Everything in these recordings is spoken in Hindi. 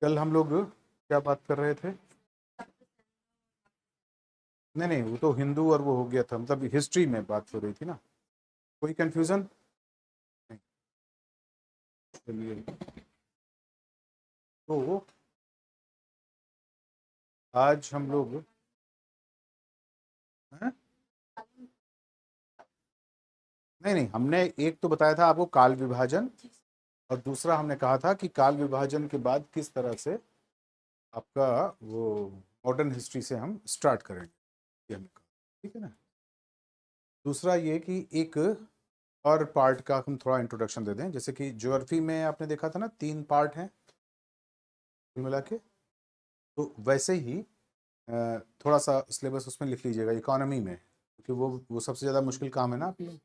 कल हम लोग क्या बात कर रहे थे? नहीं नहीं, वो तो हिंदू और वो हो गया था, मतलब हिस्ट्री में बात हो रही थी ना। कोई कंफ्यूजन नहीं? चलिए, तो आज हम लोग हैं? नहीं नहीं, हमने एक तो बताया था आपको काल विभाजन, और दूसरा हमने कहा था कि काल विभाजन के बाद किस तरह से आपका वो मॉडर्न हिस्ट्री से हम स्टार्ट करेंगे, ये हमने कहा। ठीक है ना। दूसरा ये कि एक और पार्ट का हम थोड़ा इंट्रोडक्शन दे दें, जैसे कि ज्योग्राफी में आपने देखा था ना, 3 पार्ट हैं कुल मिला के। तो वैसे ही थोड़ा सा सिलेबस उसमें लिख लीजिएगा इकोनॉमी में, क्योंकि वो सबसे ज़्यादा मुश्किल काम है ना आप लोग।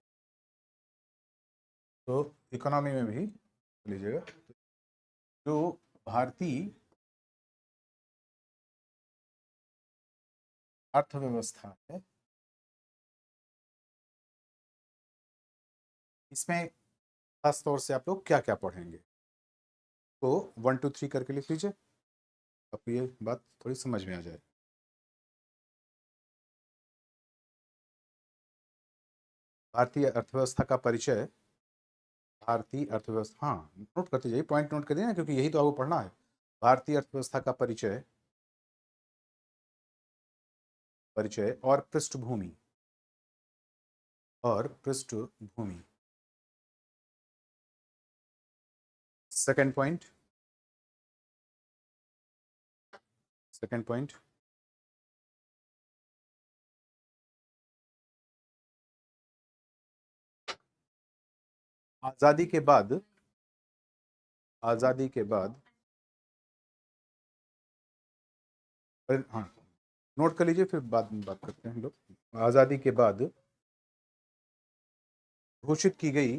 तो इकोनॉमी में भी लीजिएगा। जो भारतीय अर्थव्यवस्था है, इसमें खास तौर से आप लोग क्या क्या पढ़ेंगे, तो 1 2 3 करके लिख लीजिए, आपको ये बात थोड़ी समझ में आ जाए। भारतीय अर्थव्यवस्था का परिचय। भारतीय अर्थव्यवस्था, हाँ नोट करते जाइए, पॉइंट नोट करिए ना, क्योंकि यही तो आपको पढ़ना है। भारतीय अर्थव्यवस्था का परिचय, परिचय और पृष्ठभूमि, और पृष्ठभूमि। सेकंड पॉइंट, सेकंड पॉइंट, आजादी के बाद, आजादी के बाद, हाँ नोट कर लीजिए, फिर बाद में बात करते हैं हम लोग। आजादी के बाद घोषित की गई,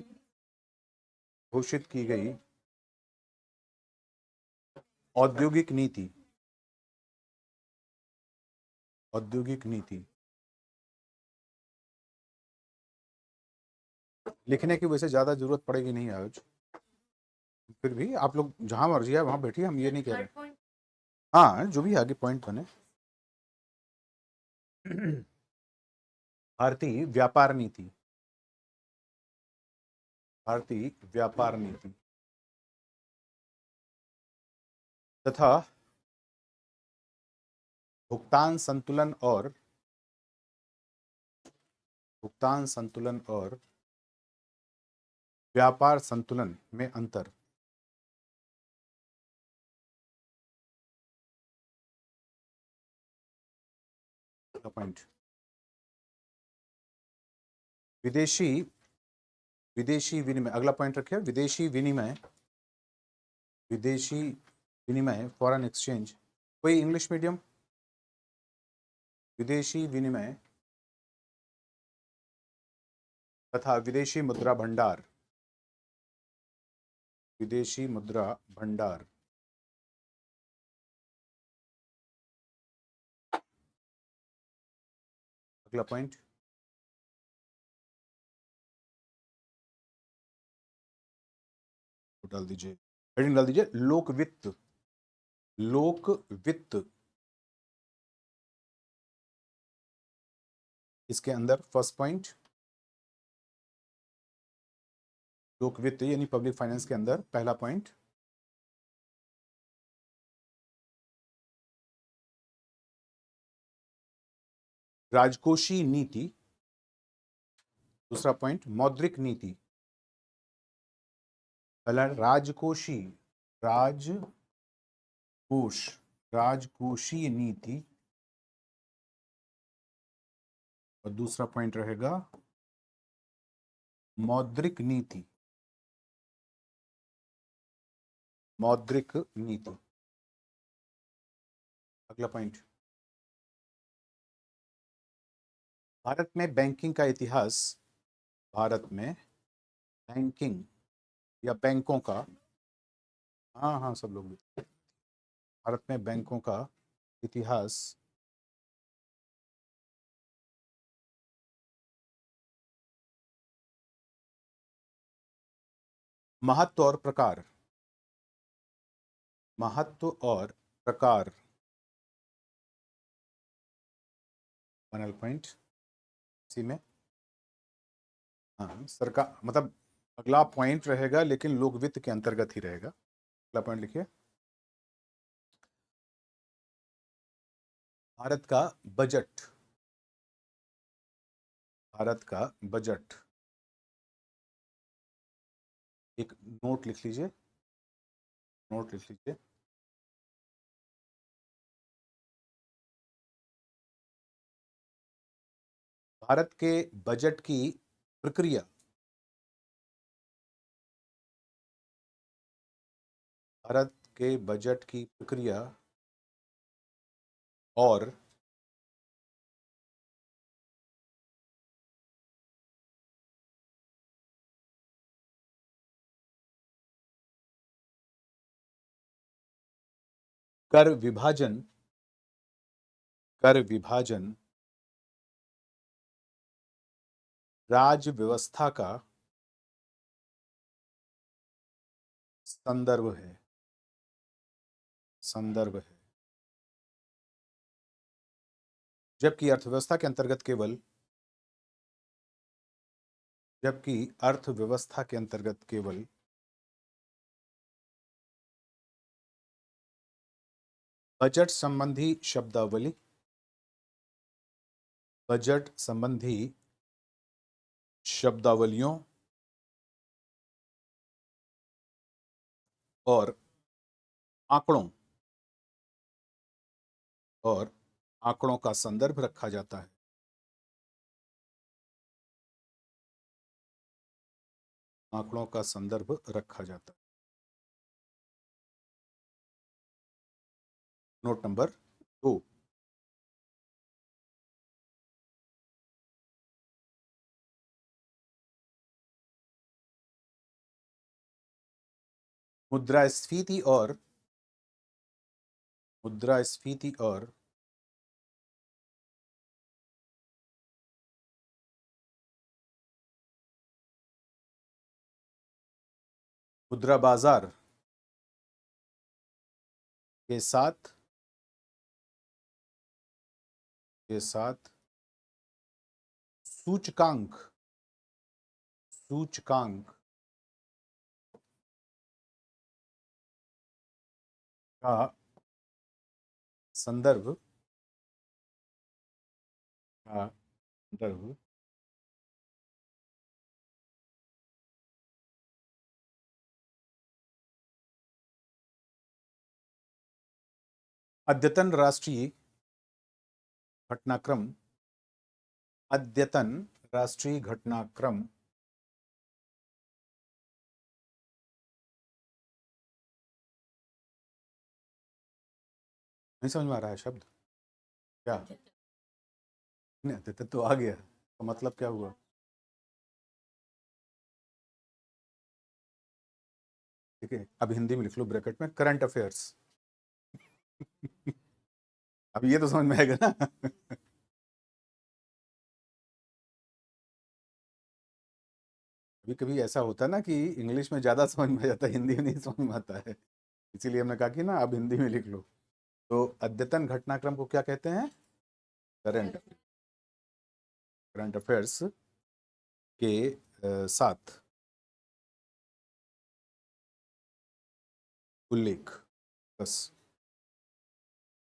घोषित की गई औद्योगिक नीति, औद्योगिक नीति। लिखने की वजह से ज्यादा जरूरत पड़ेगी नहीं आज, फिर भी आप लोग जहां मर्जी है वहां बैठिए, हम ये नहीं कह रहे। हाँ जो भी आगे पॉइंट बने। भारतीय व्यापार नीति, भारतीय व्यापार नीति तथा भुगतान संतुलन और, भुगतान संतुलन और व्यापार संतुलन में अंतर। पॉइंट, विदेशी, विदेशी विनिमय, अगला पॉइंट रखिए, विदेशी विनिमय, विदेशी विनिमय फॉरेन एक्सचेंज। कोई इंग्लिश मीडियम? विदेशी विनिमय तथा विदेशी मुद्रा भंडार, विदेशी मुद्रा भंडार। अगला पॉइंट, डाल दीजिए, हेडिंग डाल दीजिए, लोक वित्त, लोक वित्त। इसके अंदर फर्स्ट पॉइंट, लोक वित्त यानी पब्लिक फाइनेंस के अंदर पहला पॉइंट, राजकोषीय नीति। दूसरा पॉइंट, मौद्रिक नीति। पहला राजकोषीय, राजकोष, राजकोषीय नीति, और दूसरा पॉइंट रहेगा मौद्रिक नीति, मौद्रिक नीति। अगला पॉइंट, भारत में बैंकिंग का इतिहास, भारत में बैंकिंग या बैंकों का, हाँ हाँ सब लोग, भारत में बैंकों का इतिहास, महत्व और प्रकार, महत्व और प्रकार, फाइनल पॉइंट इसी में। हाँ सरकार मतलब अगला पॉइंट रहेगा लेकिन लोक वित्त के अंतर्गत ही रहेगा। अगला पॉइंट लिखिए, भारत का बजट, भारत का बजट, एक नोट लिख लीजिए, नोट लिख लीजिए। भारत के बजट की प्रक्रिया, भारत के बजट की प्रक्रिया और कर विभाजन, कर विभाजन राज्य व्यवस्था का संदर्भ है, संदर्भ है। जबकि अर्थव्यवस्था के अंतर्गत केवल, जबकि अर्थव्यवस्था के अंतर्गत केवल बजट संबंधी शब्दावली, बजट संबंधी शब्दावलियों और आंकड़ों, और आंकड़ों का संदर्भ रखा जाता है, आंकड़ों का संदर्भ रखा जाता है। नोट नंबर 2, मुद्रास्फीति और, मुद्रास्फीति और मुद्रा बाजार के साथ, के साथ सूचकांक, सूचकांक का संदर्भ, का संदर्भ अद्यतन राष्ट्रीय घटनाक्रम, अद्यतन राष्ट्रीय घटनाक्रम नहीं समझ में आ रहा है शब्द क्या? नहीं अद्यतन तो आ गया, तो मतलब क्या हुआ? ठीक है, अब हिंदी में लिख लो ब्रैकेट में करंट अफेयर्स। अब ये तो समझ में आएगा ना। कभी कभी ऐसा होता है ना कि इंग्लिश में ज्यादा समझ में आ जाता है, हिंदी में नहीं समझ में आता है, इसीलिए हमने कहा कि ना अब हिंदी में लिख लो। तो अद्यतन घटनाक्रम को क्या कहते हैं? करंट, करंट अफेयर्स के साथ उल्लेख, बस।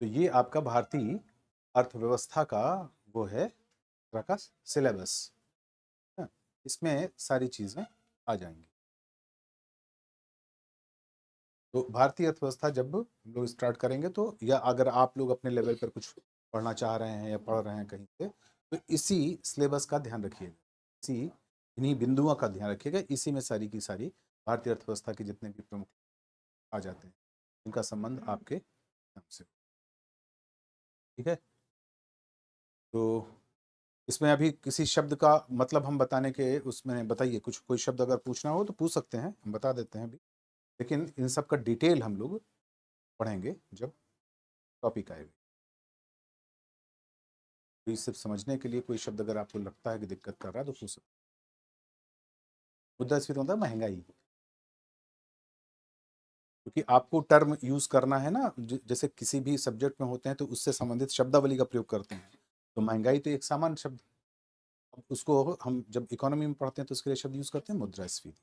तो ये आपका भारतीय अर्थव्यवस्था का वो है, तरह का सिलेबस है। इसमें सारी चीजें आ जाएंगी। तो भारतीय अर्थव्यवस्था जब हम लोग स्टार्ट करेंगे तो, या अगर आप लोग अपने लेवल पर कुछ पढ़ना चाह रहे हैं या पढ़ रहे हैं कहीं पे, तो इसी सिलेबस का ध्यान रखिएगा, इसी इन्हीं बिंदुओं का ध्यान रखिएगा। इसी में सारी की सारी भारतीय अर्थव्यवस्था के जितने भी प्रमुख आ जाते हैं, इनका संबंध आपके नाम से। ठीक है, तो इसमें अभी किसी शब्द का मतलब हम बताने के उसमें बताइए, कुछ कोई शब्द अगर पूछना हो तो पूछ सकते हैं, हम बता देते हैं अभी। लेकिन इन सब का डिटेल हम लोग पढ़ेंगे जब टॉपिक आएगा। तो इस सिर्फ समझने के लिए कोई शब्द अगर आपको लगता है कि दिक्कत कर रहा है तो पूछ सकते हैं। मुद्रास्फीति मतलब महंगाई, क्योंकि आपको टर्म यूज करना है ना, जैसे किसी भी सब्जेक्ट में होते हैं तो उससे संबंधित शब्दावली का प्रयोग करते हैं। तो महंगाई तो एक सामान्य शब्द, अब उसको हम जब इकोनॉमी में पढ़ते हैं तो उसके लिए शब्द यूज करते हैं मुद्रास्फीति।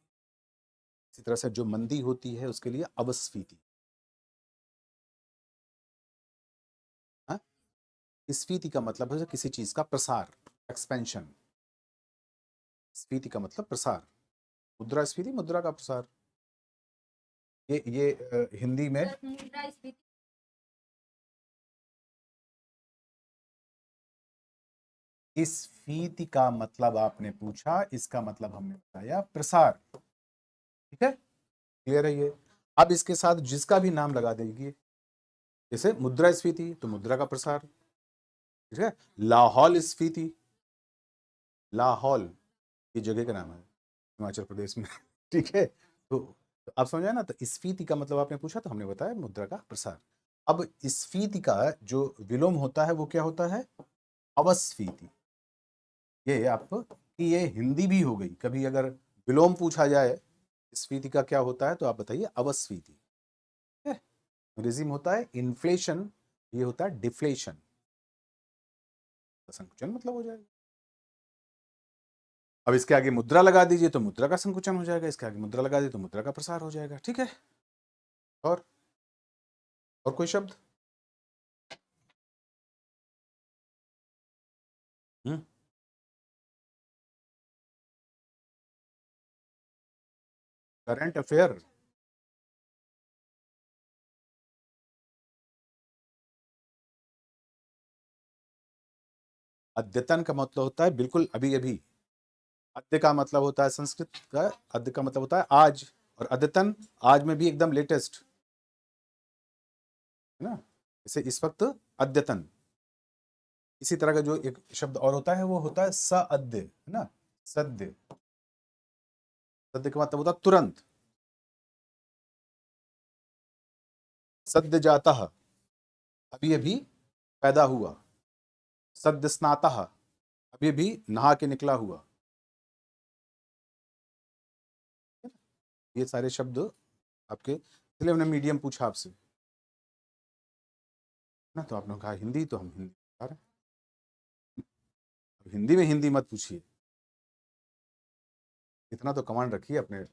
इसी तरह से जो मंदी होती है उसके लिए अवस्फीति। हाँ, स्फीति का मतलब है किसी चीज का प्रसार, एक्सपेंशन। स्फीति का मतलब प्रसार, मुद्रास्फीति मुद्रा का प्रसार। ये हिंदी में स्फीति का मतलब आपने पूछा, इसका मतलब हमने बताया प्रसार। ठीक है, क्लियर है ये। अब इसके साथ जिसका भी नाम लगा देंगे, जैसे मुद्रास्फीति तो मुद्रा का प्रसार। ठीक है, लाहौल स्फीति, लाहौल ये जगह का नाम है हिमाचल प्रदेश में। ठीक है, तो आप समझ आए ना। तो स्फीति का मतलब आपने पूछा तो हमने बताया मुद्रा का प्रसार। अब स्फीति का जो विलोम होता है वो क्या होता है, अवस्फीति। ये आप कि ये हिंदी भी हो गई, कभी अगर विलोम पूछा जाए स्फीति का क्या होता है तो आप बताइए अवस्फीति। रिजिम होता है इन्फ्लेशन, ये होता है डिफ्लेशन, संकुचन मतलब हो जाएगा। अब इसके आगे मुद्रा लगा दीजिए तो मुद्रा का संकुचन हो जाएगा, इसके आगे मुद्रा लगा दीजिए तो मुद्रा का प्रसार हो जाएगा। ठीक है, और कोई शब्द? करंट अफेयर, अद्यतन का मतलब होता है बिल्कुल अभी अभी। अद्य का मतलब होता है संस्कृत का, अद्य का मतलब होता है आज, और अद्यतन आज में भी एकदम लेटेस्ट, है ना। जैसे इस वक्त अद्यतन। इसी तरह का जो एक शब्द और होता है वो होता है सअद्य, है ना। सद्य, सद्य का मतलब होता है तुरंत। सद्य जाता, अभी अभी पैदा हुआ। सद्य स्नाता, अभी अभी नहा के निकला हुआ। ये सारे शब्द आपके, इसलिए हमने मीडियम पूछा आपसे ना, तो आपने कहा हिंदी, तो हम हिंदी बता रहे हैं। हिंदी में हिंदी मत पूछिए, इतना तो कमांड रखिए अपने।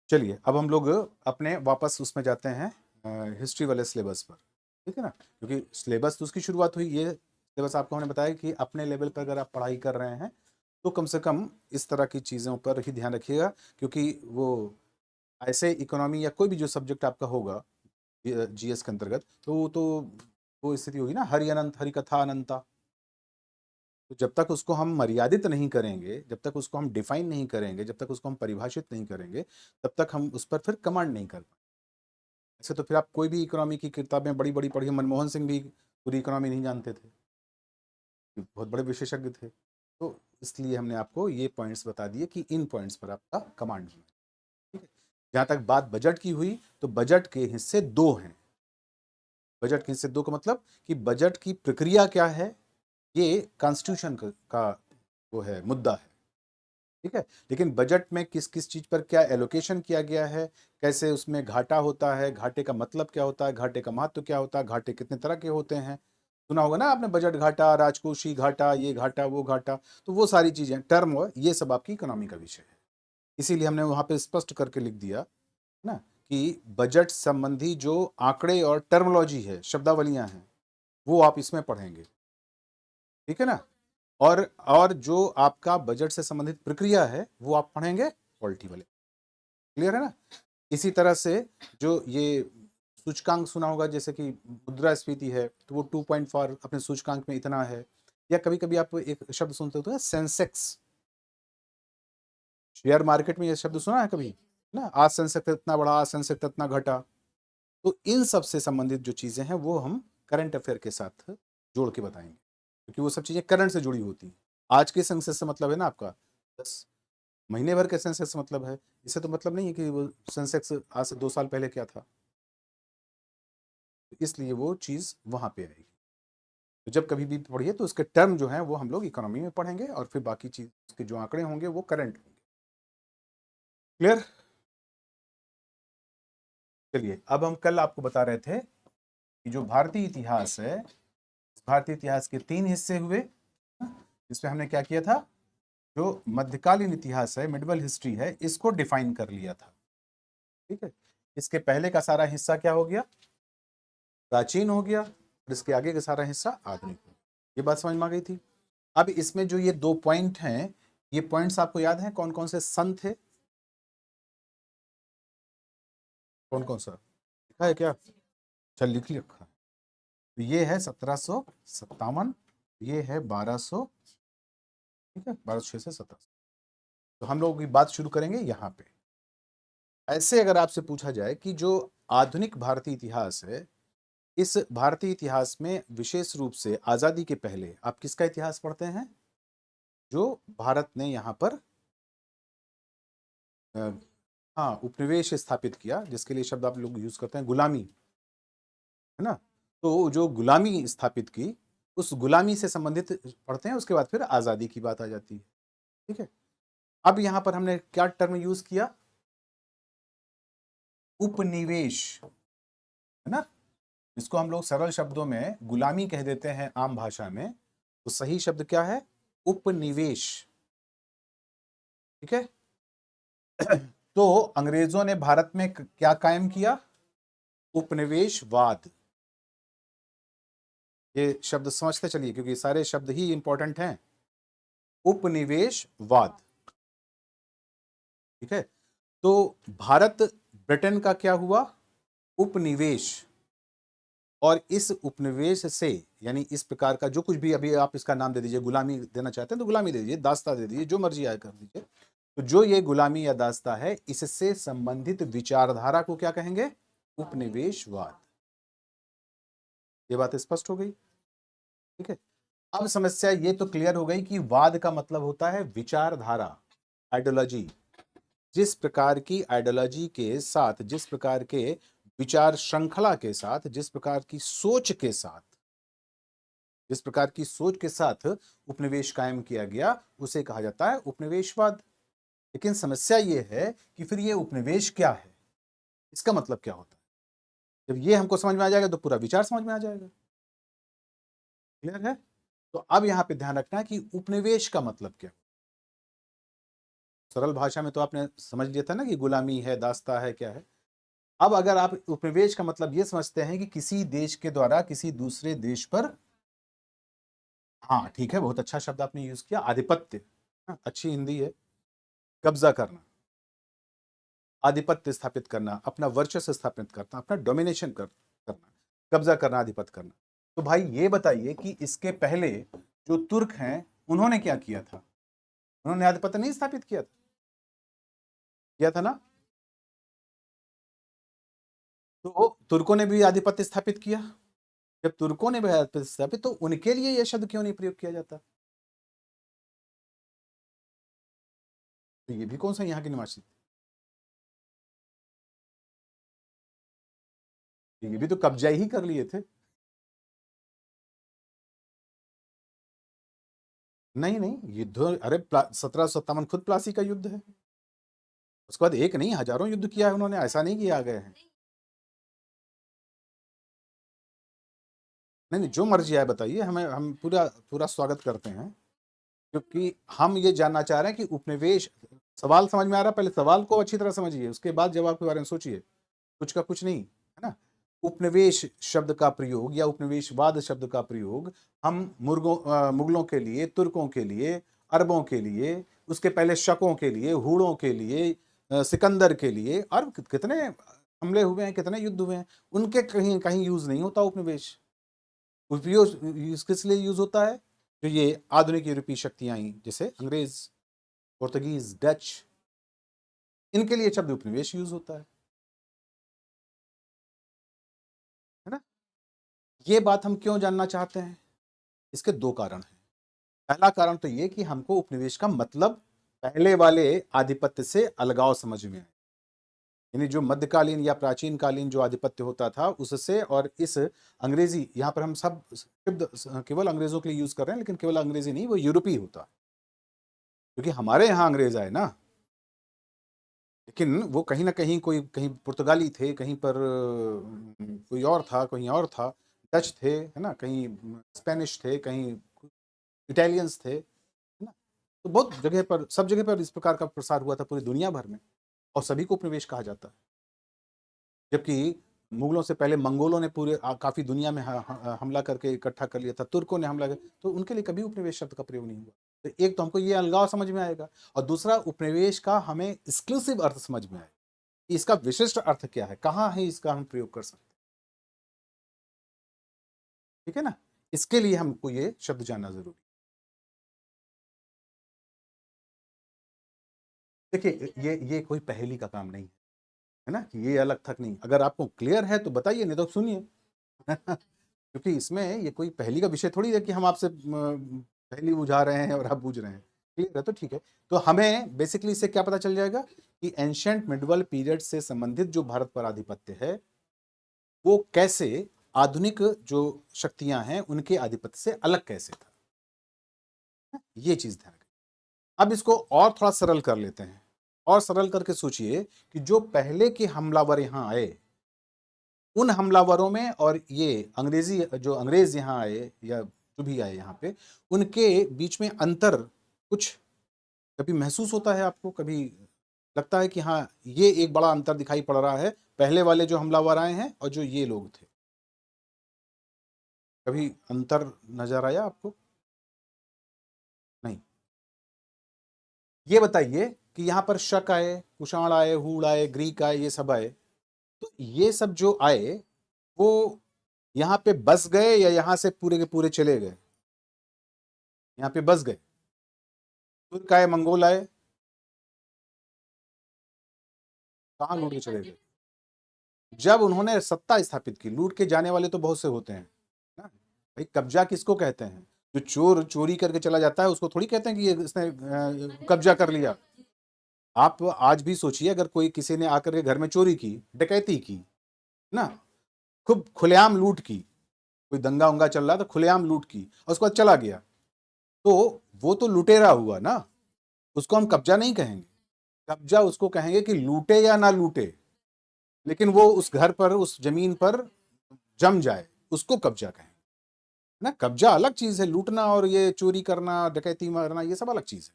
चलिए अब हम लोग अपने वापस उसमें जाते हैं, हिस्ट्री वाले सिलेबस पर। ठीक है ना, क्योंकि सिलेबस तो उसकी शुरुआत हुई, ये सिलेबस आपको हमने बताया कि अपने लेवल पर अगर आप पढ़ाई कर रहे हैं तो कम से कम इस तरह की चीज़ों पर ही ध्यान रखिएगा। क्योंकि वो ऐसे इकोनॉमी या कोई भी जो सब्जेक्ट आपका होगा जीएस के अंतर्गत, तो वो स्थिति होगी ना, हरि अनंत हरि कथा अनंता। तो जब तक उसको हम मर्यादित नहीं करेंगे, जब तक उसको हम डिफाइन नहीं करेंगे, जब तक उसको हम परिभाषित नहीं करेंगे, तब तक हम उस पर फिर कमांड नहीं कर पाएंगे। ऐसे तो फिर आप कोई भी इकोनॉमी की किताबें बड़ी बड़ी पढ़िए, मनमोहन सिंह भी पूरी इकोनॉमी नहीं जानते थे, बहुत बड़े विशेषज्ञ थे। तो इसलिए हमने आपको ये पॉइंट्स बता दिए कि इन पॉइंट्स पर आपका कमांड होना है। ठीक है, जहाँ तक बात बजट की हुई, तो बजट के हिस्से दो हैं। बजट के हिस्से दो का मतलब कि बजट की प्रक्रिया क्या है, ये कॉन्स्टिट्यूशन का वो है, मुद्दा है। ठीक है, लेकिन बजट में किस किस चीज पर क्या एलोकेशन किया गया है, कैसे उसमें घाटा होता है, घाटे का मतलब क्या होता है, घाटे का महत्व क्या होता है, घाटे कितने तरह के होते हैं, सुना होगा ना आपने, बजट घाटा, राजकोषीय घाटा, ये घाटा वो घाटा। तो वो सारी चीजें टर्म, ये सब आपकी इकोनॉमी का विषय है। इसीलिए हमने वहां पे स्पष्ट करके लिख दिया ना कि बजट संबंधी जो आंकड़े और टर्मोलॉजी है, शब्दावलियां हैं, वो आप इसमें पढ़ेंगे। ठीक है ना, और जो आपका बजट से संबंधित प्रक्रिया है वो आप पढ़ेंगे पॉलिटी वाले। क्लियर है ना। इसी तरह से जो ये सूचकांक सुना होगा, जैसे कि मुद्रास्फीति है तो वो 2.4 अपने सूचकांक में इतना है। या कभी कभी आप एक शब्द सुनते हो तो सेंसेक्स, शेयर मार्केट में ये शब्द सुना है कभी ना, आज सेंसेक्स इतना बढ़ा, आज सेंसेक्स इतना घटा। तो इन सब से संबंधित जो चीजें हैं वो हम करंट अफेयर के साथ जोड़ के बताएंगे, क्योंकि वो सब चीजें करंट से जुड़ी होती हैं। आज के सेंसेस से मतलब है ना आपका 10 महीने भर के सेंसेस से मतलब है, इससे तो मतलब नहीं है कि वो सेंसेक्स आज से 2 साल पहले क्या था। इसलिए वो चीज वहां पे आएगी। तो जब कभी भी पढ़िए तो उसके टर्म जो है वो हम लोग इकोनॉमी में पढ़ेंगे, और फिर बाकी चीज के जो आंकड़े होंगे वो करंट होंगे। क्लियर। चलिए, अब हम कल आपको बता रहे थे कि जो भारतीय इतिहास है, भारतीय इतिहास के 3 हिस्से हुए, जिसमें हमने क्या किया था, जो मध्यकालीन इतिहास है, मिडिवल हिस्ट्री है, इसको डिफाइन कर लिया था। ठीक है, इसके पहले का सारा हिस्सा क्या हो गया, प्राचीन हो गया, और इसके आगे का सारा हिस्सा आधुनिक हो गया। ये बात समझ में आ गई थी। अब इसमें जो ये 2 पॉइंट हैं, ये पॉइंट्स आपको याद हैं कौन कौन से सन थे, कौन कौन सा लिखा है क्या, चल लिख लिखा है। तो ये है 1757, ये है 1200, ठीक है, 1206 से 1700। तो हम लोग की बात शुरू करेंगे यहाँ पे। ऐसे अगर आपसे पूछा जाए कि जो आधुनिक भारतीय इतिहास है, इस भारतीय इतिहास में विशेष रूप से आजादी के पहले आप किसका इतिहास पढ़ते हैं, जो भारत ने यहाँ पर हाँ उपनिवेश स्थापित किया, जिसके लिए शब्द आप लोग यूज करते हैं गुलामी, है ना। तो जो गुलामी स्थापित की, उस गुलामी से संबंधित पढ़ते हैं, उसके बाद फिर आजादी की बात आ जाती है। ठीक है, अब यहां पर हमने क्या टर्म यूज किया, उपनिवेश, है ना। इसको हम लोग सरल शब्दों में गुलामी कह देते हैं आम भाषा में, तो सही शब्द क्या है, उपनिवेश। ठीक है, तो अंग्रेजों ने भारत में क्या कायम किया, उपनिवेशवाद। ये शब्द समझते चलिए, क्योंकि सारे शब्द ही इंपॉर्टेंट हैं। उपनिवेशवाद, ठीक है। तो भारत ब्रिटेन का क्या हुआ, उपनिवेश, और इस उपनिवेश से, यानी इस प्रकार का जो कुछ भी, अभी आप इसका नाम दे दीजिए, गुलामी देना चाहते हैं तो गुलामी दे दीजिए, दास्ता दे दीजिए, जो मर्जी आए कर दीजिए। तो जो ये गुलामी या दास्ता है, इससे संबंधित विचारधारा को क्या कहेंगे, उपनिवेशवाद। ये बात स्पष्ट हो गई, ठीक है। अब समस्या ये तो क्लियर हो गई कि वाद का मतलब होता है विचारधारा, आइडियोलॉजी। जिस प्रकार की आइडियोलॉजी के साथ, जिस प्रकार के विचार श्रृंखला के साथ, जिस प्रकार की सोच के साथ, जिस प्रकार की सोच के साथ उपनिवेश कायम किया गया, उसे कहा जाता है उपनिवेशवाद। लेकिन समस्या ये है कि फिर ये उपनिवेश क्या है, इसका मतलब क्या होता है। जब ये हमको समझ में आ जाएगा तो पूरा विचार समझ में आ जाएगा। क्लियर है। तो अब यहां पे ध्यान रखना है कि उपनिवेश का मतलब क्या। सरल भाषा में तो आपने समझ लिया था ना कि गुलामी है, दास्ता है, क्या है। अब अगर आप उपनिवेश का मतलब ये समझते हैं कि किसी देश के द्वारा किसी दूसरे देश पर, हाँ ठीक है, बहुत अच्छा शब्द आपने यूज किया, आधिपत्य, हाँ, अच्छी हिंदी है, कब्जा करना, आधिपत्य स्थापित करना, अपना वर्चस्व स्थापित करना, अपना डोमिनेशन करना, कब्जा करना, आधिपत्य करना। तो भाई ये बताइए कि इसके पहले जो तुर्क हैं, उन्होंने क्या किया था, उन्होंने आधिपत्य नहीं स्थापित किया था ना। तो तुर्कों ने भी आधिपत्य स्थापित किया। जब तुर्कों ने भी आधिपत्य स्थापित, तो उनके लिए यह शब्द क्यों नहीं प्रयोग किया जाता। तो ये भी कौन सा यहाँ के निवासी, ये भी तो कब्जा ही कर लिए थे। नहीं नहीं, युद्ध, अरे 1757 खुद प्लासी का युद्ध है। उसके बाद एक नहीं, हजारों युद्ध किया है उन्होंने, ऐसा नहीं किया गए हैं। नहीं नहीं, जो मर्जी आए बताइए, हमें, हम पूरा पूरा स्वागत करते हैं, क्योंकि हम ये जानना चाह रहे हैं कि उपनिवेश, सवाल समझ में आ रहा है, पहले सवाल को अच्छी तरह समझिए, उसके बाद जवाब के बारे में सोचिए, कुछ का कुछ नहीं, है ना। उपनिवेश शब्द का प्रयोग या उपनिवेशवाद शब्द का प्रयोग हम मुगलों के लिए, तुर्कों के लिए, अरबों के लिए, उसके पहले शकों के लिए, हुड़ों के लिए, सिकंदर के लिए, और कितने हमले हुए हैं, कितने युद्ध हुए हैं, उनके कहीं कहीं यूज नहीं होता उपनिवेश। उपयोग किस लिए यूज होता है, जो ये आधुनिक यूरोपीय शक्तियां आई, जैसे अंग्रेज, पोर्तुगीज, डच, इनके लिए शब्द उपनिवेश यूज होता है ना। ये बात हम क्यों जानना चाहते हैं, इसके 2 कारण हैं। पहला कारण तो ये कि हमको उपनिवेश का मतलब पहले वाले आधिपत्य से अलगाव समझ में आए, यानी जो मध्यकालीन या प्राचीन कालीन जो आधिपत्य होता था उससे, और इस अंग्रेजी, यहाँ पर हम सब शब्द केवल अंग्रेजों के लिए यूज कर रहे हैं, लेकिन केवल अंग्रेजी नहीं, वो यूरोपीय होता है, क्योंकि हमारे यहाँ अंग्रेज आए ना, लेकिन वो कहीं ना कहीं कोई कहीं पुर्तगाली थे, कहीं पर कोई और था, कहीं और था, डच थे, है ना, कहीं स्पेनिश थे, कहीं इटालियंस थे, है ना। तो बहुत जगह पर, सब जगह पर इस प्रकार का प्रसार हुआ था पूरी दुनिया भर में, और सभी को उपनिवेश कहा जाता है। जबकि मुगलों से पहले मंगोलों ने पूरे काफी दुनिया में हमला करके इकट्ठा कर लिया था, तुर्कों ने हमला किया, तो उनके लिए कभी उपनिवेश शब्द का प्रयोग नहीं हुआ। तो एक तो हमको ये अलगाव समझ में आएगा, और दूसरा उपनिवेश का हमें एक्सक्लूसिव अर्थ समझ में आएगा, इसका विशिष्ट अर्थ क्या है, कहाँ है इसका हम प्रयोग कर सकते हैं। ठीक है ना, इसके लिए हमको ये शब्द जानना जरूरी। देखिए ये कोई पहेली का काम नहीं है ना, कि ये अलग थक नहीं। अगर आपको क्लियर है तो बताइए, नहीं तो सुनिए। क्योंकि इसमें ये कोई पहेली का विषय थोड़ी है कि हम आपसे पहेली बुझा रहे हैं और आप बूझ रहे हैं। क्लियर है तो ठीक है। तो हमें बेसिकली इससे क्या पता चल जाएगा कि एंशिएंट मिडवल पीरियड से संबंधित जो भारत पर आधिपत्य है वो कैसे आधुनिक जो शक्तियां हैं उनके आधिपत्य से अलग कैसे था, ये चीज ध्यान रखें। अब इसको और थोड़ा सरल कर लेते हैं, और सरल करके सोचिए कि जो पहले के हमलावर यहां आए, उन हमलावरों में और ये जो अंग्रेज यहाँ आए या जो भी आए यहाँ पे, उनके बीच में अंतर कुछ कभी महसूस होता है आपको? कभी लगता है कि हाँ ये एक बड़ा अंतर दिखाई पड़ रहा है पहले वाले जो हमलावर आए हैं और जो ये लोग थे? कभी अंतर नजर आया आपको? नहीं। ये बताइए कि यहाँ पर शक आए, कुषाण आए, हूण आए, ग्रीक आए, ये सब आए, तो ये सब जो आए वो यहाँ पे बस गए या यहाँ से पूरे के पूरे चले गए? यहाँ पे बस गए। तुर्क आए, मंगोल आए, कहाँ लूट के चले गए? जब उन्होंने सत्ता स्थापित की। लूट के जाने वाले तो बहुत से होते हैं ना भाई। कब्जा किसको कहते हैं? जो चोर चोरी करके चला जाता है उसको थोड़ी कहते हैं कि ये इसने कब्जा कर लिया। आप आज भी सोचिए, अगर कोई किसी ने आकर के घर में चोरी की, डकैती की ना, खूब खुलेआम लूट की, कोई दंगा उंगा चल रहा था, खुलेआम लूट की और उसके बाद चला गया, तो वो तो लुटेरा हुआ ना, उसको हम कब्जा नहीं कहेंगे। कब्जा उसको कहेंगे कि लूटे या ना लूटे, लेकिन वो उस घर पर, उस जमीन पर जम जाए, उसको कब्जा कहें ना। कब्जा अलग चीज है, लूटना और ये चोरी करना, डकैती मारना, ये सब अलग चीज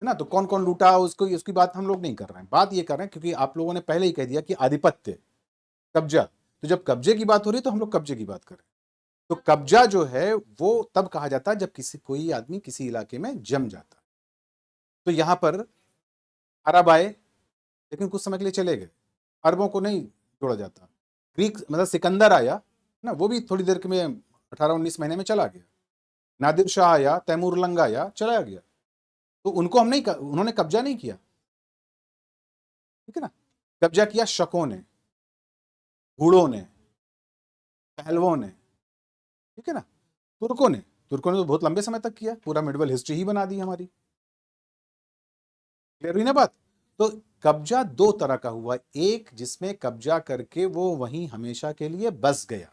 है ना। तो कौन कौन लूटा उसको, उसकी बात हम लोग नहीं कर रहे हैं। बात ये कर रहे हैं क्योंकि आप लोगों ने पहले ही कह दिया कि आधिपत्य, कब्जा, तो जब कब्जे की बात हो रही है तो हम लोग कब्जे की बात कर रहे हैं। तो कब्जा जो है वो तब कहा जाता है जब कोई आदमी किसी इलाके में जम जाता है। तो यहां पर अरब आए, लेकिन कुछ समय के लिए चले गए, अरबों को नहीं जोड़ा जाता। ग्रीक मतलब सिकंदर आया ना, वो भी थोड़ी देर के में 18-19 महीने में चला गया। नादिर शाह आया, तैमूर लंग आया, चला गया। तो उनको हम नहीं, उन्होंने कब्जा नहीं किया, ठीक है ना। कब्जा किया शकों ने, हूणों ने, पहलवों ने, ठीक है ना, तुर्कों ने। तुर्कों ने तो बहुत लंबे समय तक किया, पूरा मिडवल हिस्ट्री ही बना दी हमारी। क्लियर हुई ना बात? तो कब्जा दो तरह का हुआ, एक जिसमें कब्जा करके वो वहीं हमेशा के लिए बस गया,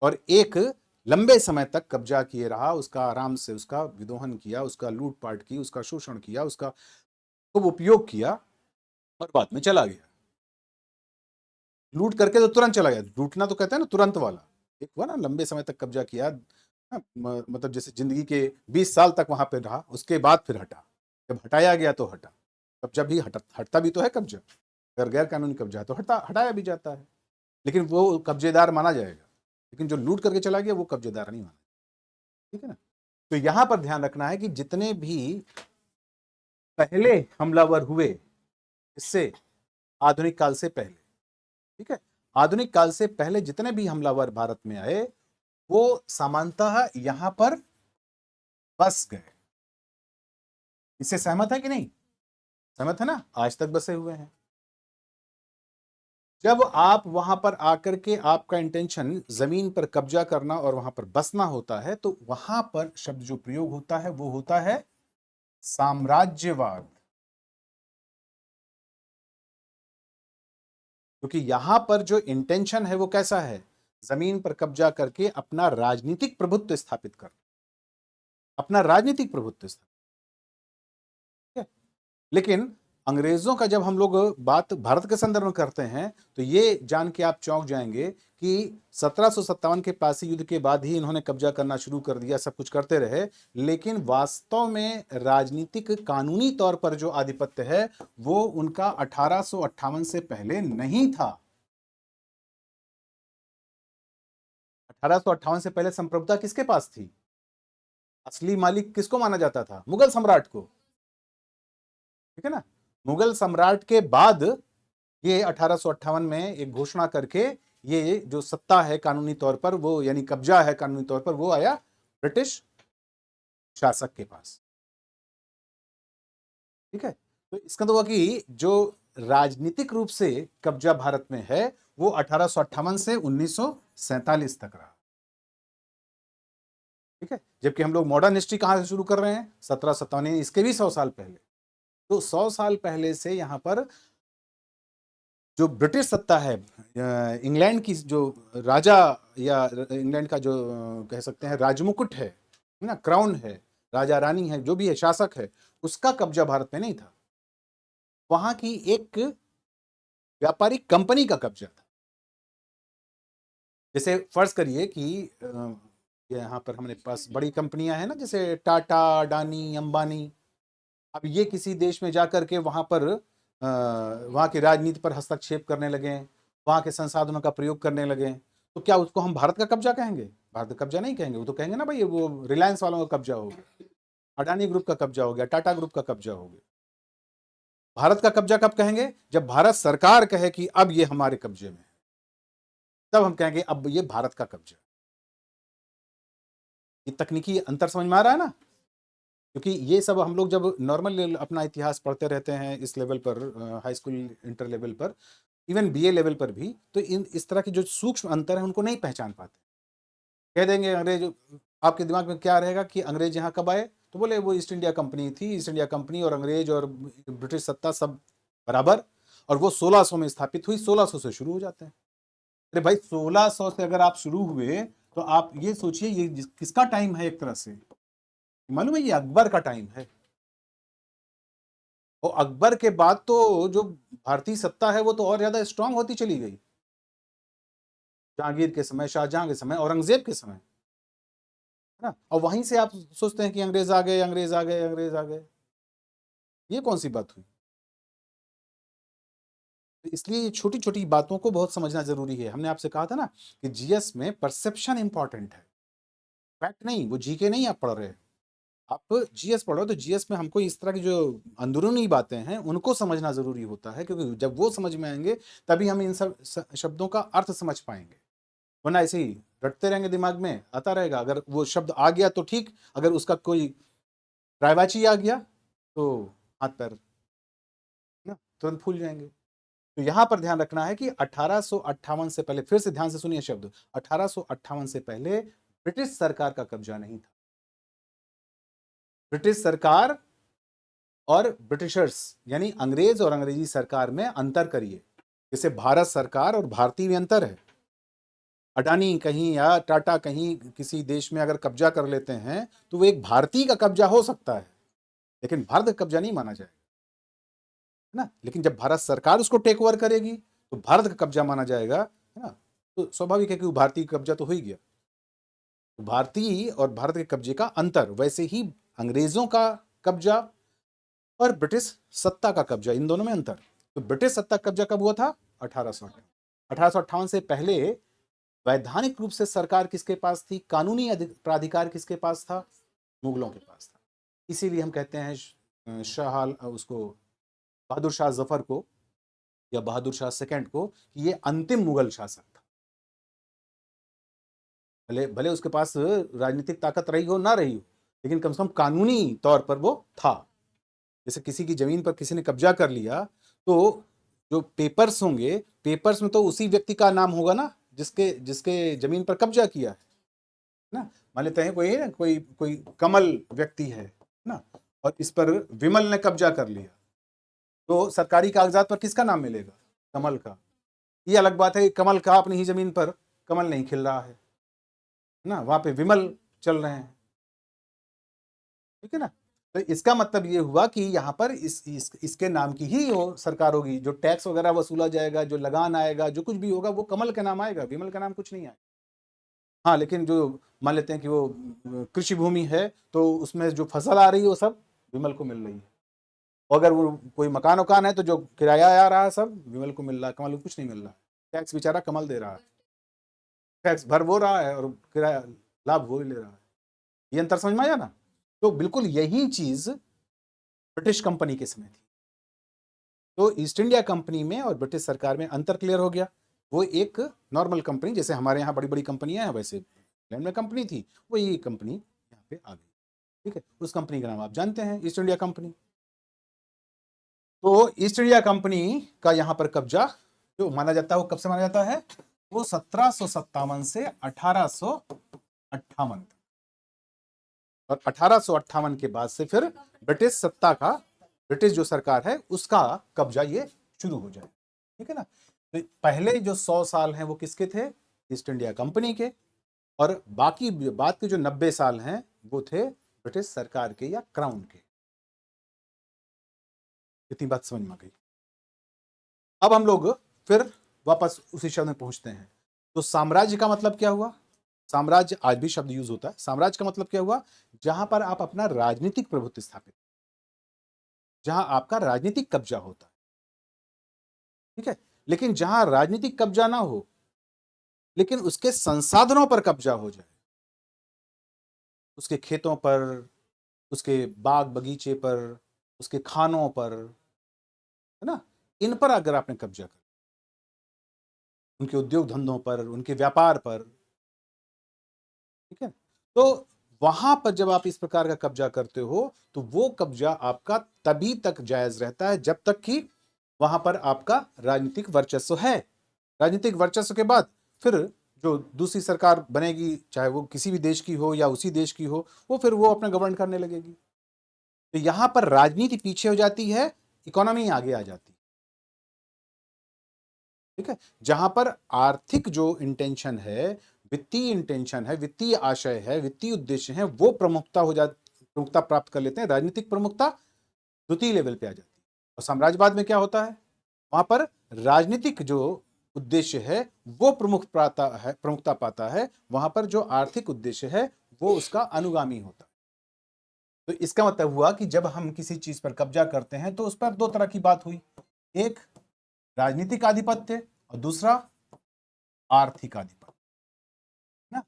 और एक लंबे समय तक कब्जा किए रहा, उसका आराम से उसका विदोहन किया, उसका लूटपाट की, उसका शोषण किया, उसका खूब उपयोग किया और बाद में चला गया। लूट करके तो तुरंत चला गया, लूटना तो कहते हैं ना तुरंत वाला। एक हुआ ना लंबे समय तक कब्जा किया, मतलब जैसे जिंदगी के 20 साल तक वहां पे रहा, उसके बाद फिर हटा, जब हटाया गया तो हटा। कब्जा भी हटता भी तो है कब्जा, अगर गैर कानूनी कब्जा है तो हटाया भी जाता है, लेकिन वो कब्जेदार माना जाएगा। लेकिन जो लूट करके चला गया वो कब्जेदार नहीं माना, ठीक है ना। तो यहां पर ध्यान रखना है कि जितने भी पहले हमलावर हुए, इससे आधुनिक काल से पहले, ठीक है, आधुनिक काल से पहले जितने भी हमलावर भारत में आए वो सामान्यतः यहां पर बस गए। इससे सहमत है कि नहीं? सहमत है ना, आज तक बसे हुए हैं। जब आप वहां पर आकर के आपका इंटेंशन जमीन पर कब्जा करना और वहां पर बसना होता है, तो वहां पर शब्द जो प्रयोग होता है वो होता है साम्राज्यवाद। क्योंकि यहां पर जो इंटेंशन है वो कैसा है, जमीन पर कब्जा करके अपना राजनीतिक प्रभुत्व स्थापित करना, अपना राजनीतिक प्रभुत्व स्थापित, ठीक है? लेकिन अंग्रेजों का जब हम लोग बात भारत के संदर्भ में करते हैं तो ये जान के आप चौंक जाएंगे कि 1757 के प्लासी युद्ध के बाद ही इन्होंने कब्जा करना शुरू कर दिया, सब कुछ करते रहे, लेकिन वास्तव में राजनीतिक कानूनी तौर पर जो आधिपत्य है वो उनका 1858 से पहले नहीं था। 1858 से पहले संप्रभुता किसके पास थी? असली मालिक किसको माना जाता था? मुगल सम्राट को। ठीक है ना? मुगल सम्राट के बाद ये 1858 में एक घोषणा करके ये जो सत्ता है कानूनी तौर पर वो, यानी कब्जा है कानूनी तौर पर, वो आया ब्रिटिश शासक के पास। ठीक है? तो इसका तो हुआ कि जो राजनीतिक रूप से कब्जा भारत में है वो 1858 से 1947 तक रहा। ठीक है? जबकि हम लोग मॉडर्न हिस्ट्री कहां से शुरू कर रहे हैं? 1757, इसके भी 100 साल पहले। तो 100 साल पहले से यहां पर जो ब्रिटिश सत्ता है, इंग्लैंड की जो राजा या इंग्लैंड का जो कह सकते हैं राजमुकुट है ना, क्राउन है, राजा रानी है, जो भी है, शासक है, उसका कब्जा भारत में नहीं था। वहां की एक व्यापारिक कंपनी का कब्जा था। जैसे फर्ज करिए कि यहाँ पर हमारे पास बड़ी कंपनियां हैं ना, जैसे टाटा, अडानी, अंबानी। अब ये किसी देश में जाकर के वहां पर वहां की राजनीति पर हस्तक्षेप करने लगे, वहां के संसाधनों का प्रयोग करने लगे, तो क्या उसको हम भारत का कब्जा कहेंगे? भारत का कब्जा नहीं कहेंगे। वो तो कहेंगे ना भाई वो रिलायंस वालों का कब्जा हो गया, अडानी ग्रुप का कब्जा हो गया, टाटा ग्रुप का कब्जा हो गया। भारत का कब्जा कब कहेंगे? जब भारत सरकार कहे कि अब ये हमारे कब्जे में है, तब हम कहेंगे अब ये भारत का कब्जा। ये तकनीकी अंतर समझ में आ रहा है ना? क्योंकि ये सब हम लोग जब नॉर्मल अपना इतिहास पढ़ते रहते हैं इस लेवल पर, हाई स्कूल इंटर लेवल पर, इवन बीए लेवल पर भी, तो इस तरह के जो सूक्ष्म अंतर है उनको नहीं पहचान पाते। कह देंगे अंग्रेज, आपके दिमाग में क्या रहेगा कि अंग्रेज यहाँ कब आए? तो बोले वो ईस्ट इंडिया कंपनी थी, ईस्ट इंडिया कंपनी और अंग्रेज और ब्रिटिश सत्ता सब बराबर, और वो 1600 में स्थापित हुई। 1600 से शुरू हो जाते हैं। अरे भाई 1600 से अगर आप शुरू हुए तो आप ये सोचिए ये किसका टाइम है? एक तरह से मालूम है ये अकबर का टाइम है। और अकबर के बाद तो जो भारतीय सत्ता है वो तो और ज्यादा स्ट्रांग होती चली गई। जहांगीर के समय, शाहजहां के समय, औरंगजेब के समय, है ना? और वहीं से आप सोचते हैं कि अंग्रेज आ गए, अंग्रेज आ गए, अंग्रेज आ गए। ये कौन सी बात हुई? तो इसलिए छोटी छोटी बातों को बहुत समझना जरूरी है। हमने आपसे कहा था ना कि जीएस में परसेप्शन इंपॉर्टेंट है, फैक्ट नहीं। वो जीके नहीं आप पढ़ रहे, आप जीएस पढ़ो। तो जीएस में हमको इस तरह की जो अंदरूनी बातें हैं उनको समझना जरूरी होता है, क्योंकि जब वो समझ में आएंगे तभी हम इन सब शब्दों का अर्थ समझ पाएंगे। वरना ऐसे ही रटते रहेंगे, दिमाग में आता रहेगा। अगर वो शब्द आ गया तो ठीक, अगर उसका कोई रायवाची आ गया तो हाथ पैर ना तुरंत फूल जाएंगे। तो यहां पर ध्यान रखना है कि 1858 से पहले, फिर से ध्यान से सुनिए शब्द, 1858 से पहले ब्रिटिश सरकार का कब्जा नहीं था। ब्रिटिश सरकार और ब्रिटिशर्स यानी अंग्रेज और अंग्रेजी सरकार में अंतर करिए। जैसे भारत सरकार और भारतीय में अंतर है। अडानी कहीं या टाटा कहीं किसी देश में अगर कब्जा कर लेते हैं तो वो एक भारतीय का कब्जा हो सकता है, लेकिन भारत का कब्जा नहीं माना जाएगा, है ना? लेकिन जब भारत सरकार उसको टेक ओवर करेगी तो भारत का कब्जा माना जाएगा, है ना? तो स्वाभाविक है कि वो भारतीय कब्जा तो हो ही गया। तो भारतीय और भारत के कब्जे का अंतर, वैसे ही अंग्रेजों का कब्जा और ब्रिटिश सत्ता का कब्जा, इन दोनों में अंतर। तो ब्रिटिश सत्ता का कब्जा कब हुआ था? 1858 से पहले वैधानिक रूप से सरकार किसके पास थी? कानूनी प्राधिकार किसके पास था? मुगलों के पास था। इसीलिए हम कहते हैं शाह उसको, बहादुर शाह जफर को या बहादुर शाह सेकंड को, कि ये अंतिम मुगल शासक था। भले भले उसके पास राजनीतिक ताकत रही हो ना रही हो, लेकिन कम से कम कानूनी तौर पर वो था। जैसे किसी की जमीन पर किसी ने कब्जा कर लिया तो जो पेपर्स होंगे, पेपर्स में तो उसी व्यक्ति का नाम होगा ना जिसके जिसके जमीन पर कब्जा किया है ना। मान लेते हैं कोई है ना, कोई कोई कमल व्यक्ति है ना, और इस पर विमल ने कब्जा कर लिया, तो सरकारी कागजात पर किसका नाम मिलेगा? कमल का। ये अलग बात है कि कमल का अपनी ही जमीन पर कमल नहीं खिल रहा है ना, वहां पे विमल चल रहे हैं। ठीक है ना? तो इसका मतलब ये हुआ कि यहाँ पर इसके नाम की ही वो सरकार होगी, जो टैक्स वगैरह वसूला जाएगा, जो लगान आएगा, जो कुछ भी होगा वो कमल के नाम आएगा, विमल का नाम कुछ नहीं आएगा। हाँ, लेकिन जो मान लेते हैं कि वो कृषि भूमि है तो उसमें जो फसल आ रही है वो सब विमल को मिल रही है, और अगर वो कोई मकान वकान है तो जो किराया आ रहा है सब विमल को मिल रहा है, कमल को कुछ नहीं मिल रहा है। टैक्स बेचारा कमल दे रहा है, टैक्स भर वो रहा है और किराया लाभ वो ले रहा है। ये अंतर समझ में आया ना? तो बिल्कुल यही चीज ब्रिटिश कंपनी के समय थी। तो ईस्ट इंडिया कंपनी में और ब्रिटिश सरकार में अंतर क्लियर हो गया। वो एक नॉर्मल कंपनी, जैसे हमारे यहाँ बड़ी बड़ी कंपनियां हैं वैसे इंग्लैंड में कंपनी थी, वो ये कंपनी यहाँ पे आ गई। ठीक है, उस कंपनी का नाम आप जानते हैं, ईस्ट इंडिया कंपनी। तो ईस्ट इंडिया कंपनी का यहाँ पर कब्जा जो माना जाता है वो कब से माना जाता है? वो 1757 से 1858, और 1858 के बाद से फिर ब्रिटिश सत्ता का, ब्रिटिश जो सरकार है उसका कब्जा ये शुरू हो जाए। ठीक है ना? तो पहले जो 100 साल हैं वो किसके थे? ईस्ट इंडिया कंपनी के, और बाकी बाद के जो 90 साल हैं वो थे ब्रिटिश सरकार के या क्राउन के। इतनी बात समझ में आ गई? अब हम लोग फिर वापस उसी शब्द में पहुंचते हैं। तो साम्राज्य का मतलब क्या हुआ? साम्राज्य आज भी शब्द यूज होता है। साम्राज्य का मतलब क्या हुआ? जहां पर आप अपना राजनीतिक प्रभुत्व स्थापित, जहां आपका राजनीतिक कब्जा होता है। ठीक है, लेकिन जहां राजनीतिक कब्जा ना हो लेकिन उसके संसाधनों पर कब्जा हो जाए, उसके खेतों पर, उसके बाग बगीचे पर, उसके खानों पर, है ना, इन पर अगर आपने कब्जा कर, उनके उद्योग धंधों पर, उनके व्यापार पर, ठीक है, तो वहां पर जब आप इस प्रकार का कब्जा करते हो तो वो कब्जा आपका तभी तक जायज रहता है जब तक कि वहां पर आपका राजनीतिक वर्चस्व है। राजनीतिक वर्चस्व के बाद फिर जो दूसरी सरकार बनेगी, चाहे वो किसी भी देश की हो या उसी देश की हो, वो फिर वो अपना गवर्न करने लगेगी। तो यहां पर राजनीति पीछे हो जाती है, इकोनॉमी आगे आ जाती है। ठीक है, जहां पर आर्थिक जो इंटेंशन है, वित्तीय इंटेंशन है, वित्तीय आशय है, वित्तीय उद्देश्य है, वो प्रमुखता प्राप्त कर लेते हैं। राजनीतिक प्रमुखता द्वितीय लेवल पे आ जाती है। और साम्राज्यवाद में क्या होता है? वहां पर राजनीतिक जो उद्देश्य है वो प्रमुखता पाता है, वहां पर जो आर्थिक उद्देश्य है वो उसका अनुगामी होता है। तो इसका मतलब हुआ कि जब हम किसी चीज पर कब्जा करते हैं तो उस पर दो तरह की बात हुई, एक राजनीतिक आधिपत्य और दूसरा आर्थिक आधिपत्य ना।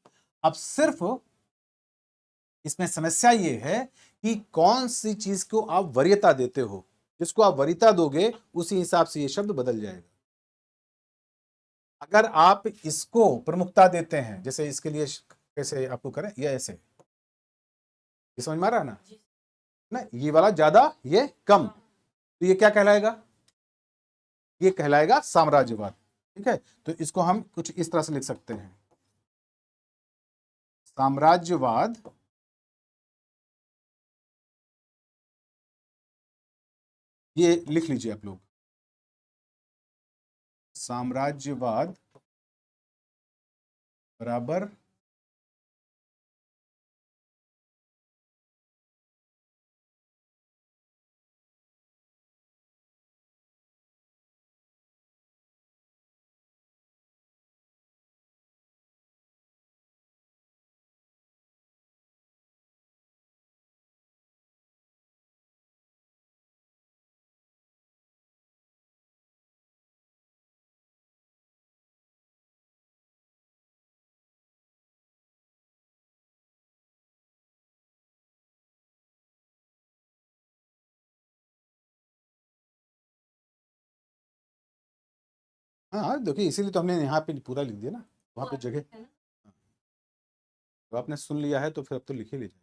अब सिर्फ इसमें समस्या ये है कि कौन सी चीज को आप वरीयता देते हो। जिसको आप वरीयता दोगे उसी हिसाब से ये शब्द बदल जाएगा। अगर आप इसको प्रमुखता देते हैं, जैसे इसके लिए कैसे आपको करें, ये ऐसे, ये समझ में आ रहा है ना, ये वाला ज्यादा ये कम, तो ये क्या कहलाएगा? ये कहलाएगा साम्राज्यवाद। ठीक है, तो इसको हम कुछ इस तरह से लिख सकते हैं, साम्राज्यवाद ये लिख लीजिए आप लोग, साम्राज्यवाद बराबर हाँ देखिए, इसीलिए तो हमने यहाँ पे पूरा लिख दिया ना, वहां पे जगह तो आपने सुन लिया है तो फिर अब तो लिख ही लीजिए।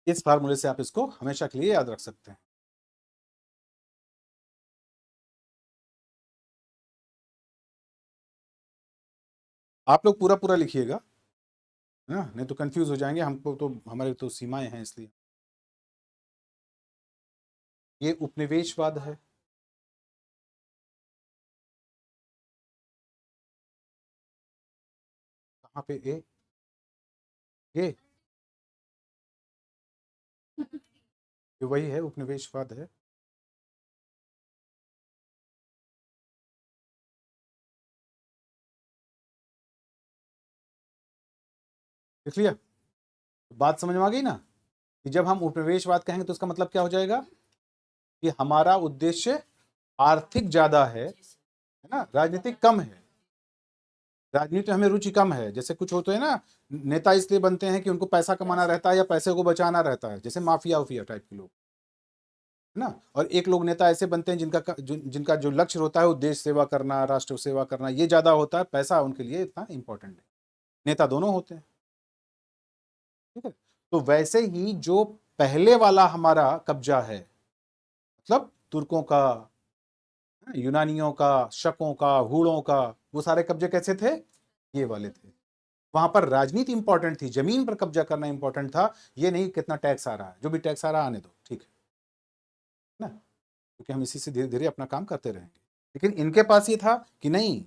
इस फार्मूले से आप इसको हमेशा के लिए याद रख सकते हैं। आप लोग पूरा पूरा लिखिएगा, है ना, नहीं तो कंफ्यूज हो जाएंगे, हमको तो हमारे तो सीमाएं हैं इसलिए। ये उपनिवेशवाद है, वहां पे ये वही है, उपनिवेशवाद है। देख लिया, बात समझ में आ गई ना, कि जब हम उपनिवेशवाद कहेंगे तो उसका मतलब क्या हो जाएगा कि हमारा उद्देश्य आर्थिक ज्यादा है ना, राजनीतिक कम है। राजनीति में हमें रुचि कम है। जैसे कुछ होते हैं ना, नेता इसलिए बनते हैं कि उनको पैसा कमाना रहता है या पैसे को बचाना रहता है, जैसे माफिया उफिया टाइप के लोग, है ना। और एक लोग नेता ऐसे बनते हैं जिनका जो लक्ष्य होता है वो देश सेवा करना, राष्ट्र सेवा करना, ये ज्यादा होता है, पैसा उनके लिए इतना इंपॉर्टेंट नहीं। नेता दोनों होते हैं, ठीक है। तो वैसे ही जो पहले वाला हमारा कब्जा है, मतलब तुर्कों का, यूनानियों का, शकों का, हूणों का, वो सारे कब्जे कैसे थे, ये वाले थे। वहां पर राजनीति इंपॉर्टेंट थी, जमीन पर कब्जा करना इंपॉर्टेंट था। ये नहीं कितना टैक्स आ रहा है, जो भी टैक्स आ रहा है आने दो, ठीक है ना, क्योंकि हम इसी से धीरे धीरे अपना काम करते रहेंगे। लेकिन इनके पास ये था कि नहीं,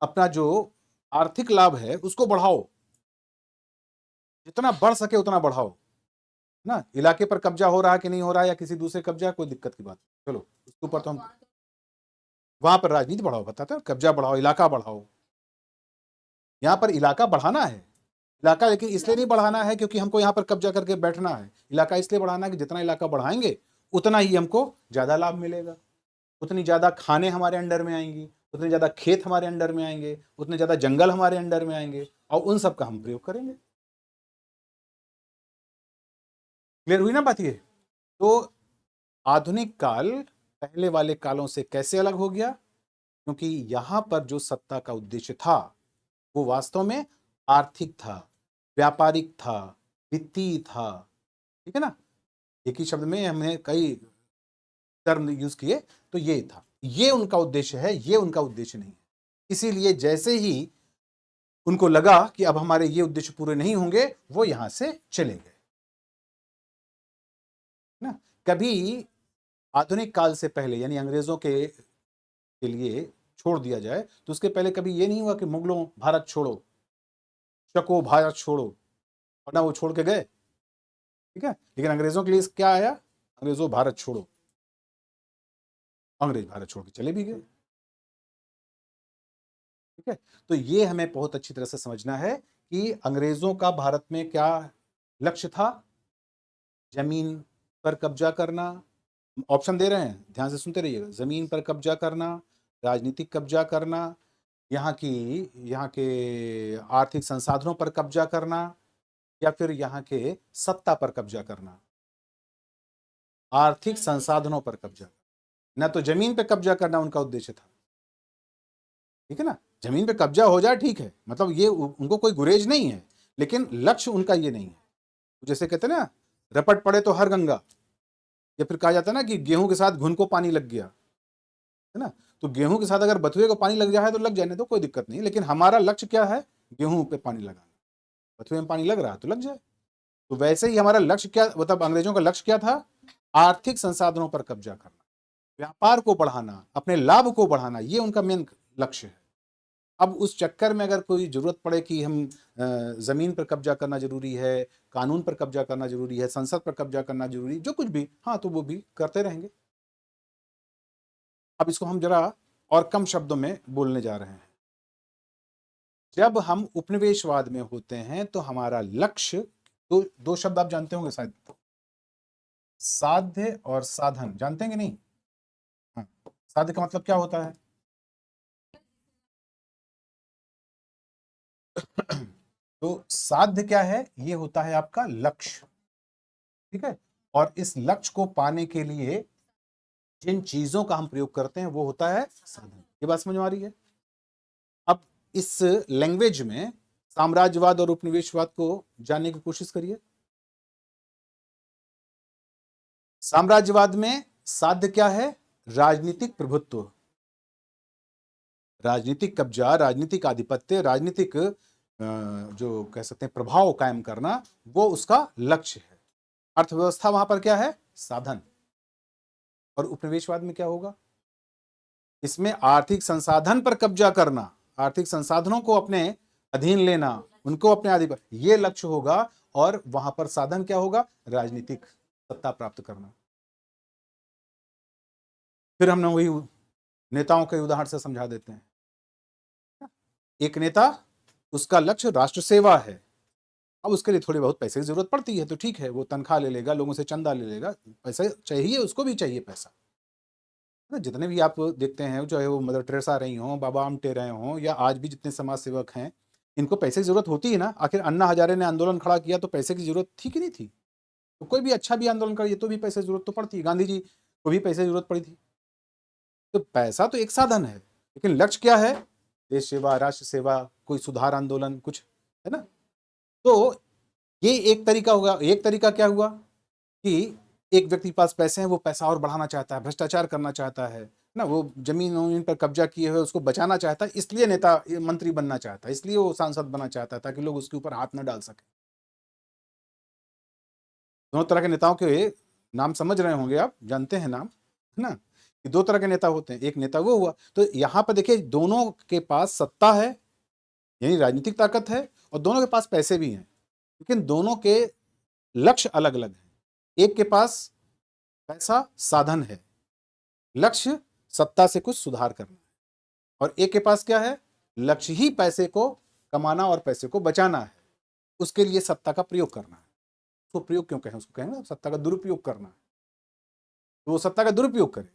अपना जो आर्थिक लाभ है उसको बढ़ाओ, जितना बढ़ सके उतना बढ़ाओ ना। इलाके पर कब्जा हो रहा है कि नहीं हो रहा है, या किसी दूसरे कब्जा, कोई दिक्कत की बात, चलो उसके ऊपर तो हम वहां पर राजनीति बढ़ाओ, बताते हैं, कब्जा बढ़ाओ, इलाका बढ़ाओ। यहां पर इलाका बढ़ाना है, इलाका लेकिन इसलिए नहीं बढ़ाना है क्योंकि हमको यहाँ पर कब्जा करके बैठना है। इलाका इसलिए बढ़ाना है कि जितना इलाका बढ़ाएंगे उतना ही हमको ज्यादा लाभ मिलेगा, उतनी ज्यादा खाने हमारे अंडर में आएंगी, उतने ज्यादा खेत हमारे अंडर में आएंगे, उतने ज्यादा जंगल हमारे अंडर में आएंगे, और उन सब का हम प्रयोग करेंगे। क्लियर हुई ना बात ये। तो आधुनिक काल पहले वाले कालों से कैसे अलग हो गया, क्योंकि यहां पर जो सत्ता का उद्देश्य था वो वास्तव में आर्थिक था, व्यापारिक था, वित्तीय था, ठीक है ना। एक ही शब्द में हमने कई टर्म यूज किए, तो ये था, ये उनका उद्देश्य है, ये उनका उद्देश्य नहीं है। इसीलिए जैसे ही उनको लगा कि अब हमारे ये उद्देश्य पूरे नहीं होंगे, वो यहां से चले गए ना। कभी आधुनिक काल से पहले, यानी अंग्रेजों के लिए छोड़ दिया जाए, तो उसके पहले कभी ये नहीं हुआ कि मुगलों भारत छोड़ो, शको भारत छोड़ो, और ना वो छोड़ के गए, ठीक है। लेकिन अंग्रेजों के लिए क्या आया, अंग्रेजों भारत छोड़ो, अंग्रेज भारत छोड़ के चले भी गए, ठीक है। तो ये हमें बहुत अच्छी तरह से समझना है कि अंग्रेजों का भारत में क्या लक्ष्य था, जमीन पर कब्जा करना। ऑप्शन दे रहे हैं, ध्यान से सुनते रहिएगा, जमीन पर कब्जा करना, राजनीतिक कब्जा करना, यहाँ के आर्थिक संसाधनों पर कब्जा करना, या फिर यहाँ के सत्ता पर कब्जा करना। आर्थिक संसाधनों पर कब्जा, ना तो जमीन पे कब्जा करना उनका उद्देश्य था, ठीक है ना। जमीन पे कब्जा हो जाए ठीक है, मतलब ये उनको कोई गुरेज नहीं है, लेकिन लक्ष्य उनका ये नहीं है। जैसे कहते हैं ना, रपट पड़े तो हर गंगा, या फिर कहा जाता है ना कि गेहूं के साथ घुन को पानी लग गया, है ना। तो गेहूं के साथ अगर बथुए को पानी लग जाए तो लग जाने तो कोई दिक्कत नहीं, लेकिन हमारा लक्ष्य क्या है, गेहूं पे पानी लगाना, बथुए में पानी लग रहा है तो लग जाए। तो वैसे ही हमारा लक्ष्य क्या, मतलब अंग्रेजों का लक्ष्य क्या था, आर्थिक संसाधनों पर कब्जा करना, व्यापार को बढ़ाना, अपने लाभ को बढ़ाना, ये उनका मेन लक्ष्य है। अब उस चक्कर में अगर कोई जरूरत पड़े कि हम जमीन पर कब्जा करना जरूरी है, कानून पर कब्जा करना जरूरी है, संसद पर कब्जा करना जरूरी, जो कुछ भी, हाँ तो वो भी करते रहेंगे। अब इसको हम जरा और कम शब्दों में बोलने जा रहे हैं। जब हम उपनिवेशवाद में होते हैं तो हमारा लक्ष्य, दो शब्द आप जानते होंगे शायद, साध्य और साधन, जानते हैं कि नहीं। हाँ, साध्य का मतलब क्या होता है तो साध्य क्या है, ये होता है आपका लक्ष्य, ठीक है। और इस लक्ष्य को पाने के लिए जिन चीजों का हम प्रयोग करते हैं वो होता है साधन। ये बात समझ में आ रही है। अब इस लैंग्वेज में साम्राज्यवाद और उपनिवेशवाद को जानने की कोशिश करिए। साम्राज्यवाद में साध्य क्या है, राजनीतिक प्रभुत्व, राजनीतिक कब्जा, राजनीतिक आधिपत्य, राजनीतिक जो कह सकते हैं प्रभाव कायम करना, वो उसका लक्ष्य है। अर्थव्यवस्था वहां पर क्या है, साधन। और उपनिवेशवाद में क्या होगा, इसमें आर्थिक संसाधन पर कब्जा करना, आर्थिक संसाधनों को अपने अधीन लेना, उनको अपने आधिपत्य, ये लक्ष्य होगा। और वहां पर साधन क्या होगा? राजनीतिक सत्ता प्राप्त करना। फिर हमने वही नेताओं के उदाहरण से समझा देते हैं। एक नेता, उसका लक्ष्य राष्ट्र सेवा है। अब उसके लिए थोड़ी बहुत पैसे की जरूरत पड़ती है, तो ठीक है, वो तनख्वाह ले लेगा, लोगों से चंदा ले लेगा, पैसा चाहिए, उसको भी चाहिए पैसा। जितने भी आप देखते हैं, चाहे वो मदर टेरेसा रही हों, बाबा आमटे रहे हों, या आज भी जितने समाज सेवक हैं, इनको पैसे की जरूरत होती है ना। आखिर अन्ना हजारे ने आंदोलन खड़ा किया तो पैसे की जरूरत थी कि नहीं थी? तो कोई भी अच्छा भी आंदोलन करिए तो भी पैसे की जरूरत तो पड़ती है। गांधी जी को भी पैसे की जरूरत पड़ी थी। तो पैसा तो एक साधन है, लेकिन लक्ष्य क्या है? देश सेवा, राष्ट्र सेवा, कोई सुधार आंदोलन, कुछ है ना। तो ये एक तरीका होगा। एक तरीका क्या हुआ कि एक व्यक्ति के पास पैसे हैं, वो पैसा और बढ़ाना चाहता है, भ्रष्टाचार करना चाहता है ना, वो जमीन पर कब्जा किए हुए उसको बचाना चाहता है, इसलिए नेता मंत्री बनना चाहता है, इसलिए वो सांसद बनना चाहता है, ताकि लोग उसके ऊपर हाथ न डाल सके। दोनों तरह के नेताओं के नाम समझ रहे होंगे आप, जानते हैं नाम, है ना, कि दो तरह के नेता होते हैं। एक नेता वो हुआ, तो यहां पर देखिए दोनों के पास सत्ता है, यानी राजनीतिक ताकत है, और दोनों के पास पैसे भी हैं, लेकिन दोनों के लक्ष्य अलग अलग हैं। एक के पास पैसा साधन है, लक्ष्य सत्ता से कुछ सुधार करना है, और एक के पास क्या है? लक्ष्य ही पैसे को कमाना और पैसे को बचाना है, उसके लिए सत्ता का प्रयोग करना है। उसको प्रयोग क्यों कहें? उसको कहेंगे सत्ता का दुरुपयोग करना है, तो वो सत्ता का दुरुपयोग करे।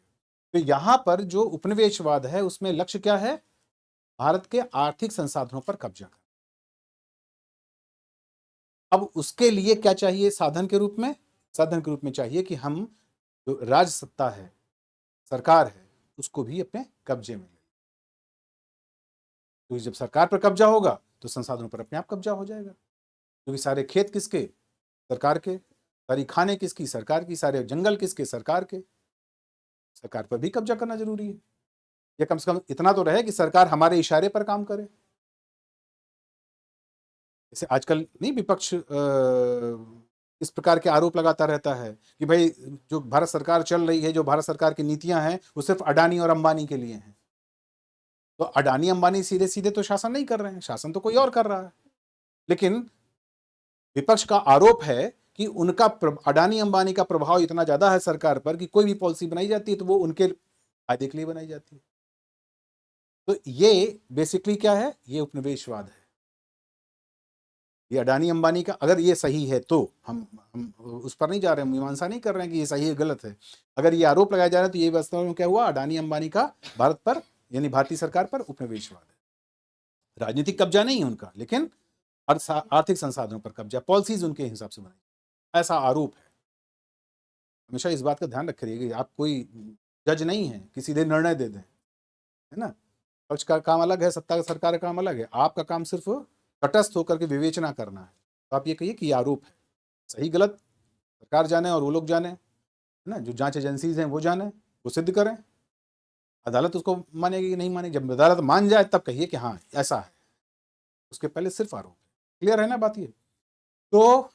तो यहां पर जो उपनिवेशवाद है, उसमें लक्ष्य क्या है? भारत के आर्थिक संसाधनों पर कब्जा करना। अब उसके लिए क्या चाहिए साधन के रूप में? साधन के रूप में चाहिए कि हम जो राज सत्ता है, सरकार है, उसको भी अपने कब्जे में ले। क्योंकि जब सरकार पर कब्जा होगा तो संसाधनों पर अपने आप कब्जा हो जाएगा, क्योंकि सारे खेत किसके? सरकार के। सारी खाने किसकी? सरकार की। सारे जंगल किसके? सरकार के। सरकार पर भी कब्जा करना जरूरी है, या कम से कम इतना तो रहे कि सरकार हमारे इशारे पर काम करे। जैसे आजकल नहीं विपक्ष इस प्रकार के आरोप लगाता रहता है कि भाई जो भारत सरकार चल रही है, जो भारत सरकार की नीतियां हैं, वो सिर्फ अडानी और अंबानी के लिए हैं। तो अडानी अंबानी सीधे सीधे तो शासन नहीं कर रहे हैं, शासन तो कोई और कर रहा है, लेकिन विपक्ष का आरोप है कि उनका अडानी अंबानी का प्रभाव इतना ज्यादा है सरकार पर कि कोई भी पॉलिसी बनाई जाती है तो वो उनके फायदे के लिए बनाई जाती है। तो ये बेसिकली क्या है? ये उपनिवेशवाद है। ये अडानी अंबानी का, अगर ये सही है तो हम उस पर नहीं जा रहे हैं, मीमांसा नहीं कर रहे हैं कि ये सही है गलत है। अगर ये आरोप लगाया जा रहा है तो ये वास्तव में क्या हुआ? अडानी अंबानी का भारत पर, यानी भारतीय सरकार पर उपनिवेशवाद है। राजनीतिक कब्जा नहीं है उनका, लेकिन आर्थिक संसाधनों पर कब्जा, पॉलिसीज उनके हिसाब से बनाई, ऐसा आरोप है। हमेशा इस बात का ध्यान रखिए कि आप कोई जज नहीं है कि सीधे निर्णय दे दें, है ना। पक्ष का काम अलग है, सत्ता का सरकार का काम अलग है। आपका काम सिर्फ तटस्थ होकर के विवेचना करना है। तो आप ये कहिए कि ये आरोप है, सही गलत सरकार जाने और वो लोग जाने, है ना, जो जांच एजेंसीज हैं वो जाने, वो सिद्ध करें। अदालत उसको मानेगी कि नहीं मानेगी? जब अदालत मान जाए तब कहिए कि हाँ ऐसा है, उसके पहले सिर्फ आरोप। क्लियर है ना बात ये? तो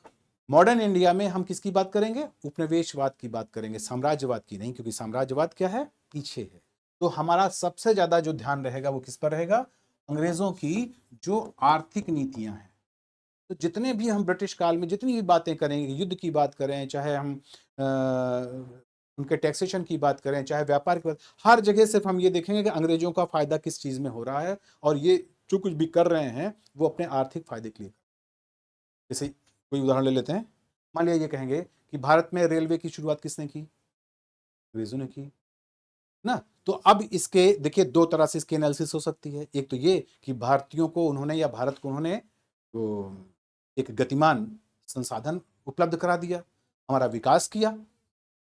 मॉडर्न इंडिया में हम किसकी बात करेंगे? उपनिवेशवाद की बात करेंगे, साम्राज्यवाद की नहीं, क्योंकि साम्राज्यवाद क्या है? पीछे है। तो हमारा सबसे ज्यादा जो ध्यान रहेगा वो किस पर रहेगा? अंग्रेजों की जो आर्थिक नीतियां हैं। तो जितने भी हम ब्रिटिश काल में जितनी भी बातें करेंगे, युद्ध की बात करें, चाहे हम उनके टैक्सेशन की बात करें, चाहे व्यापार की बात, हर जगह सिर्फ हम ये देखेंगे कि अंग्रेजों का फायदा किस चीज में हो रहा है, और ये जो कुछ भी कर रहे हैं वो अपने आर्थिक फायदे के लिए। जैसे कोई उदाहरण ले लेते हैं, मान लिया ये कहेंगे कि भारत में रेलवे की शुरुआत किसने की? अंग्रेजों ने की ना। तो अब इसके देखिए दो तरह से इसकी एनालिसिस हो सकती है। एक तो ये कि भारतीयों को उन्होंने, या भारत को उन्होंने तो एक गतिमान संसाधन उपलब्ध करा दिया, हमारा विकास किया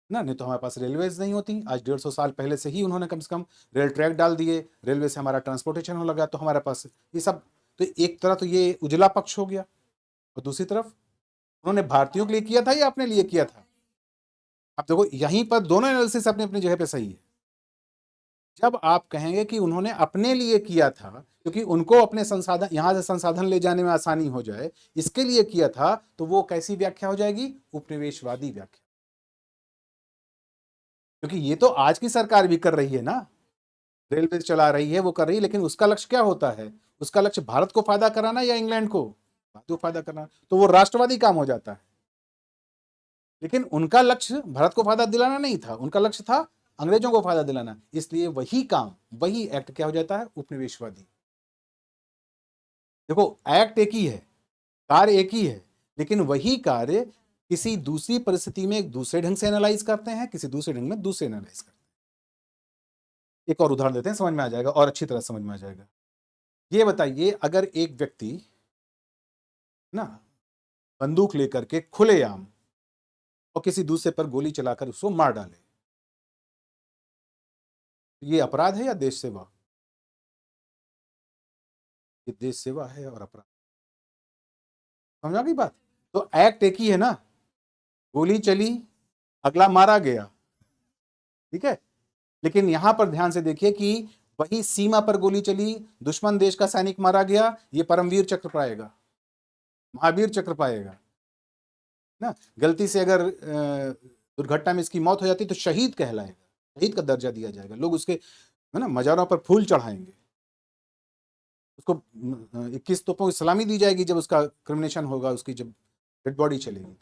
ना, नहीं तो हमारे पास रेलवेज नहीं होती। आज 150 साल पहले से ही उन्होंने कम से कम रेल ट्रैक डाल दिए, रेलवे से हमारा ट्रांसपोर्टेशन होने लगा, तो हमारे पास ये सब। तो एक तरह तो ये उजला पक्ष हो गया, और दूसरी तरफ उन्होंने भारतीयों के लिए किया था या अपने लिए किया था? अब देखो यहीं पर दोनों एनालिसिस अपनी अपनी जगह पे सही है। जब आप कहेंगे कि उन्होंने अपने लिए किया था, क्योंकि उनको अपने संसाधन, यहां से संसाधन ले जाने में आसानी हो जाए, इसके लिए किया था, तो वो कैसी व्याख्या हो जाएगी? उपनिवेशवादी व्याख्या। क्योंकि ये तो आज की सरकार भी कर रही है ना, रेलवे चला रही है, वो कर रही है, लेकिन उसका लक्ष्य क्या होता है? उसका लक्ष्य भारत को फायदा कराना या इंग्लैंड को? भारत को फायदा करना, तो वो राष्ट्रवादी काम हो जाता है। लेकिन उनका लक्ष्य भारत को फायदा दिलाना नहीं था, उनका लक्ष्य था अंग्रेजों को फायदा दिलाना, इसलिए वही काम, वही एक्ट क्या हो जाता है, उपनिवेशवादी। देखो एक्ट एक ही है, कार्य एक ही है, लेकिन वही कार्य किसी दूसरी परिस्थिति में एक दूसरे ढंग से एनालाइज करते हैं, किसी दूसरे ढंग में दूसरे एनालाइज करते हैं। एक और उदाहरण देते हैं, समझ में आ जाएगा और अच्छी तरह समझ में आ जाएगा। ये बताइए, अगर एक व्यक्ति ना बंदूक लेकर के खुलेआम और किसी दूसरे पर गोली चलाकर उसको मार डाले, ये अपराध है या देश सेवा? ये देश सेवा है और अपराध। समझा गई बात? तो एक्ट एक ही है ना, गोली चली, अगला मारा गया, ठीक है। लेकिन यहां पर ध्यान से देखिए कि वही सीमा पर गोली चली, दुश्मन देश का सैनिक मारा गया, ये परमवीर चक्र पाएगा, महावीर चक्र पाएगा ना। गलती से अगर दुर्घटना में इसकी मौत हो जाती तो शहीद कहलाएगा, शहीद का दर्जा दिया जाएगा, लोग उसके है ना मजारों पर फूल चढ़ाएंगे, उसको 21 तोपों की सलामी दी जाएगी जब उसका क्रिमिनेशन होगा, उसकी जब डेड बॉडी चलेगी।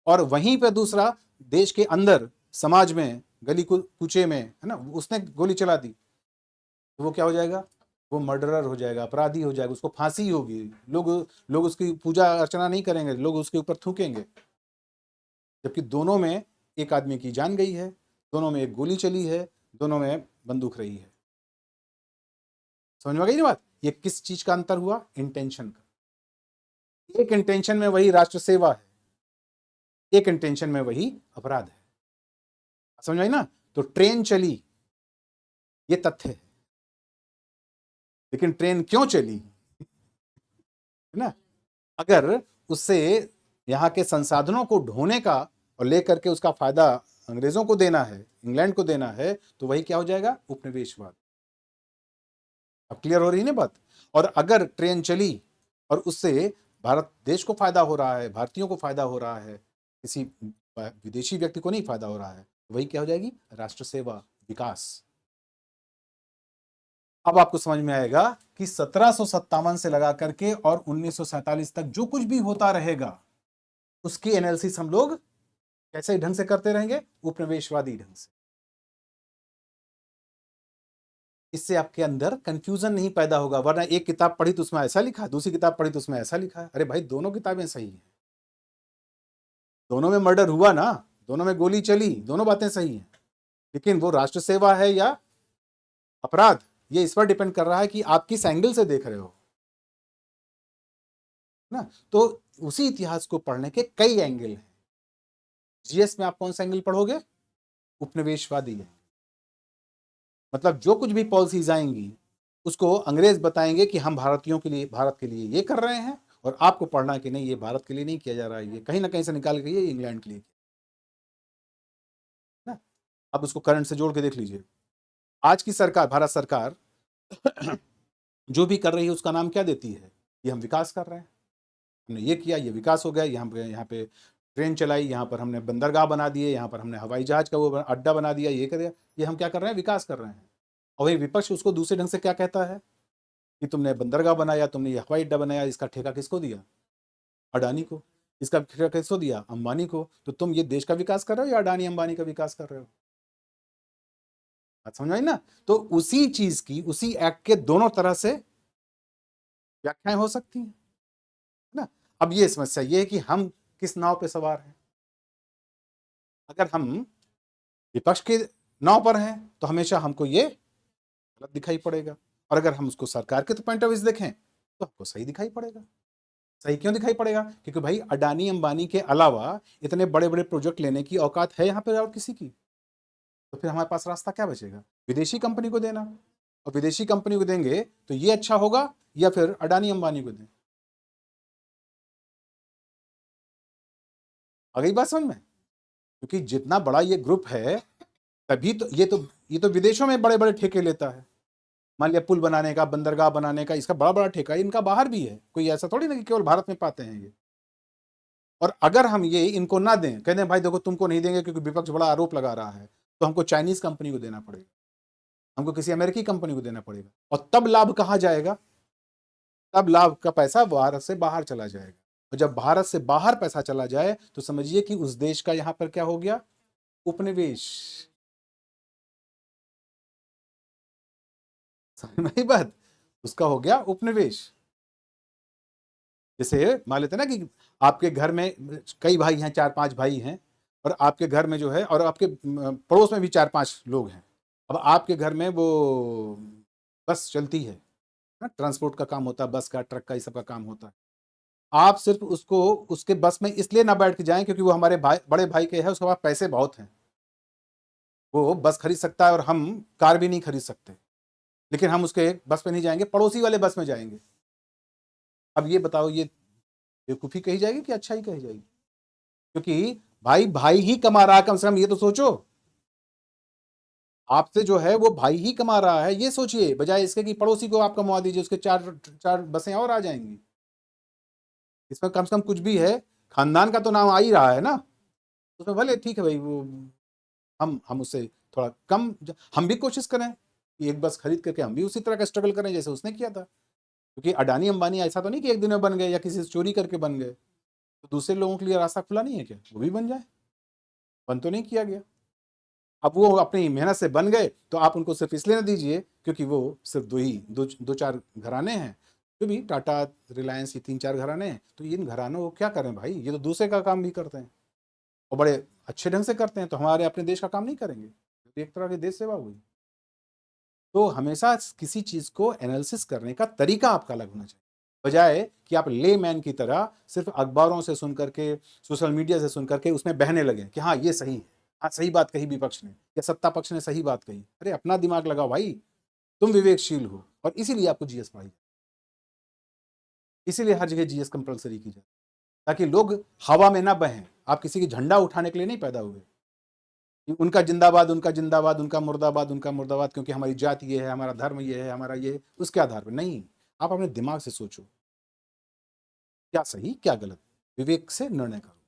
और वहीं पे दूसरा, देश के अंदर समाज में गली कूचे में है ना उसने गोली चला दी, तो वो क्या हो जाएगा, वो मर्डरर हो जाएगा, अपराधी हो जाएगा, उसको फांसी होगी, लोग उसकी पूजा अर्चना नहीं करेंगे, लोग उसके ऊपर थूकेंगे। जबकि दोनों में एक आदमी की जान गई है, दोनों में एक गोली चली है, दोनों में बंदूक रही है। समझ में गई ना बात? ये किस चीज का अंतर हुआ, इंटेंशन का। एक इंटेंशन में वही राष्ट्र सेवा है, एक इंटेंशन में वही अपराध है। समझ में आई ना? तो ट्रेन चली, ये तथ्य है, लेकिन ट्रेन क्यों चली, है ना? अगर उससे यहाँ के संसाधनों को ढोने का और लेकर के उसका फायदा अंग्रेजों को देना है, इंग्लैंड को देना है, तो वही क्या हो जाएगा, उपनिवेशवाद। अब क्लियर हो रही है ना बात? और अगर ट्रेन चली और उससे भारत देश को फायदा हो रहा है, भारतीयों को फायदा हो रहा है, किसी विदेशी व्यक्ति को नहीं फायदा हो रहा है, वही क्या हो जाएगी, राष्ट्र सेवा, विकास। अब आपको समझ में आएगा कि 1757 से लगा करके और 1947 तक जो कुछ भी होता रहेगा उसकी एनालिसिस हम लोग कैसे ढंग से करते रहेंगे, उपनिवेशवादी ढंग से। इससे आपके अंदर कंफ्यूजन नहीं पैदा होगा, वरना एक किताब पढ़ी तो उसमें ऐसा लिखा, दूसरी किताब पढ़ी तो उसमें ऐसा लिखा है। अरे भाई दोनों किताबें सही हैं, दोनों में मर्डर हुआ ना, दोनों में गोली चली, दोनों बातें सही हैं, लेकिन वो राष्ट्र सेवा है या अपराध, ये इस पर डिपेंड कर रहा है कि आप किस एंगल से देख रहे हो ना। तो उसी इतिहास को पढ़ने के कई एंगल हैं। जीएस में आप कौन सा एंगल पढ़ोगे, उपनिवेशवादी है, मतलब जो कुछ भी पॉलिसीज आएंगी उसको अंग्रेज बताएंगे कि हम भारतीयों के लिए, भारत के लिए ये कर रहे हैं, और आपको पढ़ना कि नहीं ये भारत के लिए नहीं किया जा रहा है, ये कहीं ना कहीं से निकाल के ये इंग्लैंड के लिए ना। अब उसको करंट से जोड़ के देख लीजिए, आज की सरकार, भारत सरकार जो भी कर रही है उसका नाम क्या देती है, ये हम विकास कर रहे हैं, हमने ये किया, ये विकास हो गया, यहाँ पे ट्रेन चलाई, यहाँ पर हमने बंदरगाह बना दिए, यहाँ पर हमने हवाई जहाज का वो अड्डा बना दिया, ये कर दिया, ये हम क्या कर रहे हैं, विकास कर रहे हैं। और वही विपक्ष उसको दूसरे ढंग से क्या कहता है कि तुमने बंदरगाह बनाया, तुमने ये हवाई अड्डा बनाया, इसका ठेका किसको दिया, अडानी को। इसका ठेका किसको दिया, अंबानी को। तो तुम ये देश का विकास कर रहे हो या अडानी अंबानी का विकास कर रहे हो, बात समझ आई ना? तो उसी चीज की, उसी एक्ट के दोनों तरह से व्याख्याएं हो सकती हैं ना। अब ये समस्या ये है कि हम किस नाव पे सवार हैं। अगर हम विपक्ष के नाव पर हैं तो हमेशा हमको ये गलत दिखाई पड़ेगा, और अगर हम उसको सरकार के पॉइंट ऑफ व्यू से देखें तो हमको सही दिखाई पड़ेगा। सही क्यों दिखाई पड़ेगा, क्योंकि भाई अडानी अंबानी के अलावा इतने बड़े बड़े प्रोजेक्ट लेने की औकात है यहाँ पे और किसी की, तो फिर हमारे पास रास्ता क्या बचेगा, विदेशी कंपनी को देना। और विदेशी कंपनी को देंगे तो ये अच्छा होगा या फिर अडानी अंबानी को दें। आ गई बात समझ में? क्योंकि जितना बड़ा ये ग्रुप है, तभी तो ये तो विदेशों में बड़े बड़े ठेके लेता है। मान लिया पुल बनाने का, बंदरगाह बनाने का, इसका बड़ा बड़ा ठेका इनका बाहर भी है, कोई ऐसा थोड़ी ना कि केवल भारत में पाते हैं ये। और अगर हम ये इनको ना दें, कहते हैं भाई देखो तुमको नहीं देंगे क्योंकि विपक्ष बड़ा आरोप लगा रहा है, तो हमको चाइनीज कंपनी को देना पड़ेगा, हमको किसी अमेरिकी कंपनी को देना पड़ेगा, और तब लाभ कहाँ जाएगा, तब लाभ का पैसा भारत से बाहर चला जाएगा। और जब भारत से बाहर पैसा चला जाए तो समझिए कि उस देश का यहां पर क्या हो गया, उपनिवेश। समझ में आई बात, उसका हो गया उपनिवेश। जैसे मान लेते हैं ना कि आपके घर में कई भाई हैं, 4-5 भाई हैं, और आपके घर में जो है, और आपके पड़ोस में भी 4-5 लोग हैं। अब आपके घर में वो बस चलती है ना, ट्रांसपोर्ट का काम होता है, बस का, ट्रक का, ये सब का काम होता है। आप सिर्फ उसको उसके बस में इसलिए ना बैठ के जाएं क्योंकि वो हमारे भाई, बड़े भाई के है, उसके पास पैसे बहुत हैं, वो बस खरीद सकता है और हम कार भी नहीं खरीद सकते, लेकिन हम उसके बस में नहीं जाएंगे, पड़ोसी वाले बस में जाएंगे। अब ये बताओ, ये बेवकूफ़ी कही जाएगी कि अच्छाई कही जाएगी? क्योंकि भाई भाई ही कमा रहा है, कम से कम ये तो सोचो। आपसे जो है वो भाई ही कमा रहा है, ये सोचिए, बजाय इसके कि पड़ोसी को आप कमा दीजिए, उसके 4 बसें और आ जाएंगी। इसमें कम से कम कुछ भी है, खानदान का तो नाम आ ही रहा है ना। उसमें भले ठीक है भाई, वो हम उससे थोड़ा कम, हम भी कोशिश करें कि एक बस खरीद करके हम भी उसी तरह का स्ट्रगल करें जैसे उसने किया था। क्योंकि अडानी अंबानी ऐसा तो नहीं कि एक दिन में बन गए या किसी से चोरी करके बन गए, तो दूसरे लोगों के लिए रास्ता खुला नहीं है क्या, वो भी बन जाए? बंद तो नहीं किया गया। अब वो अपनी मेहनत से बन गए तो आप उनको सिर्फ इसलिए ना दीजिए क्योंकि वो सिर्फ दो चार घराने हैं, जो भी टाटा रिलायंस, ये 3-4 घराने हैं, तो इन घरानों को क्या करें भाई, ये तो दूसरे का काम भी करते हैं और बड़े अच्छे ढंग से करते हैं, तो हमारे अपने देश का काम नहीं करेंगे? तो एक तरह की देश सेवा हुई। तो हमेशा किसी चीज को एनालिसिस करने का तरीका आपका अलग होना चाहिए, बजाय कि आप ले मैन की तरह सिर्फ अखबारों से सुन करके, सोशल मीडिया से सुन करके उसमें बहने लगे कि हाँ ये सही है, हाँ सही बात कही विपक्ष ने या सत्ता पक्ष ने सही बात कही। अरे अपना दिमाग लगाओ भाई, तुम विवेकशील हो, और इसीलिए आपको जीएस पढ़ाई, इसीलिए हर जगह जीएस कंपलसरी की जाए, ताकि लोग हवा में ना बहें। आप किसी की झंडा उठाने के लिए नहीं पैदा हुए, उनका जिंदाबाद, उनका जिंदाबाद, उनका मुर्दाबाद, उनका मुर्दाबाद, क्योंकि हमारी जाति ये है, हमारा धर्म ये है, हमारा ये, उसके आधार पर नहीं। आप अपने दिमाग से सोचो क्या सही क्या गलत, विवेक से निर्णय करो,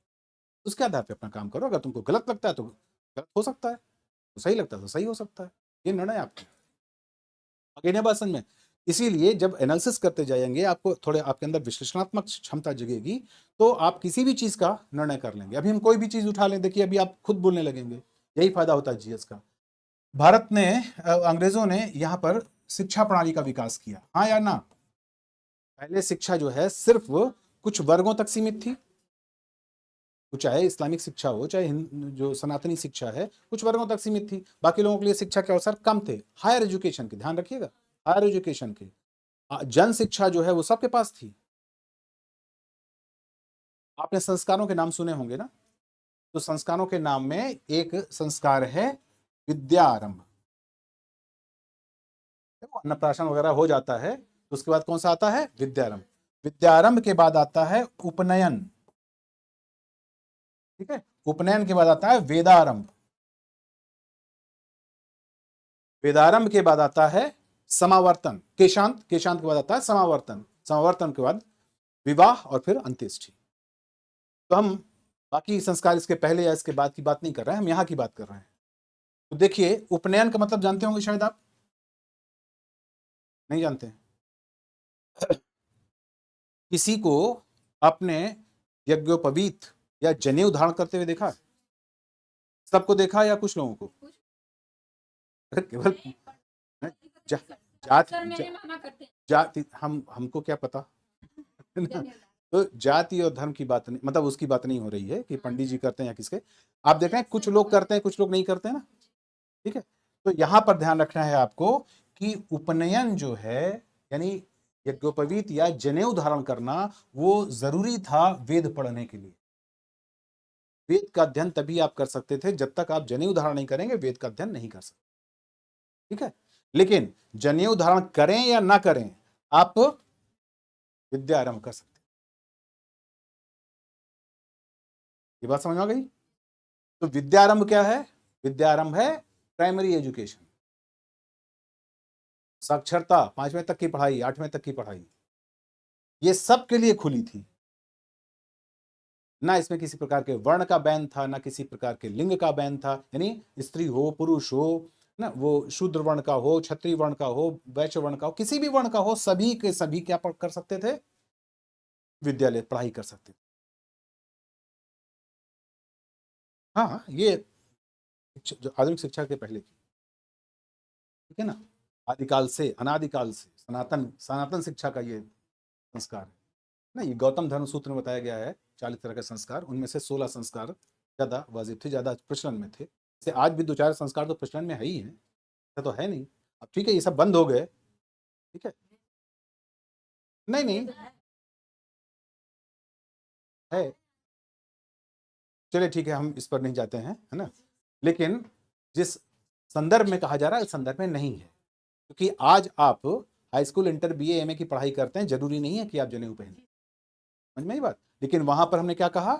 उसके आधार पर अपना काम करो। अगर तुमको गलत लगता है तो गलत हो सकता है, तो सही लगता है तो सही हो सकता है, ये निर्णय आपका। आगे नहीं बात समझ में? इसीलिए जब एनालिसिस करते जाएंगे, आपको थोड़े आपके अंदर विश्लेषणात्मक क्षमता जगेगी, तो आप किसी भी चीज का निर्णय कर लेंगे। अभी हम कोई भी चीज उठा लें, देखिए अभी आप खुद बोलने लगेंगे, यही फायदा होता है जीएस का। भारत ने, अंग्रेजों ने यहाँ पर शिक्षा प्रणाली का विकास किया, हाँ या ना? पहले शिक्षा जो है सिर्फ कुछ वर्गों तक सीमित थी, चाहे इस्लामिक शिक्षा हो, चाहे जो सनातनी शिक्षा है, कुछ वर्गों तक सीमित थी, बाकी लोगों के लिए शिक्षा के अवसर कम थे। हायर एजुकेशन के ध्यान रखिएगा, हायर एजुकेशन के, जन शिक्षा जो है वो सबके पास थी। आपने संस्कारों के नाम सुने होंगे ना, तो संस्कारों के नाम में एक संस्कार है विद्यारंभ। अन्नप्राशन वगैरह हो जाता है तो उसके बाद कौन सा आता है, विद्यारंभ। विद्यारंभ के बाद आता है उपनयन, ठीक है, उपनयन के बाद आता है वेदारंभ, वेदारंभ के बाद आता है समावर्तन, केशांत, केशांत के बाद आता है समावर्तन, समावर्तन के बाद विवाह और फिर अंत्येष्टि। तो हम बाकी संस्कार इसके पहले या इसके बाद की बात नहीं कर रहे हैं, हम यहां की बात कर रहे हैं। तो देखिए उपनयन का मतलब जानते होंगे शायद आप, नहीं जानते हैं? किसी को अपने यज्ञोपवीत या जनेऊ धारण करते हुए देखा? सबको देखा या कुछ लोगों को? केवल जा, जात जाति, हमको क्या पता तो जाति और धर्म की बात नहीं, मतलब उसकी बात नहीं हो रही है कि पंडित जी करते हैं या किसके। आप देख रहे हैं कुछ लोग करते हैं, कुछ लोग नहीं करते हैं ना, ठीक है। तो यहां पर ध्यान रखना है आपको कि उपनयन जो है, यानी यज्ञोपवीत या जनेऊ धारण करना, वो जरूरी था वेद पढ़ने के लिए। वेद का अध्ययन तभी आप कर सकते थे, जब तक आप जनेऊ धारण नहीं करेंगे वेद का अध्ययन नहीं कर सकते, ठीक है। लेकिन जनेऊ धारण करें या ना करें, आप विद्या आरंभ कर सकते हैं। ये बात समझ में आ गई? तो विद्यारंभ क्या है? विद्यारंभ है प्राइमरी एजुकेशन, साक्षरता, 5वें तक की पढ़ाई, 8वें तक की पढ़ाई, ये सब के लिए खुली थी। ना इसमें किसी प्रकार के वर्ण का बैन था, ना किसी प्रकार के लिंग का बैन था, यानी स्त्री हो पुरुष हो, ना, वो शूद्र वर्ण का हो, क्षत्रिय वर्ण का हो, वैश्य वर्ण का हो, किसी भी वर्ण का हो, सभी के सभी क्या कर सकते थे, विद्यालय पढ़ाई कर सकते थे। हाँ, ये जो आधुनिक शिक्षा के पहले की, ठीक है ना, आदिकाल से, अनादिकाल से सनातन सनातन शिक्षा का ये संस्कार है ना। ये गौतम धर्म सूत्र में बताया गया है 40 तरह के संस्कार, उनमें से 16 संस्कार ज़्यादा वाजिब थे, ज़्यादा प्रचलन में थे। जैसे आज भी 2-4 संस्कार तो प्रचलन में है ही हैं, ऐसा तो है नहीं। अब ठीक है, ये सब बंद हो गए, ठीक है। नहीं, नहीं, है। चलिए ठीक है, हम इस पर नहीं जाते हैं, है ना। लेकिन जिस संदर्भ में कहा जा रहा है, उस संदर्भ में नहीं है, क्योंकि आज आप high school, inter, BA, MA की पढ़ाई करते हैं, जरूरी नहीं है कि आप जनेऊ पहने, समझ में आई बात। लेकिन वहां पर हमने क्या कहा,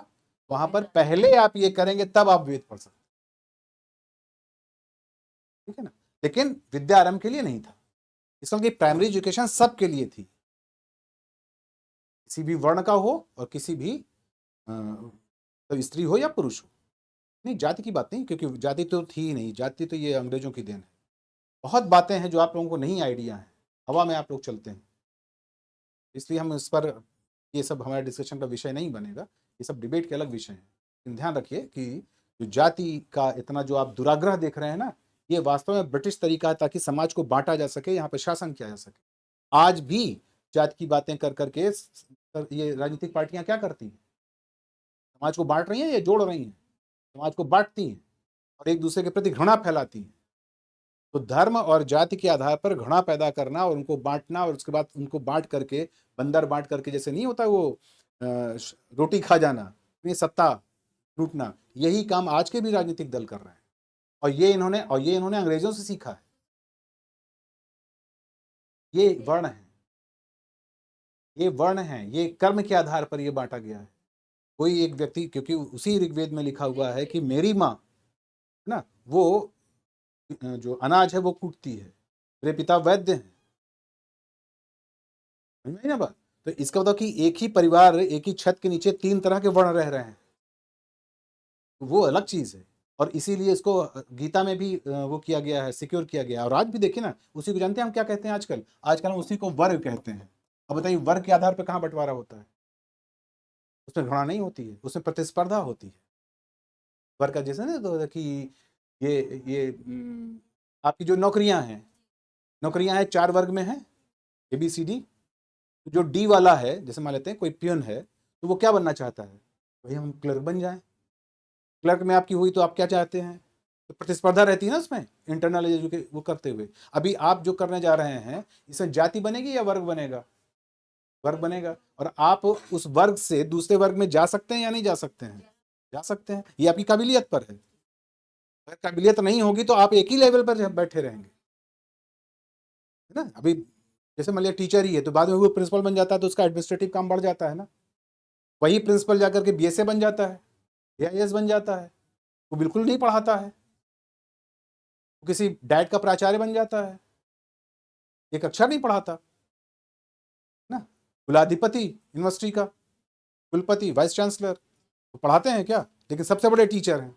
वहां पर पहले आप ये करेंगे तब आप वेद पढ़ सकते, ठीक है ना। लेकिन विद्या आरंभ के लिए नहीं था, इसलिए प्राइमरी एजुकेशन सबके लिए थी, किसी भी वर्ण का हो और किसी भी तो स्त्री हो या पुरुष हो। नहीं, जाति की बात नहीं, क्योंकि जाति तो थी ही नहीं, जाति तो ये अंग्रेजों की देन है। बहुत बातें हैं जो आप लोगों को नहीं आइडिया है, हवा में आप लोग चलते हैं, इसलिए हम इस पर, ये सब हमारे डिस्कशन का विषय नहीं बनेगा, ये सब डिबेट के अलग विषय हैं। लेकिन ध्यान रखिए कि जो जाति का इतना जो आप दुराग्रह देख रहे हैं ना, ये वास्तव में ब्रिटिश तरीका है ताकि समाज को बांटा जा सके, यहाँ पे शासन किया जा सके। आज भी जाति की बातें कर करके ये राजनीतिक पार्टियां क्या करती हैं, समाज को बांट रही हैं या जोड़ रही हैं, समाज को बांटती हैं और एक दूसरे के प्रति घृणा फैलाती हैं। तो धर्म और जाति के आधार पर घृणा पैदा करना और उनको बांटना, और उसके बाद उनको बांट करके, बंदर बांट करके जैसे नहीं होता वो रोटी खा जाना, ये सत्ता लूटना, यही काम आज के भी राजनीतिक दल कर रहे हैं। और ये इन्होंने अंग्रेजों से सीखा है। ये वर्ण है, ये वर्ण है, ये कर्म के आधार पर ये बांटा गया है। कोई एक व्यक्ति, क्योंकि उसी ऋग्वेद में लिखा हुआ है कि मेरी माँ, है ना, वो जो अनाज है वो कूटती है, मेरे पिता वैद्य हैं, समझ में आई ना बात। तो इसका मतलब कि एक ही परिवार, एक ही छत के नीचे 3 तरह के वर्ण रह रहे हैं, वो अलग चीज है। और इसीलिए इसको गीता में भी वो किया गया है, सिक्योर किया गया है। और आज भी देखिए ना, उसी को जानते हैं हम क्या कहते हैं आजकल, आजकल हम उसी को वर्ग कहते हैं। अब बताइए, वर्ग के आधार पर कहाँ बंटवारा होता है, उसमें घृणा नहीं होती है, उसमें प्रतिस्पर्धा होती है। वर्ग का जैसे ना, तो कि ये आपकी जो नौकरियां हैं 4 वर्ग में है, ABCD। जो डी वाला है, जैसे मान लेते हैं कोई पियन है, तो वो क्या बनना चाहता है, भाई हम क्लर्क बन जाएं। क्लर्क में आपकी हुई तो आप क्या चाहते हैं, तो प्रतिस्पर्धा रहती है ना उसमें, इंटरनल एजुकेशन वो करते हुए। अभी आप जो करने जा रहे हैं, इसमें जाति बनेगी या वर्ग बनेगा, वर्ग बनेगा। और आप उस वर्ग से दूसरे वर्ग में जा सकते हैं या नहीं जा सकते हैं, जा सकते हैं। ये आपकी काबिलियत पर है, अगर काबिलियत नहीं होगी तो आप एक ही लेवल पर बैठे रहेंगे, है ना। अभी जैसे मान लिया टीचर ही है, तो बाद में वो प्रिंसिपल बन जाता है, तो उसका एडमिनिस्ट्रेटिव काम बढ़ जाता है ना। वही प्रिंसिपल जाकर के BSA बन जाता है, AIS बन जाता है, वो बिल्कुल नहीं पढ़ाता है, वो किसी डाइट का प्राचार्य बन जाता है, एक अक्षर नहीं पढ़ाता ना। कुलाधिपति यूनिवर्सिटी का, कुलपति, वाइस चांसलर, तो पढ़ाते हैं क्या, लेकिन सबसे बड़े टीचर हैं।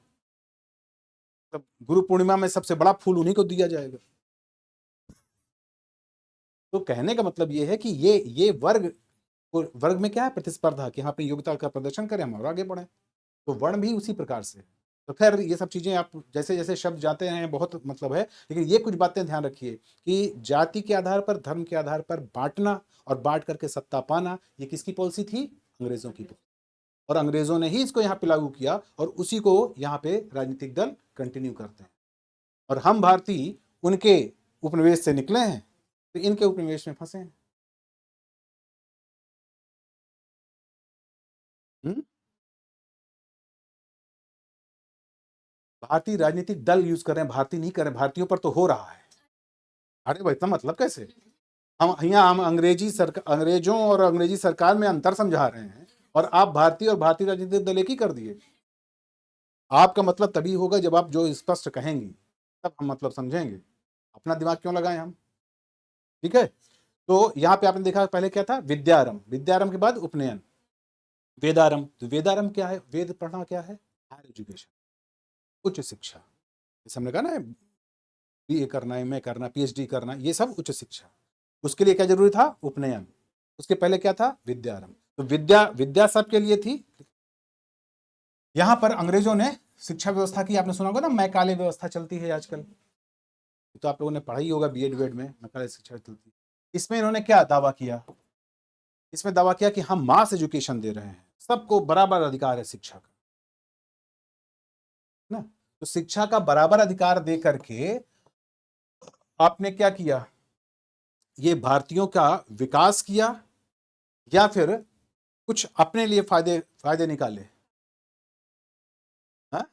तब गुरु पूर्णिमा में सबसे बड़ा फूल उन्हीं को दिया जाएगा। तो कहने का मतलब ये है कि ये वर्ग में क्या है, प्रतिस्पर्धा, कि हाँ अपनी योग्यता का प्रदर्शन करें, हम और आगे बढ़े। तो वर्ण भी उसी प्रकार से है। तो खैर, ये सब चीजें आप जैसे जैसे शब्द जाते हैं, बहुत मतलब है, लेकिन ये कुछ बातें ध्यान रखिए कि जाति के आधार पर, धर्म के आधार पर बांटना और बांट करके सत्ता पाना, ये किसकी पॉलिसी थी, अंग्रेजों की। और अंग्रेजों ने ही इसको यहाँ पे लागू किया, और उसी को यहाँ पे राजनीतिक दल कंटिन्यू करते हैं। और हम भारतीय उनके उपनिवेश से निकले हैं, तो इनके उपनिवेश में फंसे हैं। भारतीय राजनीतिक दल यूज कर रहे हैं, भारतीय नहीं कर रहे, भारतीयों पर तो हो रहा है। अरे भाई, इतना मतलब कैसे, हम अंग्रेजी सरकार, अंग्रेजों और अंग्रेजी सरकार में अंतर समझा रहे हैं, और आप भारतीय और भारतीय राजनीतिक दल एक ही कर दिए। आपका मतलब तभी होगा जब आप जो स्पष्ट कहेंगी, तब हम मतलब समझेंगे। अपना दिमाग क्यों लगाएं हम, ठीक है। तो यहाँ पे आपने देखा पहले क्या था, विद्यारंभ, विद्यारंभ के बाद उपनयन, वेदारंभ। तो वेदारंभ क्या है, वेद पढ़ना क्या है, हायर एजुकेशन, उच्च शिक्षा। जैसे हमने कहा ना, बीए करना, एमए करना, पीएचडी करना, ये सब उच्च शिक्षा। उसके लिए क्या जरूरी था? उपनयन। उसके पहले क्या था? विद्यारंभ। तो विद्या सबके लिए थी। यहां पर अंग्रेजों ने शिक्षा व्यवस्था की, आपने सुना होगा ना मैकाले व्यवस्था चलती है आजकल, तो आप लोगों ने पढ़ा ही होगा बीएड वेड में, मैकाले शिक्षा चलती है। इसमें इन्होंने क्या दावा किया? इसमें दावा किया कि हम मास एजुकेशन दे रहे हैं, सबको बराबर अधिकार है शिक्षा का, ना। तो शिक्षा का बराबर अधिकार दे करके आपने क्या किया? ये भारतीयों का विकास किया या फिर कुछ अपने लिए फायदे फायदे निकाले? हाँ?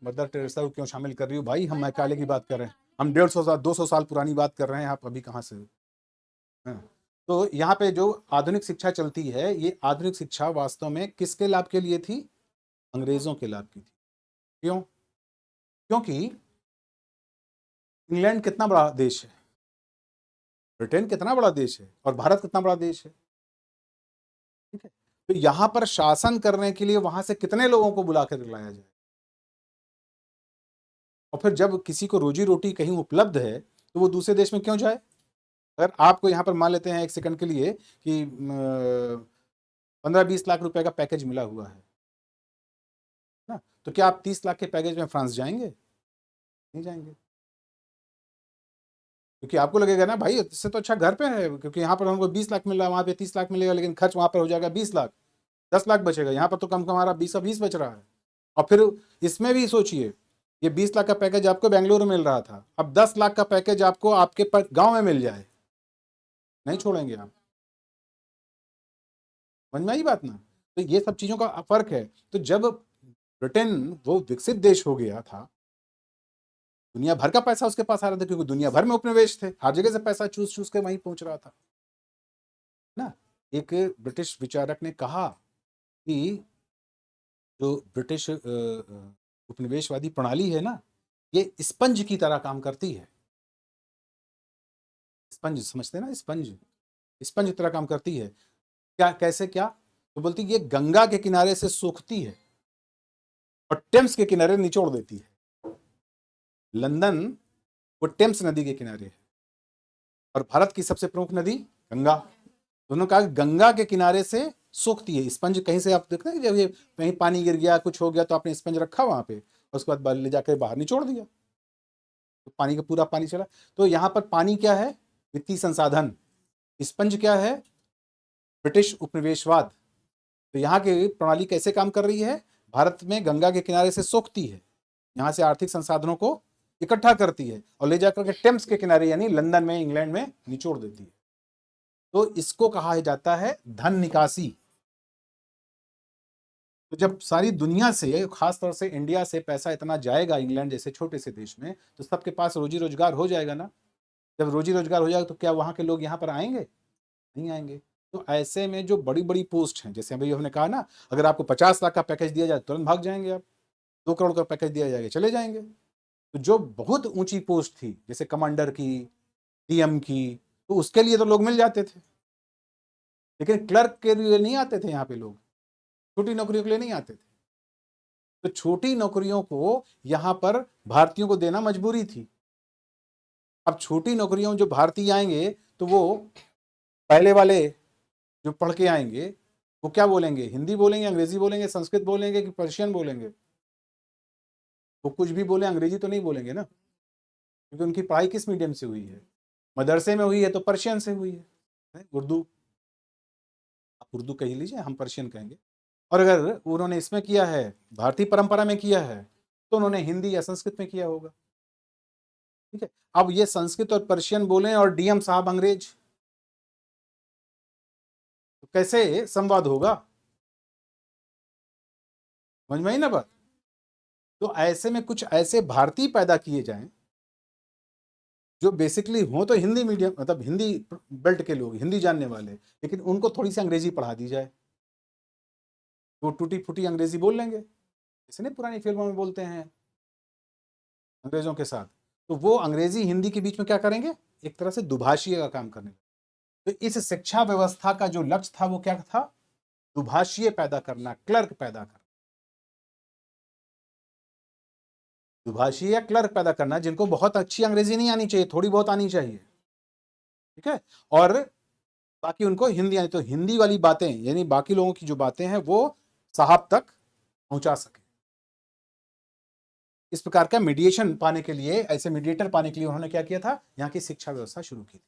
मदर टेरेसा को क्यों शामिल कर रही हो भाई? हम मैकाले की बात कर रहे हैं, हम 150 साल 200 साल पुरानी बात कर रहे हैं, आप अभी कहां से? हाँ। तो यहाँ पे जो आधुनिक शिक्षा चलती है, ये आधुनिक शिक्षा वास्तव में किसके लाभ के लिए थी? अंग्रेजों के लाभ की थी। क्यों? क्योंकि इंग्लैंड कितना बड़ा देश है, ब्रिटेन कितना बड़ा देश है, और भारत कितना बड़ा देश है, ठीक है। तो यहां पर शासन करने के लिए वहां से कितने लोगों को बुला कर लाया जाए? और फिर जब किसी को रोजी रोटी कहीं उपलब्ध है तो वो दूसरे देश में क्यों जाए? अगर आपको यहाँ पर मान लेते हैं एक सेकंड के लिए कि 15-20 लाख रुपए का पैकेज मिला हुआ है ना, तो क्या आप 30 लाख के पैकेज में फ्रांस जाएंगे? नहीं जाएंगे, क्योंकि आपको लगेगा ना भाई इससे तो अच्छा घर पे है, क्योंकि यहाँ पर हमको 20 लाख मिल रहा है, वहाँ पे 30 लाख मिलेगा, लेकिन खर्च वहाँ पर हो जाएगा 20 लाख, 10 लाख बचेगा, यहाँ पर तो कम हमारा 20 बच रहा है। और फिर इसमें भी सोचिए, ये 20 लाख का पैकेज आपको बेंगलुरु में मिल रहा था, अब 10 लाख का पैकेज आपको आपके गांव में मिल जाए, नहीं छोड़ेंगे आप? समझ में आई बात ना? तो ये सब चीजों का फर्क है। तो जब ब्रिटेन वो विकसित देश हो गया था, दुनिया भर का पैसा उसके पास आ रहा था, क्योंकि दुनिया भर में उपनिवेश थे, हर जगह से पैसा चूस चूस के वहीं पहुंच रहा था ना। एक ब्रिटिश विचारक ने कहा कि जो ब्रिटिश उपनिवेशवादी प्रणाली है ना, ये स्पंज की तरह काम करती है। स्पंज समझते हैं ना? स्पंज, स्पंज की तरह काम करती है। क्या? कैसे? क्या? तो बोलती है ये गंगा के किनारे से सूखती है और टेम्स के किनारे निचोड़ देती है। लंदन वो टेम्स नदी के किनारे है, और भारत की सबसे प्रमुख नदी गंगा। दोनों कहा गंगा के किनारे से सूखती है। स्पंज कहीं से आप देखते हैं, जब ये कहीं पानी गिर गया, कुछ हो गया, तो आपने स्पंज रखा वहां पे, और उसके बाद ले जाकर बाहर निचोड़ दिया, तो पानी का पूरा पानी चला। तो यहाँ पर पानी क्या है? वित्तीय संसाधन। स्पंज क्या है? ब्रिटिश उपनिवेशवाद। तो यहाँ की प्रणाली कैसे काम कर रही है? भारत में गंगा के किनारे से सोखती है, यहाँ से आर्थिक संसाधनों को इकट्ठा करती है और ले जाकर के टेम्स के किनारे यानी लंदन में, इंग्लैंड में निचोड़ देती है। तो इसको कहा जाता है धन निकासी। तो जब सारी दुनिया से, खासतौर से इंडिया से पैसा इतना जाएगा इंग्लैंड जैसे छोटे से देश में, तो सबके पास रोजी रोजगार हो जाएगा ना। जब रोजी रोजगार हो जाएगा तो क्या वहां के लोग यहाँ पर आएंगे? नहीं आएंगे। तो ऐसे में जो बड़ी बड़ी पोस्ट हैं, जैसे अभी हमने कहा ना, अगर आपको 50 लाख का पैकेज दिया जाए तुरंत भाग जाएंगे आप, 2 करोड़ का पैकेज दिया जाएगा चले जाएंगे। तो जो बहुत ऊंची पोस्ट थी, जैसे कमांडर की, डीएम की, तो उसके लिए तो लोग मिल जाते थे, लेकिन क्लर्क के लिए नहीं आते थे यहाँ पे लोग, छोटी नौकरियों के लिए नहीं आते थे। तो छोटी नौकरियों को यहाँ पर भारतीयों को देना मजबूरी थी। अब छोटी नौकरियों जो भारतीय आएंगे, तो वो पहले वाले जो पढ़ के आएंगे वो क्या बोलेंगे? हिंदी बोलेंगे, अंग्रेजी बोलेंगे, संस्कृत बोलेंगे कि पर्शियन बोलेंगे? वो कुछ भी बोले, अंग्रेजी तो नहीं बोलेंगे ना, क्योंकि उनकी पढ़ाई किस मीडियम से हुई है? मदरसे में हुई है तो पर्शियन से हुई है, उर्दू। आप उर्दू कह लीजिए, हम पर्शियन कहेंगे। और अगर उन्होंने इसमें किया है, भारतीय परंपरा में किया है, तो उन्होंने हिंदी या संस्कृत में किया होगा, ठीक है। अब ये संस्कृत और पर्शियन बोले और डीएम साहब अंग्रेज, तो कैसे संवाद होगा? समझ में आई ना बात? तो ऐसे में कुछ ऐसे भारतीय पैदा किए जाएं जो बेसिकली हो तो हिंदी मीडियम, मतलब हिंदी बेल्ट के लोग, हिंदी जानने वाले, लेकिन उनको थोड़ी सी अंग्रेजी पढ़ा दी जाए, वो टूटी फूटी अंग्रेजी बोल लेंगे, जैसे नहीं पुरानी फिल्मों में बोलते हैं अंग्रेजों के साथ। तो वो अंग्रेजी हिंदी के बीच में क्या करेंगे? एक तरह से दुभाषीय का काम करने। तो इस शिक्षा व्यवस्था का जो लक्ष्य था वो क्या था? दुभाषीय पैदा करना, क्लर्क पैदा करना। दुभाषी या क्लर्क पैदा करना जिनको बहुत अच्छी अंग्रेजी नहीं आनी चाहिए, थोड़ी बहुत आनी चाहिए, ठीक है, और बाकी उनको हिंदी आनी, तो हिंदी वाली बातें यानी बाकी लोगों की जो बातें हैं वो साहब तक पहुंचा सके। इस प्रकार का मीडिएशन पाने के लिए, ऐसे मीडिएटर पाने के लिए उन्होंने क्या किया था, यहाँ की शिक्षा व्यवस्था शुरू की थी।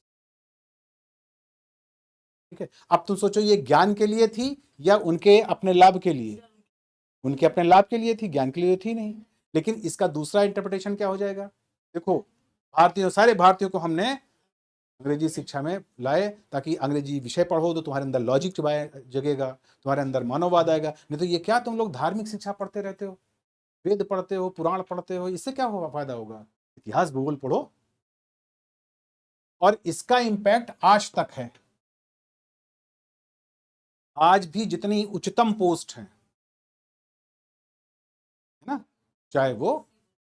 ठीक है, अब तुम सोचो ये ज्ञान के लिए थी या उनके अपने लाभ के लिए? उनके अपने लाभ के लिए थी, ज्ञान के लिए थी नहीं। लेकिन इसका दूसरा इंटरप्रिटेशन क्या हो जाएगा, देखो भारतीयों, सारे भारतीयों को हमने अंग्रेजी शिक्षा में लाए ताकि अंग्रेजी विषय पढ़ो तो तुम्हारे अंदर लॉजिक जगेगा, तुम्हारे अंदर मानववाद आएगा। नहीं तो ये क्या तुम लोग धार्मिक शिक्षा पढ़ते रहते हो, वेद पढ़ते हो, पुराण पढ़ते हो, इससे क्या होगा, फायदा होगा? इतिहास भूगोल पढ़ो। और इसका इंपैक्ट आज तक है। आज भी जितनी उच्चतम पोस्ट है ना, चाहे वो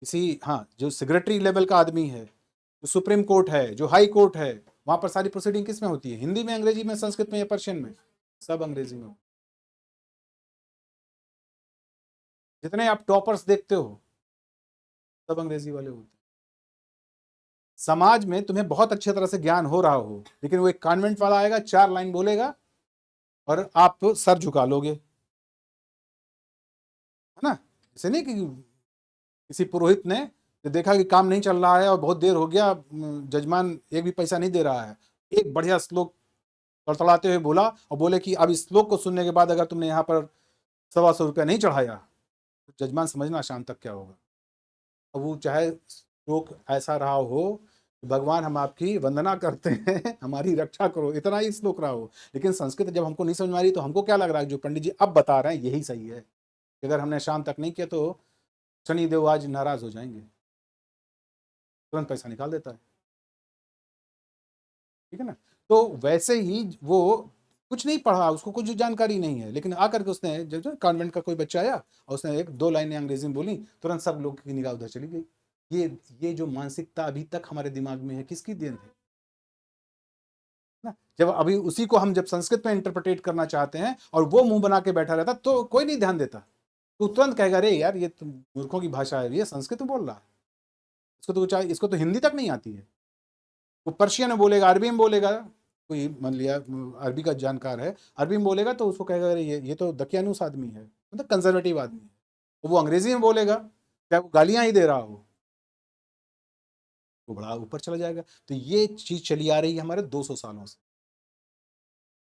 किसी, हाँ, जो सेक्रेटरी लेवल का आदमी है, जो सुप्रीम कोर्ट है, जो हाई कोर्ट है, वहां पर सारी प्रोसीडिंग किस में होती है, हिंदी में, अंग्रेजी में, संस्कृत में या पर्शियन में? सब अंग्रेजी में। जितने आप टॉपर्स देखते हो सब अंग्रेजी वाले होते हैं। समाज में तुम्हें बहुत अच्छी तरह से ज्ञान हो रहा हो, लेकिन वो एक कॉन्वेंट वाला आएगा, 4 लाइन बोलेगा और आप सर झुका लोगे, है ना? जैसे नहीं कि किसी पुरोहित ने देखा कि काम नहीं चल रहा है और बहुत देर हो गया, जजमान एक भी पैसा नहीं दे रहा है, एक बढ़िया श्लोक तड़तड़ाते हुए बोला और बोले कि अब इस श्लोक को सुनने के बाद अगर तुमने यहाँ पर 125 रुपया नहीं चढ़ाया तो जजमान समझना शाम तक क्या होगा। अब वो चाहे श्लोक ऐसा रहा हो, भगवान हम आपकी वंदना करते हैं, हमारी रक्षा करो, इतना ही श्लोक रहा हो, लेकिन संस्कृत जब हमको नहीं समझ में आ रही तो हमको क्या लग रहा है, जो पंडित जी अब बता रहे हैं यही सही है, अगर हमने शाम तक नहीं किया तो शनिदेव आज नाराज हो जाएंगे, तुरंत पैसा निकाल देता है। ठीक है ना? तो वैसे ही वो कुछ नहीं पढ़ा, उसको कुछ जानकारी नहीं है, लेकिन आकर के उसने, जब कॉन्वेंट का कोई बच्चा आया और उसने 1-2 लाइनें अंग्रेजी में बोली, तुरंत सब लोग की निगाह उधर चली गई। ये जो मानसिकता अभी तक हमारे दिमाग में है, किसकी देन है ना? जब अभी उसी को हम जब संस्कृत में इंटरप्रेटेट करना चाहते हैं और वो मुंह बना के बैठा रहता तो कोई नहीं ध्यान देता, तो तुरंत कहेगा अरे यार ये तो मूर्खों की भाषा है, ये संस्कृत में बोल रहा है, इसको तो हिंदी तक नहीं आती है। वो पर्शियन में बोलेगा, अरबी में बोलेगा, कोई मान लिया अरबी का जानकार है, अरबी में बोलेगा तो उसको कहेगा अरे ये तो दकियानूस आदमी है, मतलब कंजर्वेटिव आदमी है। वो अंग्रेजी में बोलेगा, चाहे वो गालियां ही दे रहा हो, वो बड़ा ऊपर चला जाएगा। तो ये चीज चली आ रही है हमारे 200 सालों से,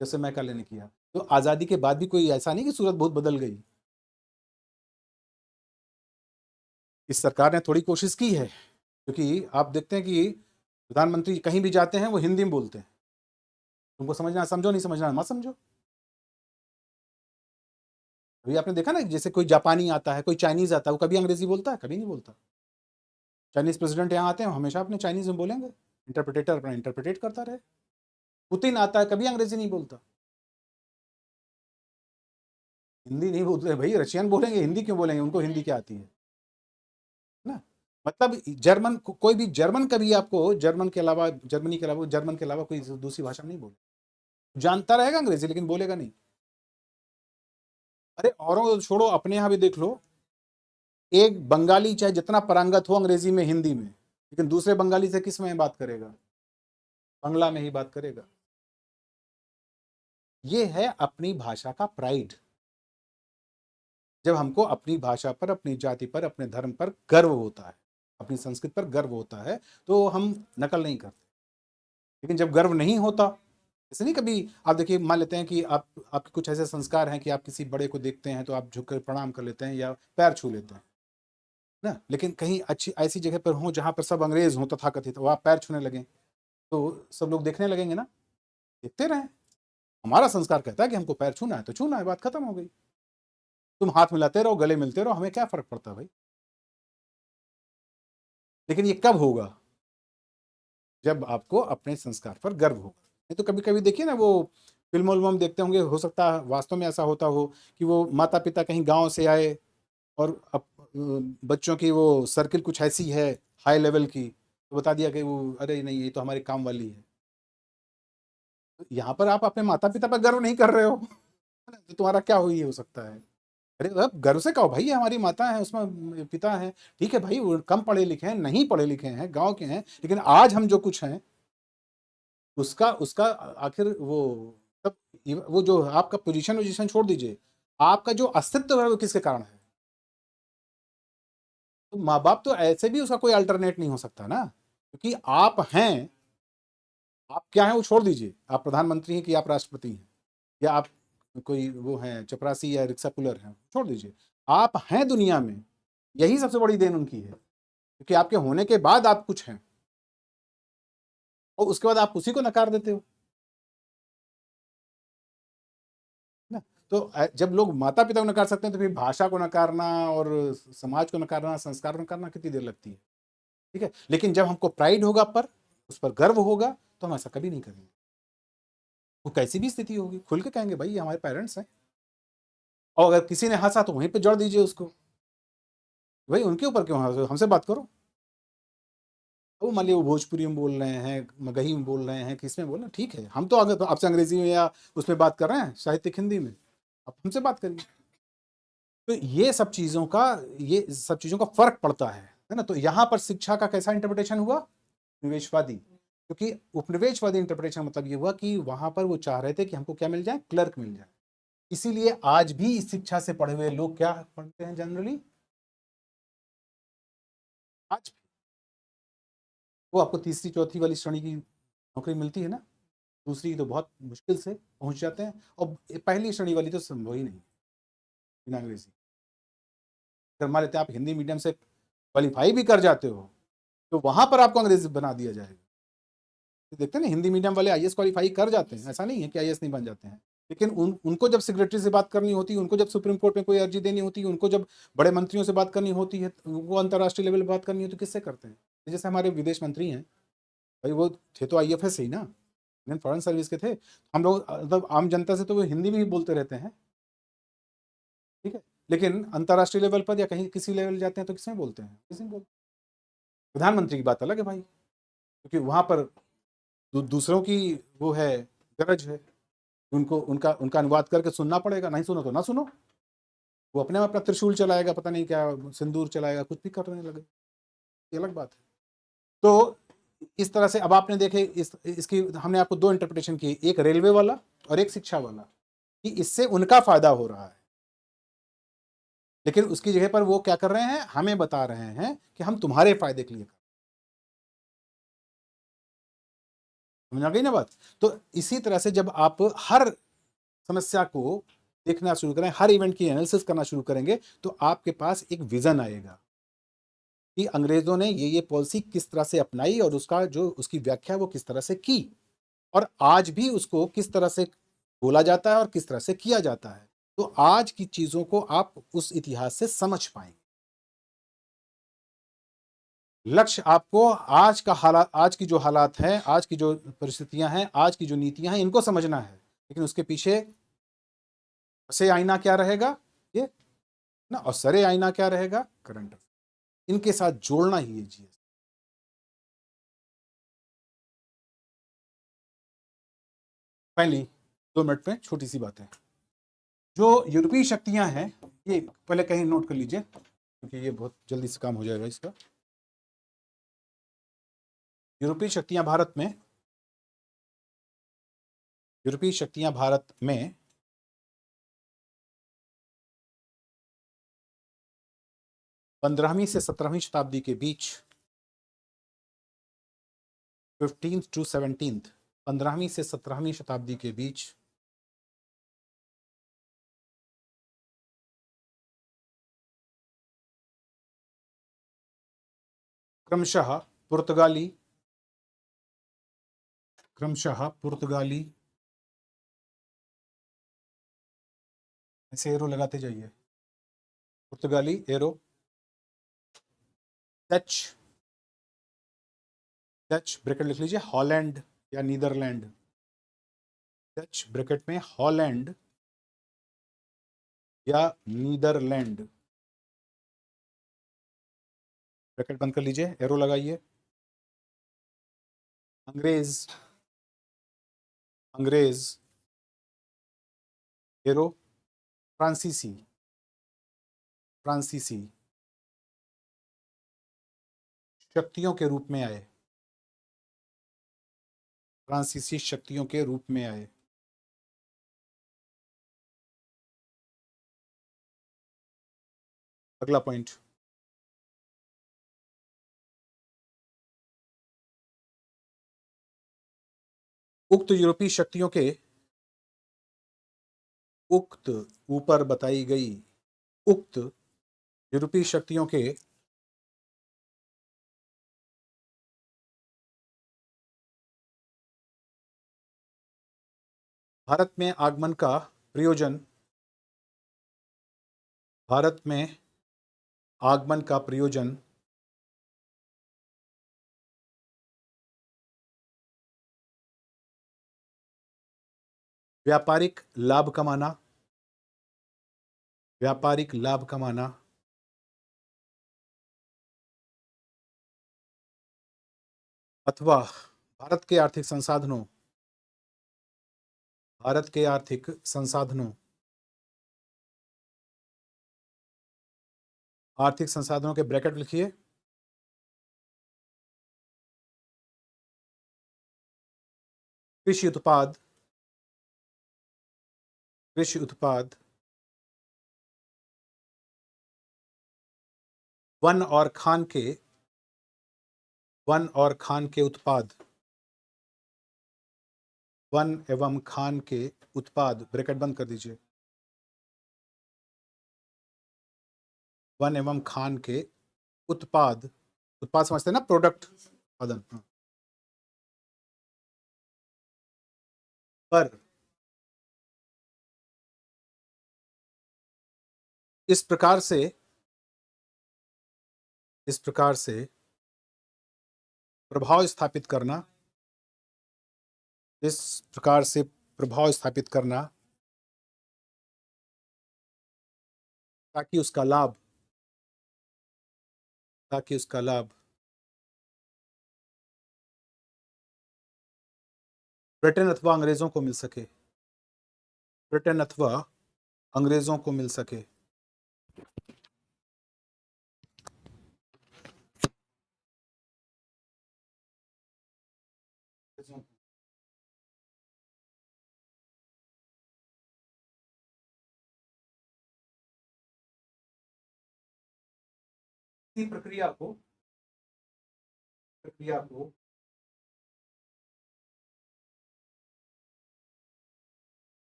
जैसे मैं कल ने किया। तो आजादी के बाद भी कोई ऐसा नहीं कि सूरत बहुत बदल गई। इस सरकार ने थोड़ी कोशिश की है, क्योंकि आप देखते हैं कि प्रधानमंत्री कहीं भी जाते हैं वो हिंदी में बोलते हैं, तुमको समझना समझो, नहीं समझना मत समझो। अभी आपने देखा ना, जैसे कोई जापानी आता है, कोई चाइनीज आता है, वो कभी अंग्रेजी बोलता है? कभी नहीं बोलता। चाइनीज प्रेसिडेंट यहाँ आते हैं, हमेशा अपने चाइनीज में बोलेंगे, इंटरप्रेटेटर अपना इंटरप्रेटेट करता रहे। पुतिन आता है, कभी अंग्रेजी नहीं बोलता। हिंदी नहीं बोलते भाई, रशियन बोलेंगे, हिंदी क्यों बोलेंगे, उनको हिंदी क्या आती है ना? मतलब जर्मन, कोई भी जर्मन कभी आपको जर्मन के अलावा, जर्मनी के अलावा, जर्मन के अलावा कोई दूसरी भाषा नहीं बोले, जानता रहेगा अंग्रेजी लेकिन बोलेगा नहीं। अरे औरों को छोड़ो, अपने यहाँ भी देख लो, एक बंगाली चाहे जितना पारंगत हो अंग्रेजी में, हिंदी में, लेकिन दूसरे बंगाली से किस में बात करेगा? बांग्ला में ही बात करेगा। ये है अपनी भाषा का प्राइड। जब हमको अपनी भाषा पर, अपनी जाति पर, अपने धर्म पर गर्व होता है, अपनी संस्कृति पर गर्व होता है, तो हम नकल नहीं करते। लेकिन जब गर्व नहीं होता, जैसे नहीं, कभी आप देखिए, मान लेते हैं कि आपके कुछ ऐसे संस्कार हैं कि आप किसी बड़े को देखते हैं तो आप झुक कर प्रणाम कर लेते हैं या पैर छू लेते हैं ना, लेकिन कहीं अच्छी ऐसी जगह पर हो जहां पर सब अंग्रेज हों तथाकथित, वो आप पैर छूने लगे तो सब लोग देखने लगेंगे ना, देखते रहें। हमारा संस्कार कहता है कि हमको पैर छूना है तो छूना है, बात खत्म हो गई। तुम हाथ मिलाते रहो, गले मिलते रहो, हमें क्या फर्क पड़ता है भाई? लेकिन ये कब होगा? जब आपको अपने संस्कार पर गर्व होगा। नहीं तो कभी कभी देखिए ना, वो फिल्म उल्म देखते होंगे, हो सकता है वास्तव में ऐसा होता हो कि वो माता पिता कहीं गांव से आए और बच्चों की वो सर्किल कुछ ऐसी है हाई लेवल की, तो बता दिया कि वो अरे नहीं ये तो हमारे काम वाली है। तो यहाँ पर आप अपने माता पिता पर गर्व नहीं कर रहे हो, तो तुम्हारा क्या हुई हो सकता है? अरे अब गर्व से कहो भाई ये हमारी माता है, उसमें पिता है, ठीक है भाई, वो कम पढ़े लिखे हैं, नहीं पढ़े लिखे हैं, गांव के हैं, लेकिन आज हम जो कुछ हैं उसका उसका आखिर वो तब वो जो आपका पोजीशन छोड़ दीजिए, आपका जो अस्तित्व है वो किसके कारण है? तो माँ बाप तो ऐसे भी उसका कोई अल्टरनेट नहीं हो सकता ना, क्योंकि आप हैं, आप क्या हैं वो छोड़ दीजिए, आप प्रधानमंत्री हैं कि आप राष्ट्रपति हैं, या आप कोई वो हैं चपरासी या रिक्शा पुलर हैं, छोड़ दीजिए, आप हैं दुनिया में, यही सबसे बड़ी देन उनकी है, क्योंकि आपके होने के बाद आप कुछ हैं और उसके बाद आप उसी को नकार देते हो ना। तो जब लोग माता पिता को नकार सकते हैं तो फिर भाषा को नकारना और समाज को नकारना, संस्कार को नकारना कितनी देर लगती है? ठीक है, लेकिन जब हमको प्राइड होगा पर, उस पर गर्व होगा, तो हम ऐसा कभी नहीं करेंगे। वो कैसी भी स्थिति होगी खुल के कहेंगे भाई ये हमारे पेरेंट्स हैं, और अगर किसी ने हंसा तो वहीं पे जड़ दीजिए उसको, भाई उनके ऊपर क्यों हंस, हमसे बात करो। वो मान लीजिए वो भोजपुरी में बोल रहे हैं, मगही में बोल रहे हैं, किस में बोल रहे हैं, ठीक है, हम तो अगर तो आपसे अंग्रेजी में या उसमें बात कर रहे हैं, साहित्यिक हिंदी में, आप हमसे बात करिए। तो ये सब चीजों का फर्क पड़ता है ना। तो यहाँ पर शिक्षा का कैसा इंटरप्रिटेशन हुआ? उपनिवेशवादी, क्योंकि उपनिवेशवादी इंटरप्रिटेशन मतलब ये हुआ कि वहां पर वो चाह रहे थे कि हमको क्या मिल जाए, क्लर्क मिल जाए। इसीलिए आज भी इस शिक्षा से पढ़े हुए लोग क्या पढ़ते हैं जनरली, आज वो आपको तीसरी चौथी वाली श्रेणी की नौकरी मिलती है ना, दूसरी तो बहुत मुश्किल से पहुंच जाते हैं, और पहली श्रेणी वाली तो संभव ही नहीं बिना अंग्रेजी। अगर मान लेते हैं आप हिंदी मीडियम से क्वालिफाई भी कर जाते हो तो वहां पर आपको अंग्रेजी बना दिया जाएगा। तो देखते हैं ना हिंदी मीडियम वाले आईएएस क्वालिफाई कर जाते हैं, ऐसा नहीं है कि आईएएस नहीं बन जाते हैं, लेकिन उनको जब सेक्रेटरी से बात करनी होती है, उनको जब सुप्रीम कोर्ट में कोई अर्जी देनी होती है, उनको जब बड़े मंत्रियों से बात करनी होती है, वो अंतर्राष्ट्रीय लेवल पर बात करनी होती है, किससे करते हैं? जैसे हमारे विदेश मंत्री हैं भाई, वो थे तो आईएफएस से ही ना, इंडियन फॉरेन सर्विस के थे। हम लोग मतलब आम जनता से तो वो हिंदी में ही बोलते रहते हैं, ठीक है, लेकिन अंतर्राष्ट्रीय लेवल पर या कहीं किसी लेवल जाते हैं तो किसमें बोलते हैं? किसी में बोलते हैं। प्रधानमंत्री की बात अलग है भाई, क्योंकि वहां पर दूसरों की वो है, गरज है, उनको उनका उनका अनुवाद करके सुनना पड़ेगा, नहीं सुनो तो ना सुनो, वो अपने आप अपना त्रिशूल चलाएगा, पता नहीं क्या सिंदूर चलाएगा, कुछ भी करने लगे, ये अलग बात है। तो इस तरह से अब आपने देखे इसकी हमने आपको दो इंटरप्रिटेशन की, एक रेलवे वाला और एक शिक्षा वाला, कि इससे उनका फायदा हो रहा है, लेकिन उसकी जगह पर वो क्या कर रहे हैं, हमें बता रहे हैं कि हम तुम्हारे फायदे के लिए कर, समझ आ गई ना बात? तो इसी तरह से जब आप हर समस्या को देखना शुरू करें, हर इवेंट की एनालिसिस करना शुरू करेंगे, तो आपके पास एक विजन आएगा कि अंग्रेजों ने ये पॉलिसी किस तरह से अपनाई और उसका जो उसकी व्याख्या वो किस तरह से की, और आज भी उसको किस तरह से बोला जाता है और किस तरह से किया जाता है। तो आज की चीजों को आप उस इतिहास से समझ पाएंगे। लक्ष्य आपको आज का हालात, आज की जो हालात हैं, आज की जो परिस्थितियां हैं, आज की जो नीतियां हैं, इनको समझना है, लेकिन उसके पीछे से आईना क्या रहेगा, ये ना, और सरे आईना क्या रहेगा, करंट अफेयर, इनके साथ जोड़ना ही ये चीज। पहली 2 मिनट में छोटी सी बात है, जो यूरोपीय शक्तियां हैं, ये पहले कहीं नोट कर लीजिए क्योंकि ये बहुत जल्दी से काम हो जाएगा इसका। यूरोपीय शक्तियां भारत में, यूरोपीय शक्तियां भारत में 15वीं से 17वीं शताब्दी के बीच, 15th to 17th, 15वीं से 17वीं शताब्दी के बीच क्रमशः पुर्तगाली, क्रमशः पुर्तगाली, ऐसे एरो लगाते जाइए, पुर्तगाली एरो, डच, डच ब्रैकेट लिख लीजिए, हॉलैंड या नीदरलैंड, डच ब्रैकेट में हॉलैंड या नीदरलैंड, ब्रैकेट बंद कर लीजिए, एरो लगाइए। अंग्रेज, अंग्रेज एरो, फ्रांसीसी, फ्रांसीसी शक्तियों के रूप में आए, फ्रांसीसी शक्तियों के रूप में आए। अगला पॉइंट, उक्त यूरोपीय शक्तियों के, उक्त ऊपर बताई गई उक्त यूरोपीय शक्तियों के भारत में आगमन का प्रयोजन, भारत में आगमन का प्रयोजन व्यापारिक लाभ कमाना, व्यापारिक लाभ कमाना, अथवा भारत के आर्थिक संसाधनों, भारत के आर्थिक संसाधनों, आर्थिक संसाधनों के ब्रैकेट लिखिए, कृषि उत्पाद, कृषि उत्पाद, वन और खान के, वन और खान के उत्पाद, वन एवं खान के उत्पाद, ब्रैकेट बंद कर दीजिए, वन एवं खान के उत्पाद, उत्पाद समझते हैं ना, प्रोडक्ट, उत्पादन, हाँ। पर इस प्रकार से, इस प्रकार से प्रभाव स्थापित करना, इस प्रकार से प्रभाव स्थापित करना ताकि उसका लाभ, ताकि उसका लाभ ब्रिटेन अथवा अंग्रेजों को मिल सके, ब्रिटेन अथवा अंग्रेजों को मिल सके। इसी प्रक्रिया को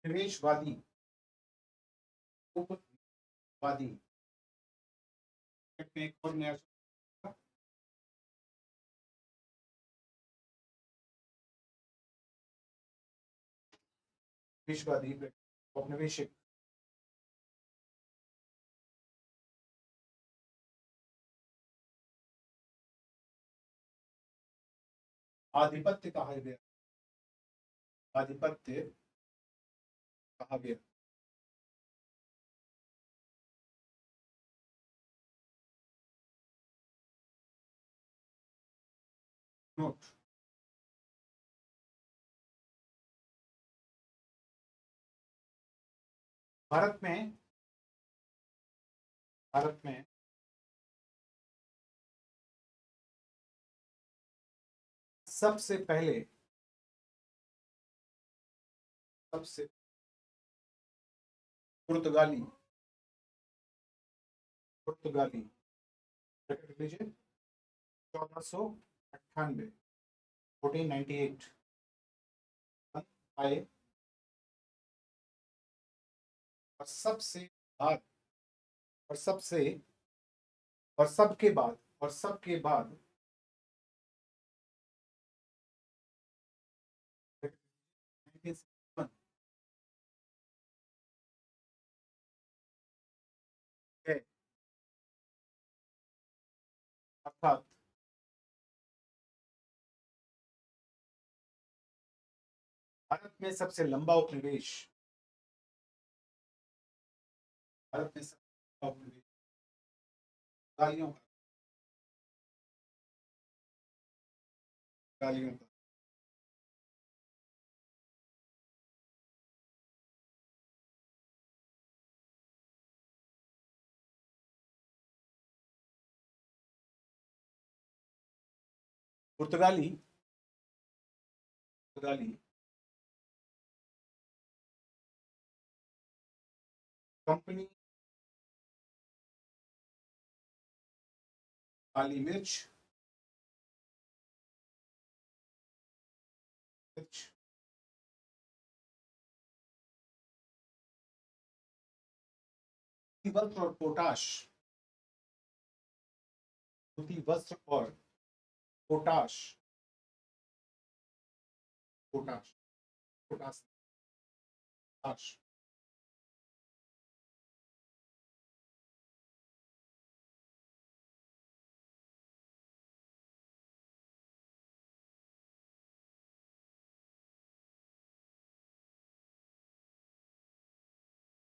निवेशवादी, उपवादी, एक और नया निवेशवादी, औपनिवेशिक, आधिपत्य कहा गया, आधिपत्य कहा गया। नोट, भारत में, भारत में सबसे पहले, सबसे पुर्तगाली, पुर्तगाली, ब्रैकेट लीजिए, 1498, 1498 आए, और सबसे बाद, और सबसे, और सबके बाद, और सबके बाद अर्थात भारत में सबसे लंबा उपनिवेश, भारत में सबसे लंबा उपनिवेश, तालियों का, तालियों का, पुर्तगाली पुर्तगाली कंपनी काली मिर्च मिर्च वस्त्र और पोटाश, वस्त्र और पोटाश पोटाश पोटाश पोटाश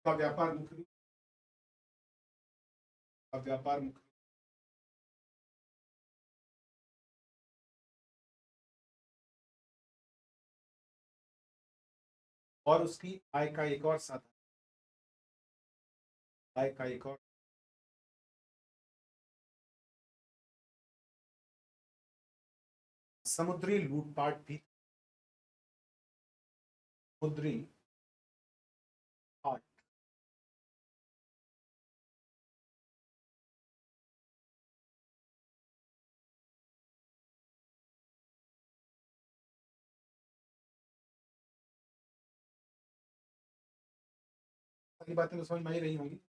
का व्यापार मुख्य व्यापार मुख्य और उसकी आय का एक और साधन, आय का एक और समुद्री लूटपाट भी, समुद्री पाट सारी बातें तो समझ में ही रही होंगी।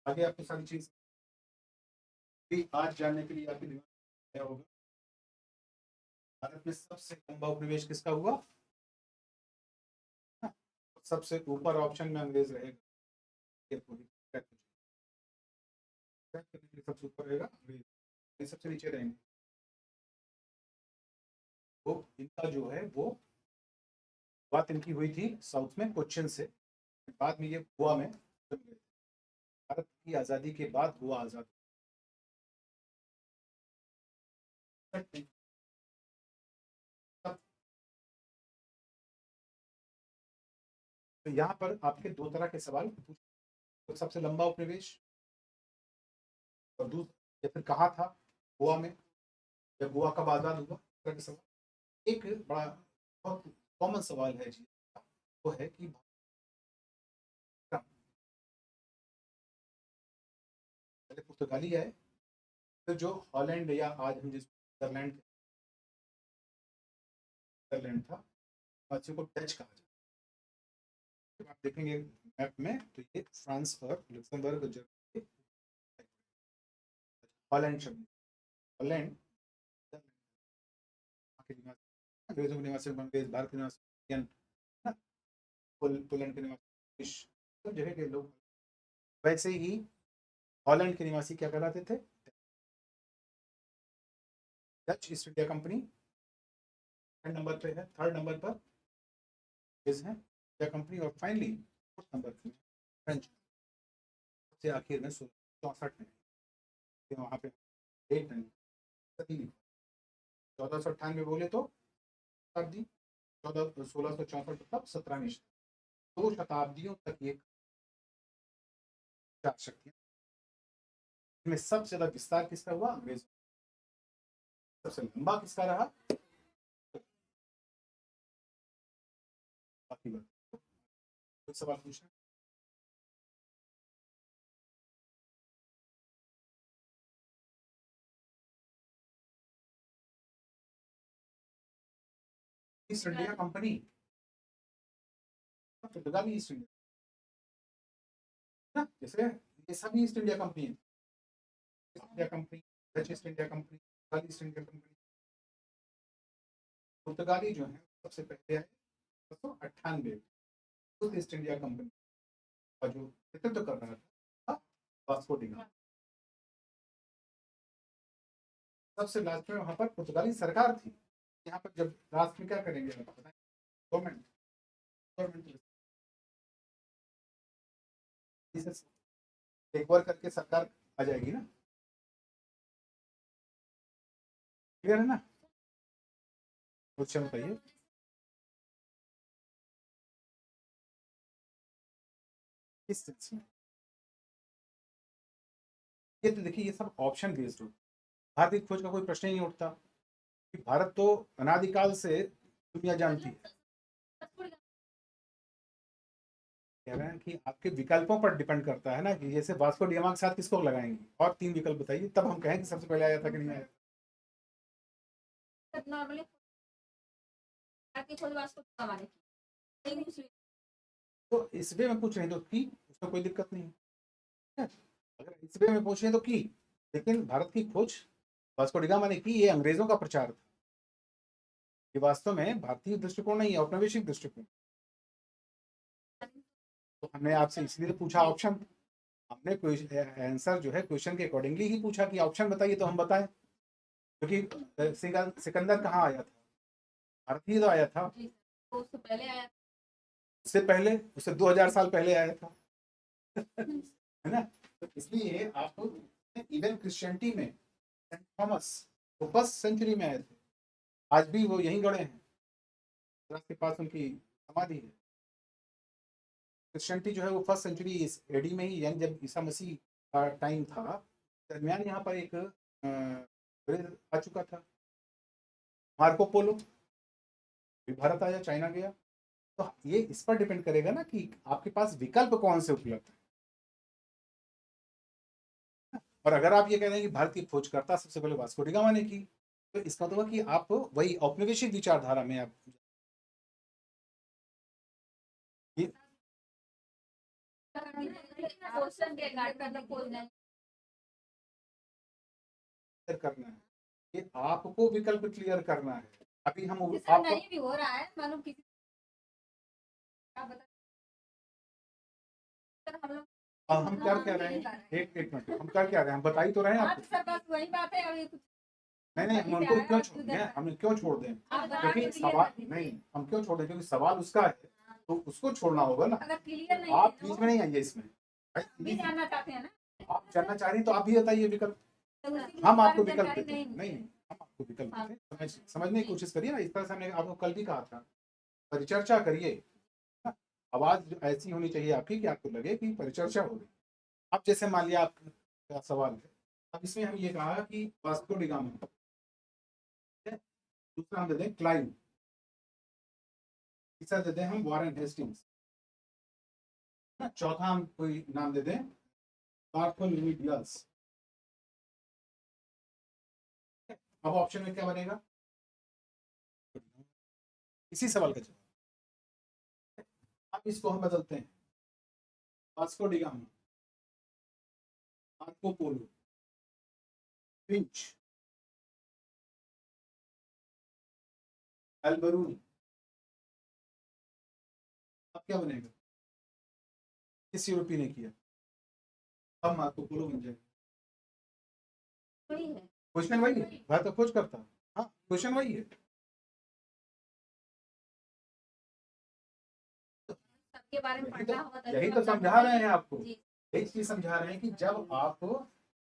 आगे आपको सारी चीज भी आज जानने के लिए आपके दिमाग में क्या होगा। भारत में सबसे लंबा उपनिवेश किसका हुआ? सबसे ऊपर ऑप्शन में अंग्रेज रहेगा, सबसे ऊपर रहेगा अंग्रेज, सबसे नीचे रहेंगे। वो इनका जो है वो बात इनकी हुई थी साउथ में कोच्चिन से, बाद में ये गोवा में चल गए। भारत की आजादी के बाद गोवा आजाद। तो यहाँ पर आपके दो तरह के सवाल, तो सबसे लंबा उपनिवेश और दूसरा या फिर कहाँ था, गोवा में, या गोवा कब आजाद हुआ, तरह के सवाल। एक बड़ा बहुत कॉमन सवाल है जी, वो है कि पहले पुर्तगाली है, फिर जो हॉलैंड या आज हम जिस नीदरलैंड था, बच्चों को डच कहा जाता है। आप देखेंगे मैप में तो ये फ्रांस और लक्समबर्ग, जर्मनी, हॉलैंड शब्द, हॉलैंड अंग्रेजों के निवासी अंग्रेज, भारत के निवासी पोलैंड के निवासी, सब जगह के लोग। वैसे ही हॉलैंड के निवासी क्या कहलाते थे? Dutch east India company second number पे है, थर्ड नंबर पर है इंडिया कंपनी, और फाइनली फोर्थ नंबर पे फ्रेंच। सबसे आखिर में 1664 में वहाँ पे डेट नहीं, 1498 बोले तो शताब्दी, 1664 मतलब 17वीं शताब्दी, 2 शताब्दियों तक ये चार शक्तियां। इनमें सबसे ज्यादा विस्तार किसका हुआ? अंग्रेज। सबसे लंबा किसका रहा? बाकी बात कुछ सवाल पूछना। ईस्ट इंडिया कंपनी, पुर्तगाली ईस्ट इंडिया ना, जैसे ये सभी ईस्ट इंडिया कंपनी है, India company, Dutch east India company, पुर्तगाली ईस्ट इंडिया कंपनी। पुर्तगाली जो है सबसे पहले है 1798, उस ईस्ट इंडिया कंपनी का जो नेतृत्व कर रहा था वास्को डी गामा। सबसे लास्ट में वहां पर पुर्तगाली सरकार थी। यहाँ पर जब लास्ट में क्या करेंगे आप बताएं? गवर्नमेंट, गवर्नमेंट एक बार करके सरकार आ जाएगी ना, क्लियर है ना? क्वेश्चन बताइए। किस सेंस में? ये तो देखिए, ये सब ऑप्शन बेस्ड हो, भारतीय खोज का कोई प्रश्न ही नहीं उठता कि भारत तो अनादिकाल से दुनिया जानती है। कह रहे हैं कि आपके विकल्पों पर डिपेंड करता है ना, कि जैसे वास्को डी गामा के साथ किसको लगाएंगे, और 3 विकल्प बताइए, तब हम कहें कि सबसे पहले आया था कि नहीं आया। नॉर्मली खोज वास्को डी गामा ने, तो इस वे में पूछ रहे हैं तो की, उसमें कोई दिक्कत नहीं है। अगर इस वे में पूछ रहे हैं तो की, लेकिन भारत की खोज वास्को डी गामा ने की, ये अंग्रेजों का प्रचार था, ये वास्तव में भारतीय दृष्टिकोण नहीं है, औपनिवेशिक दृष्टिकोण। तो हमने आपसे इसलिए पूछा ऑप्शन, हमने आंसर जो है क्वेश्चन के अकॉर्डिंगली ही पूछा कि ऑप्शन बताइए तो हम बताएं, क्योंकि सिकंदर कहाँ आया था, भारत ही तो आया था, उससे पहले आया, उससे पहले, उससे 2000 साल पहले आया था है ना। तो इसलिए आप इवन क्रिश्चियनिटी में सेंट थॉमस वो फर्स्ट सेंचुरी में आए थे, आज भी वो यहीं गड़े हैं, के पास उनकी समाधि है। क्रिश्चियनिटी जो है वो फर्स्ट सेंचुरी एडी में ही, यानी जब ईसा मसीह का टाइम था, दरमियान यहाँ पर एक आ चुका था, मार्को पोलो भी भारत आया, चाइना गया। तो ये इस पर डिपेंड करेगा ना कि आपके पास विकल्प कौन से उपलब्ध है। और अगर आप ये कह रहे हैं कि भारत की खोजकर्ता सबसे पहले वास्को डी गामा ने की, तो इसका मतलब कि आप वही औपनिवेशिक विचारधारा में आप क्वेश्चन के गार्ड खोजना करना है, ये आपको विकल्प क्लियर करना है। अभी हम आपको नहीं भी हो रहा है, मालूम किसी क्या बता, हम क्या कह रहे हैं, एक मिनट, हम क्या कह रहे हैं, हम बता ही तो रहे हैं आपको। सर बस वही बात है, अभी कुछ नहीं हम उनको क्यों छोड़ दें, हमें क्यों छोड़ दें, क्योंकि सवाल नहीं, हम क्यों छोड़ दें, क्योंकि सवाल उसका है तो उसको छोड़ना होगा ना। अगर क्लियर नहीं, आप बीच में नहीं आइए इसमें, भी जानना चाहते हैं ना, आप जानना चाह रही हैं तो आप भी बताइए विकल्प, हम आपको विकल्प देते हैं। नहीं, हम आपको विकल्प देते हैं, समझने की कोशिश करिए ना। इस तरह से हमने आपको कल भी कहा था, परिचर्चा करिए, आवाज ऐसी होनी चाहिए आपकी कि आपको लगे कि परिचर्चा हो रही। अब जैसे मान लिया आपका सवाल है, अब इसमें हम ये कहा कि वास्को डी गामा, दूसरा हम दे दें क्लाइव, तीसरा दे दें हम वॉरेन हेस्टिंग्स, चौथा हम कोई नाम दे दें बार्थोलोम्यू। अब ऑप्शन में क्या बनेगा, इसी सवाल का जवाब। अब इसको हम बदलते हैं, Vasco da Gama, Marco Polo, Finch, Alberuni. अब क्या बनेगा, किस यूरोपीय ने किया, अब मार्को पोलो बन जाएगा। क्वेश्चन वही है, भारत का खोज करता, हाँ क्वेश्चन वही है। सबके बारे में पढ़ना होगा, यही तो समझा रहे हैं आपको, एक चीज समझा रहे हैं कि जब आप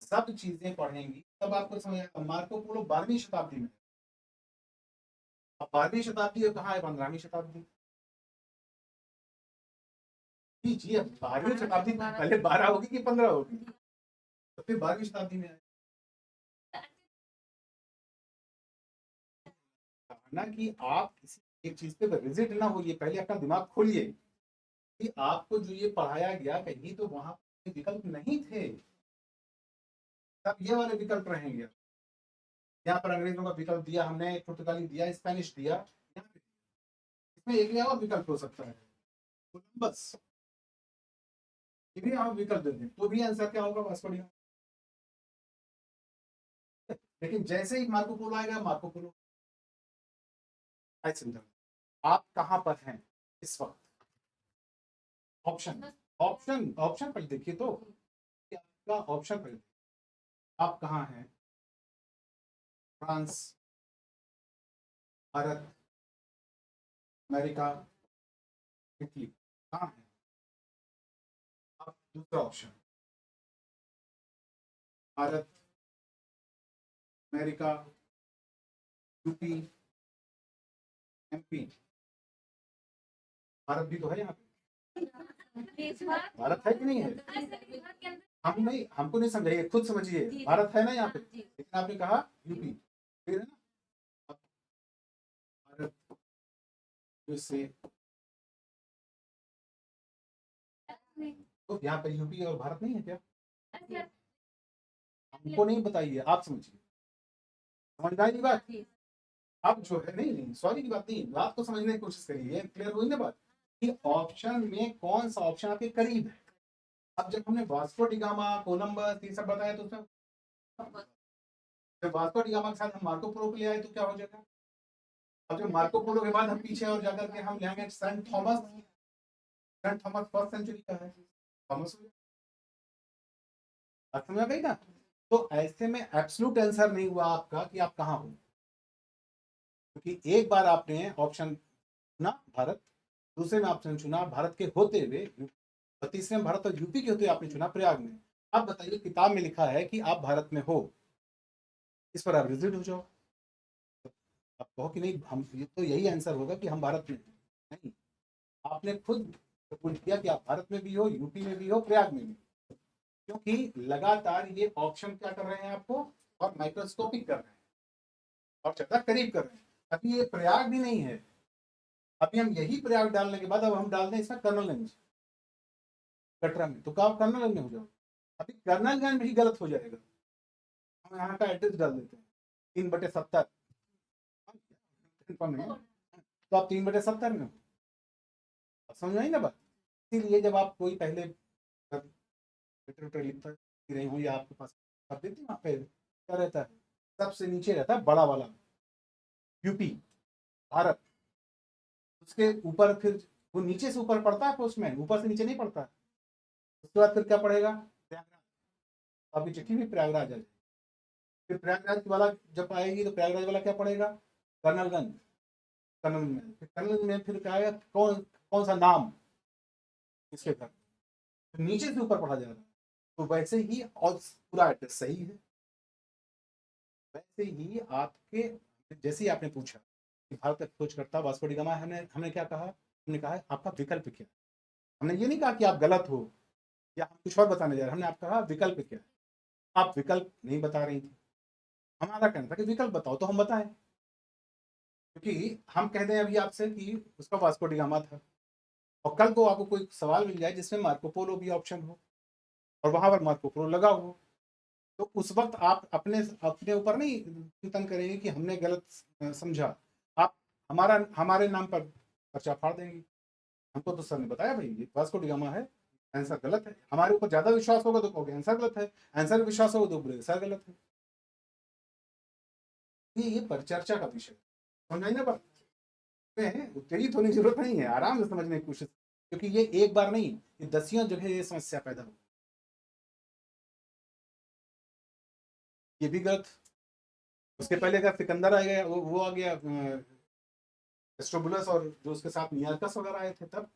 सब चीजें पढ़ेंगी तब आपको समझ आएगा। मार्को पोलो 12वीं शताब्दी में, अब 12वीं शताब्दी है कहाँ है, 15वीं शताब्दी। जी जी, अब 12वीं शताब्दी में पहले 12 होगी कि 15 होगी, तो फिर 12वीं शताब्दी में आए ना, कि आप किसी एक चीज पे रिजिड ना होइए, पहले अपना दिमाग खोलिए कि आपको जो ये पढ़ाया गया कहीं तो वहां विकल्प नहीं थे, तब ये वाले विकल्प रहेंगे। यहाँ पर अंग्रेजों का विकल्प दिया हमने, पुर्तगाली दिया, स्पेनिश दिया, इसमें एक और विकल्प हो सकता है कोलंबस, ये भी आप विकल्प दे दें तो भी आंसर क्या होगा, वास्को डी गामा। लेकिन जैसे ही मार्को पोलो आएगा, मार्को पोलो आप कहां पर हैं इस वक्त, ऑप्शन ऑप्शन ऑप्शन पर देखिए तो, आपका ऑप्शन पर आप कहां हैं, फ्रांस, भारत, अमेरिका, इटली, कहां है आप। दूसरा option, Bharat, America, UP, MP. Bharat भी तो है यहाँ पे, भारत है कि नहीं है, हम नहीं, हमको नहीं समझाइए, खुद समझिए, भारत है ना यहाँ पे, लेकिन आपने कहा यूपी, फिर है ना, अब भारत, यूएसए, तो यहाँ पे यूपी और भारत नहीं है क्या? हमको नहीं बताइए, आप समझिए, समझ में आई बात? अब जो है, नहीं नहीं सॉरी की बात नहीं, बात को समझने की कोशिश करिए, क्लियर हुई ना बात कि ऑप्शन में कौन सा ऑप्शन आपके करीब है। अब जब हमने वास्को डिगामा, कोलंबस ये सब बताया तो उसमें जब वास्को डिगामा के साथ हम मार्को पोलो को ले आए तो क्या हो जाएगा? अब जब मार्को पोलो के बाद हम पीछे और जाकर के हम लेंगे Saint Thomas, Saint Thomas first century का है, थॉमस हो जाएगा। समझ गई ना? तो ऐसे में एब्सोल्यूट आंसर नहीं हुआ आपका कि आप कहाँ हो, क्योंकि एक बार आपने ऑप्शन चुना भारत, दूसरे में ऑप्शन चुना भारत के होते हुए, और तीसरे में भारत और यूपी के होते हुए आपने चुना प्रयाग में। अब बताइए, किताब में लिखा है कि आप भारत में हो, इस पर आप रिजिड हो जाओ, आप कहो कि नहीं हम, ये तो यही आंसर होगा कि हम भारत में हैं। नहीं, आपने खुद कबूल किया कि आप भारत में भी हो, यूपी में भी हो, प्रयाग में भी, क्योंकि लगातार ये ऑप्शन क्या कर रहे हैं आपको, और माइक्रोस्कोपिक कर रहे हैं और ज्यादा करीब कर रहे हैं। अभी ये प्रयाग भी नहीं है, अभी हम यही प्रयाग डालने के बाद अब हम डाल दें इसमें कर्नलगंज, कटरा में, तो कहा कर्नलगंज में हो जाओ। अभी कर्नलगंज भी गलत हो जाएगा, हम यहाँ का एड्रेस डाल देते हैं 3/70, तो आप 3/70 में हो, समझ में आई ना बात? इसीलिए जब आप कोई पहले लेटर लिखता रहे हो या आपके पास कर देते वहाँ पे क्या रहता है, सबसे नीचे रहता है बड़ा वाला यूपी, भारत, उसके ऊपर फिर वो नीचे से ऊपर पड़ता है पोस्टमैन, ऊपर से नीचे नहीं पड़ता है। उसके बाद फिर क्या पड़ेगा, प्रयागराज, आपकी चिट्ठी भी प्रयागराज आ जाएगी। फिर प्रयागराज वाला जब आएगी तो प्रयागराज वाला क्या पड़ेगा, कर्नलगंज, कर्नल में, फिर कर्नल में फिर क्या आएगा, कौन कौन सा नाम इसके घर, तो नीचे से ऊपर पढ़ा जाएगा। तो वैसे ही, और पूरा एड्रेस सही है, वैसे ही आपके, जैसे ही आपने पूछा कि भारत का खोजकर्ता वास्को डी गामा, हमने हमने क्या कहा, हमने कहा आपका विकल्प क्या है। हमने ये नहीं कहा कि आप गलत हो या हम कुछ और बताने जा रहे हैं, हमने आपका कहा विकल्प क्या है। आप विकल्प नहीं बता रही थी, हमारा कहना था कि विकल्प बताओ तो हम बताएं, क्योंकि हम कह दें अभी आपसे कि उसका वास्को डी गामा था, और कल को आपको कोई सवाल मिल जाए जिसमें मार्को पोलो भी ऑप्शन हो और वहां पर मार्को पोलो लगा हो, तो उस वक्त आप अपने अपने ऊपर नहीं चिंतन करेंगे कि हमने गलत समझा, आप हमारा हमारे नाम पर पर्चा फाड़ देंगे। हमको तो सर ने बताया भाई ये वास्को डी गामा है, आंसर गलत है। हमारे ऊपर ज्यादा विश्वास होगा तो कहोगे आंसर गलत है, आंसर विश्वास होगा तो बोले आंसर गलत है। ये परिचर्चा का विषय, समझ आई ना बात? में उत्तेजित होने की जरूरत नहीं है, आराम से समझने की कोशिश, क्योंकि ये एक बार नहीं, ये दसियों जगह ये समस्या पैदा हो। ये भी गलत, उसके पहले अगर सिकंदर आ गया, वो आ गया एस्ट्रोबुलस, और जो उसके साथ नियार्कस वगैरह आए थे तब,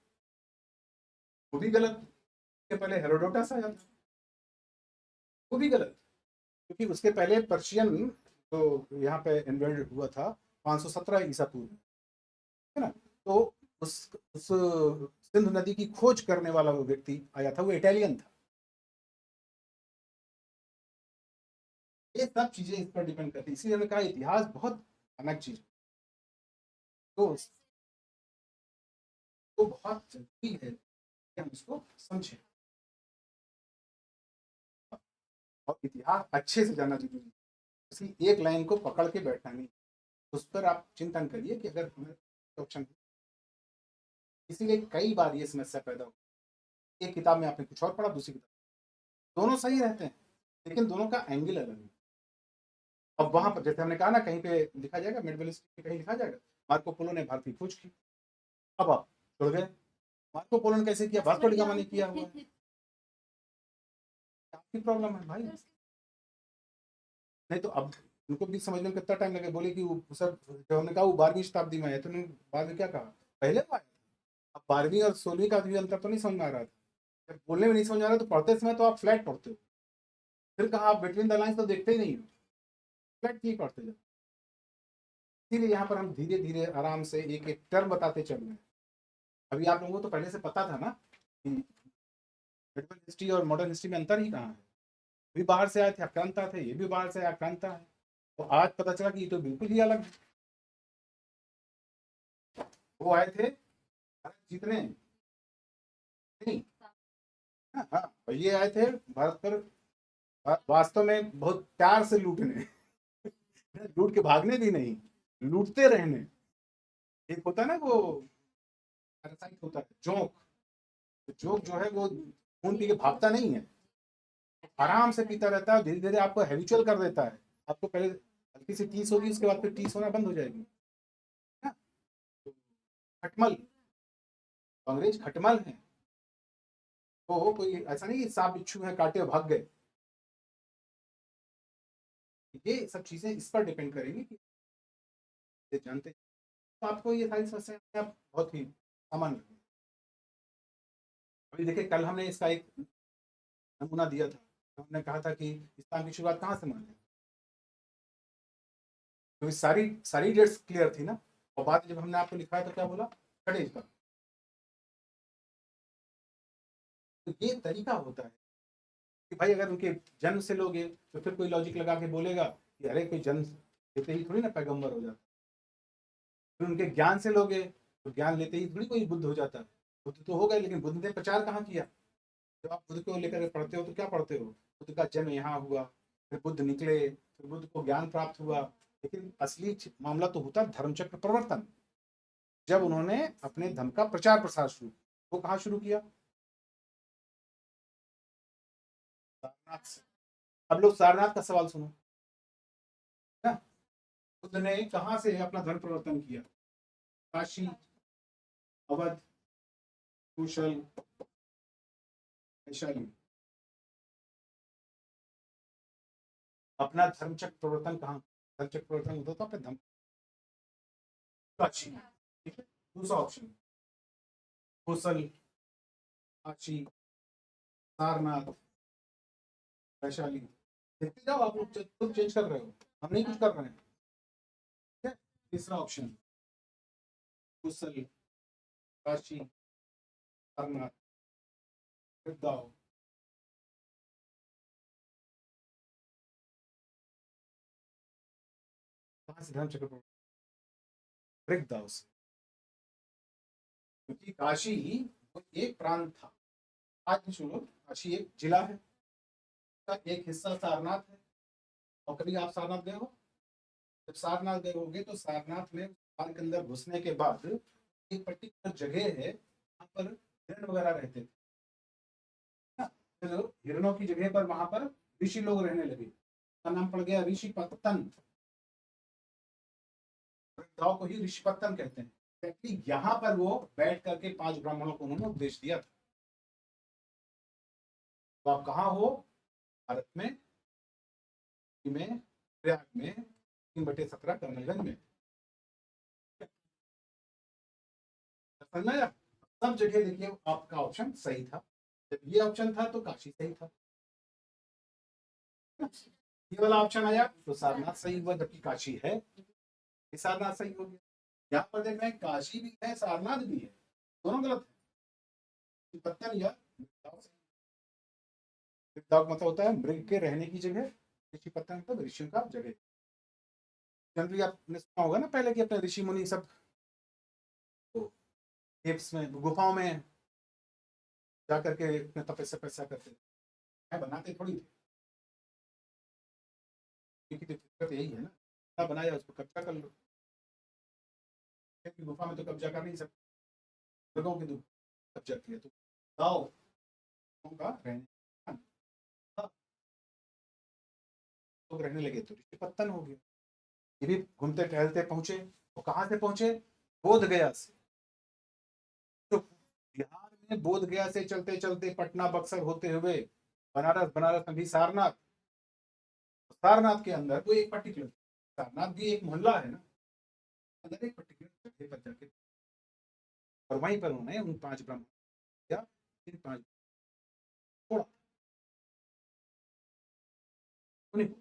वो भी गलत। उसके पहले हेरोडोटस आया था, वो भी गलत, क्योंकि उसके पहले पर्शियन जो यहाँ पे इन्वेड हुआ था 517 ईसा पूर्व, है ना, तो उस सिंधु नदी की खोज करने वाला वो व्यक्ति आया था, वो इटालियन था। ये सब चीजें इस पर डिपेंड करती है, इसलिए हमने कहा इतिहास बहुत अलग चीज है। तो तो बहुत जरूरी है कि हम इसको समझें, और इतिहास अच्छे से जानना जरूरी है। किसी एक लाइन को पकड़ के बैठना नहीं, उस पर आप चिंतन करिए कि अगर हमें ऑप्शन, इसीलिए कई बार ये समस्या पैदा हो, एक किताब में आपने कुछ और पढ़ा, दूसरी किताब, दोनों सही रहते हैं लेकिन दोनों का एंगल अलग है। अब वहां पर जैसे हमने कहा ना, कहीं पे लिखा जाएगा मेडवल हिस्ट्री, कहीं लिखा जाएगा मार्को पोलो ने भारत की खोज की, अब आप छोड़ गए, मार्को पोलो ने कैसे किया, वास्को डी गामा ने किया हुआ है, आपकी प्रॉब्लम है भाई। नहीं तो अब उनको भी समझने में कितना टाइम लगे, बोले कि वो सब जब हमने कहा वो 12वीं शताब्दी में आया, तो उन्होंने बाद में क्या कहा, पहले वो आया। अब 12वीं और 16वीं का भी अंतर तो नहीं समझ में आ रहा था, जब बोलने में नहीं समझ आ रहा तो पढ़ते समय तो आप फ्लैट पढ़ते हो, फिर कहा आप बिटवीन द लाइन्स तो देखते ही नहीं हो, फ्लैट की पढ़ते जाओ। इसीलिए यहाँ पर हम धीरे धीरे आराम से एक एक टर्म बताते चल रहे हैं। अभी आप लोगों को तो पहले से पता था ना कि मेडिवल हिस्ट्री और मॉडर्न हिस्ट्री में अंतर ही कहाँ है, भी बाहर से आए थे, आक्रांता थे, ये भी बाहर से आक्रांता है। तो आज पता चला कि ये तो बिल्कुल ही अलग है। वो आए थे भारत जीतने नहीं। हाँ हाँ, और ये आए थे भारत पर वास्तव में बहुत प्यार से लूटने। लूट के भागने भी नहीं, लूटते रहने। एक होता है ना वो पैरासाइट होता है, जोंक। तो जोंक जो है वो खून पी के भागता नहीं है, आराम से पीता रहता है, धीरे धीरे आपको हैबिचुअल कर देता है। आपको पहले हल्की सी टीस होगी, उसके बाद फिर टीस होना बंद हो जाएगी ना। तो खटमल, तो अंग्रेज खटमल है। तो कोई ऐसा नहीं कि सांप बिच्छू है काटे और भाग गए। ये सब चीजें इस पर डिपेंड करेंगी कि ये जानते। तो आपको ये सारी समस्या आप बहुत ही सामान्य लगेगी। अभी देखिए, कल हमने इसका एक नमूना दिया था। हमने कहा था कि इस्लाम की शुरुआत कहाँ से मानी, क्योंकि सारी सारी डेट्स क्लियर थी ना। और बाद में जब हमने आपको लिखा है तो क्या बोला, खड़े का। तो ये तरीका होता है कि भाई अगर उनके जन्म से लोगे तो फिर कोई लॉजिक लगा के बोलेगा कि अरे कोई जन्म लेते ही थोड़ी ना पैगंबर हो जाता। फिर उनके ज्ञान से लोगे तो ज्ञान लेते ही थोड़ी कोई बुद्ध हो जाता। बुद्ध तो हो गए, लेकिन बुद्ध ने प्रचार कहाँ किया। जब आप बुद्ध को लेकर पढ़ते हो तो क्या पढ़ते हो, बुद्ध का जन्म यहाँ हुआ, फिर बुद्ध निकले, फिर बुद्ध को ज्ञान प्राप्त हुआ। लेकिन असली मामला तो होता धर्मचक्र प्रवर्तन, जब उन्होंने अपने धर्म का प्रचार प्रसार शुरू किया। वो कहाँ शुरू किया, सारनाथ से। अब लोग सारनाथ का सवाल सुनो ना। बुद्ध ने कहाँ से अपना धर्म प्रवर्तन किया, काशी, अवध, कुशल, वैशाली। अपना धर्मचक्र प्रवर्तन कहाँ, धर्मचक्र प्रवर्तन होता था अपने धर्म काशी। ठीक है, दूसरा ऑप्शन कुशल, काशी, सारनाथ, वैशाली। देखते जाओ, आप लोग खुद चेंज कर रहे हो, हम नहीं कुछ कर रहे हैं। ठीक है, तीसरा ऑप्शन कुशल, काशी, सारनाथ, वृंदावन। कहाँ से धर्मचक्र प्रवर्तन, वृंदावन से। क्योंकि काशी वो एक प्रांत था। आज भी सुनो, काशी एक जिला है, का एक हिस्सा सारनाथ है। और कभी आप सारनाथ गए हो, जब सारनाथ गए होगे तो सारनाथ में पहाड़ के अंदर घुसने के बाद एक पर्टिकुलर जगह है, वहां पर हिरण वगैरह रहते थे ना। तो हिरणों की जगह पर वहां पर ऋषि लोग रहने लगे, का नाम पड़ गया ऋषि पत्तन। गांव को ही ऋषि पत्तन कहते हैं। एक्चुअली यहाँ पर वो बैठ करके 5 ब्राह्मणों को उन्होंने उपदेश दिया था। तो आप कहाँ हो, भारत में, प्रयाग में 3/17 कर्नलगंज में। समझ में आया? सब जगह देखिए आपका ऑप्शन सही था। जब ये ऑप्शन था तो काशी सही था, ये वाला ऑप्शन आया तो सारनाथ सही हुआ, जबकि काशी है, ये सारनाथ सही हो गया। यहाँ पर देख रहे हैं काशी भी है सारनाथ भी है, दोनों गलत है। पत्तन या मतलब होता है मृग के रहने की जगह, ऋषि पत्तन मतलब ऋषियों का जगह। जनरली आपने सुना होगा ना पहले कि अपने ऋषि मुनि सब केव्स में, गुफाओं में जा करके अपने तपस्या पैसा करते थे, बनाते थोड़ी थे। क्योंकि तो दिक्कत यही है ना, क्या बनाया उसको कब्जा कर लो। गुफा में तो कब्जा कर नहीं सकते, मृगों की कब्जा किया तो गाँव का रहने लोग रहने लगे तो ऋषि पत्तन हो गया। ये भी घूमते टहलते पहुंचे, और कहाँ से पहुंचे, बोध गया से। तो बिहार में बोध गया से चलते चलते पटना बक्सर होते हुए बनारस, बनारस में भी सारनाथ। सारनाथ के अंदर वो एक पर्टिकुलर, सारनाथ भी एक मोहल्ला है ना, अंदर एक पर्टिकुलर जगह पर जाके, और वहीं पर उन्होंने उन 5 ब्राह्मण या इन 5 छोड़ा उन्हीं को।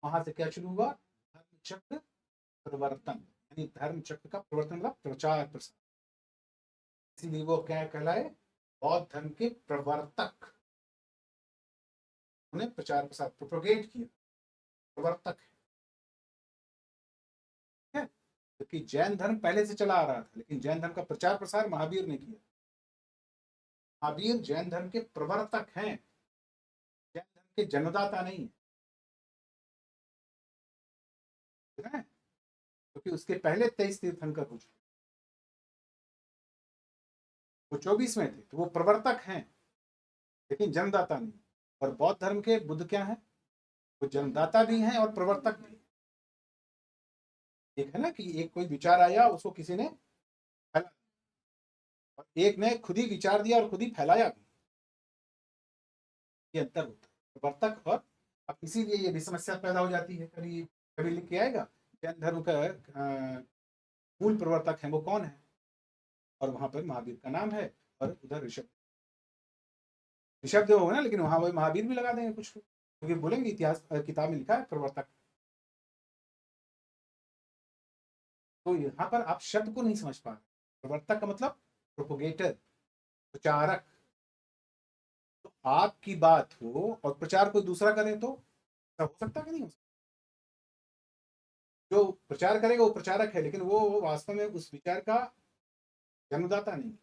वहां से क्या शुरू हुआ, धर्म चक्र प्रवर्तन, यानी धर्म चक्र का प्रवर्तन का प्रचार प्रसार। इसीलिए वो क्या कहलाए, बौद्ध धर्म के प्रवर्तक। उन्होंने प्रचार प्रसार प्रोपोगेट किया, प्रवर्तक है, क्योंकि जैन धर्म पहले से चला आ रहा था, लेकिन जैन धर्म का प्रचार प्रसार महावीर ने किया। महावीर जैन धर्म के प्रवर्तक हैं, जैन धर्म के जन्मदाता नहीं है, क्योंकि उसके पहले 23 तीर्थंकर हो चुके, वो 24 में थे, तो वो प्रवर्तक हैं लेकिन जन्मदाता नहीं। और बौद्ध धर्म के बुद्ध क्या है, वो जन्मदाता भी हैं और प्रवर्तक भी। एक है ना कि एक कोई विचार आया, उसको किसी ने फैला, और एक ने खुद ही विचार दिया और खुद ही फैलाया भी, ये अंतर होता है प्रवर्तक और। अब इसीलिए ये भी समस्या पैदा हो जाती है, कभी कभी लिख के आएगा जैन धर्म का मूल प्रवर्तक है वो कौन है, और वहां पर महावीर का नाम है, और उधर ऋषभ देव होगा ना, लेकिन वहां वो महावीर भी लगा देंगे कुछ, क्योंकि बोलेंगे इतिहास किताब में लिखा है प्रवर्तक। तो यहाँ पर आप शब्द को नहीं समझ पा रहे, प्रवर्तक का मतलब प्रोपोगेटर, प्रचारक। तो आपकी बात हो और प्रचार कोई दूसरा करे तो हो सकता कि नहीं हो सकता? जो प्रचार करेगा वो प्रचारक है, लेकिन वो वास्तव में उस विचार का जन्मदाता नहीं।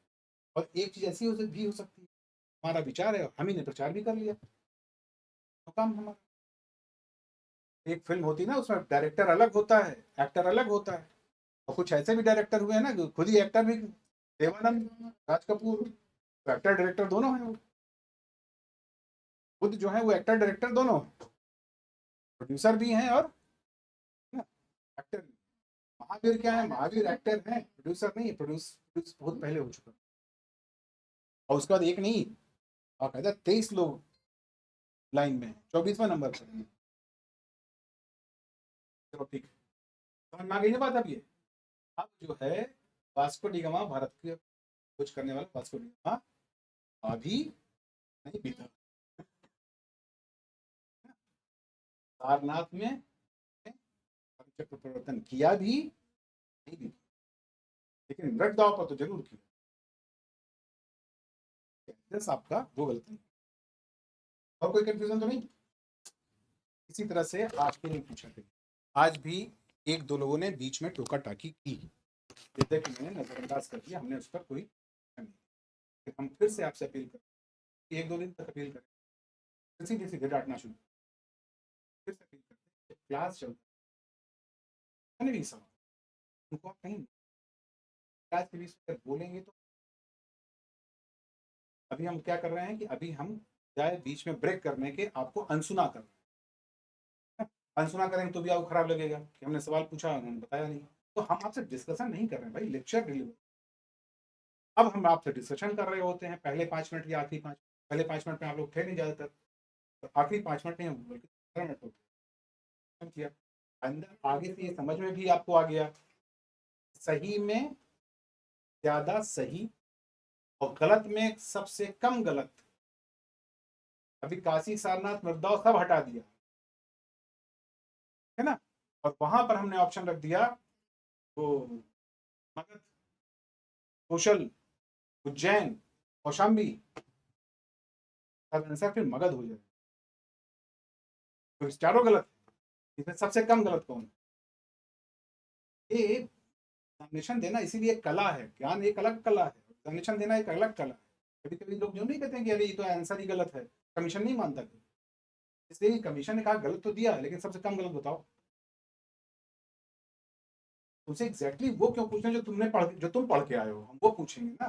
और एक चीज ऐसी भी हो सकती है, हमारा विचार है, हम ही ने प्रचार भी कर लिया, तो काम हमारा। एक फिल्म होती है ना, उसमें डायरेक्टर अलग होता है, एक्टर अलग होता है, और कुछ ऐसे भी डायरेक्टर हुए हैं ना जो खुद ही एक्टर भी, देवानंद, राज कपूर, तो एक्टर डायरेक्टर दोनों हैं वो। खुद जो है वो एक्टर डायरेक्टर दोनों हैं, प्रोड्यूसर भी हैं और एक्टर भी। महावीर क्या है, महावीर एक्टर है, प्रोड्यूसर नहीं है, प्रोड्यूस बहुत पहले हो चुका। और उसके बाद एक नहीं, और कहता 23 लोग लाइन में, 24वां नंबर पर। चलो ठीक है, समझ में आ गई ना बात। अब ये अब जो है वास्को डी गामा, भारत के खोज करने वाला वास्को डी गामा अभी नहीं बीता, सारनाथ में चक्र परिवर्तन किया भी नहीं बीता, लेकिन रट दाव पर तो जरूर किया। आपका वो गलत नहीं, और कोई कंफ्यूजन तो नहीं। इसी तरह से आज के लिए पूछा गया, आज भी एक दो लोगों ने बीच में टोका टाकी की, जितने कि मैंने नजरअंदाज कर दिया, हमने उस पर कोई नहीं। हम फिर से आपसे अपील करें, एक दो दिन तक अपील करें, सीधे सीधे डांटना शुरू, फिर से अपील करते क्लास चलता भी सवाल उनको आप कहीं क्लास के बीच में बोलेंगे तो। अभी हम क्या कर रहे हैं कि अभी हम जाए बीच में ब्रेक करने के आपको अनसुना कर रहे हैं, अनसुना करेंगे तो भी आपको खराब लगेगा कि हमने सवाल पूछा उन्होंने बताया नहीं। तो हम आपसे डिस्कशन नहीं कर रहे हैं भाई, लेक्चर डिलीवर। अब हम आपसे डिस्कशन कर रहे होते हैं पहले 5 मिनट या आखिरी 5, पहले 5 मिनट में आप लोग थे नहीं ज़्यादातर, तो आखिरी 5 मिनट नहीं बल्कि 15 मिनट होते किया। अंदर आगे से ये समझ में भी आपको आ गया, सही में ज़्यादा सही और गलत में सबसे कम गलत। अभी काशी सारनाथ मृदौल सब हटा दिया है ना, और वहां पर हमने ऑप्शन रख दिया वो मगध, कौशल, उज्जैन, कौशाम्बी, तब आंसर फिर मगध हो जाए। तो चारों गलत, इसमें सबसे कम गलत कौन है? ये एग्जामिनेशन देना इसीलिए कला है, ज्ञान एक अलग कला है, एग्जामिनेशन देना एक अलग कला है। कभी कभी लोग जो नहीं कहते हैं कि अरे ये तो आंसर ही गलत है, कमीशन नहीं मानता, इसलिए कमीशन ने कहा गलत तो दिया लेकिन सबसे कम गलत बताओ। तुमसे एग्जैक्टली वो क्यों पूछना जो तुमने पढ़, जो तुम पढ़ के आए हो, हम वो पूछेंगे ना,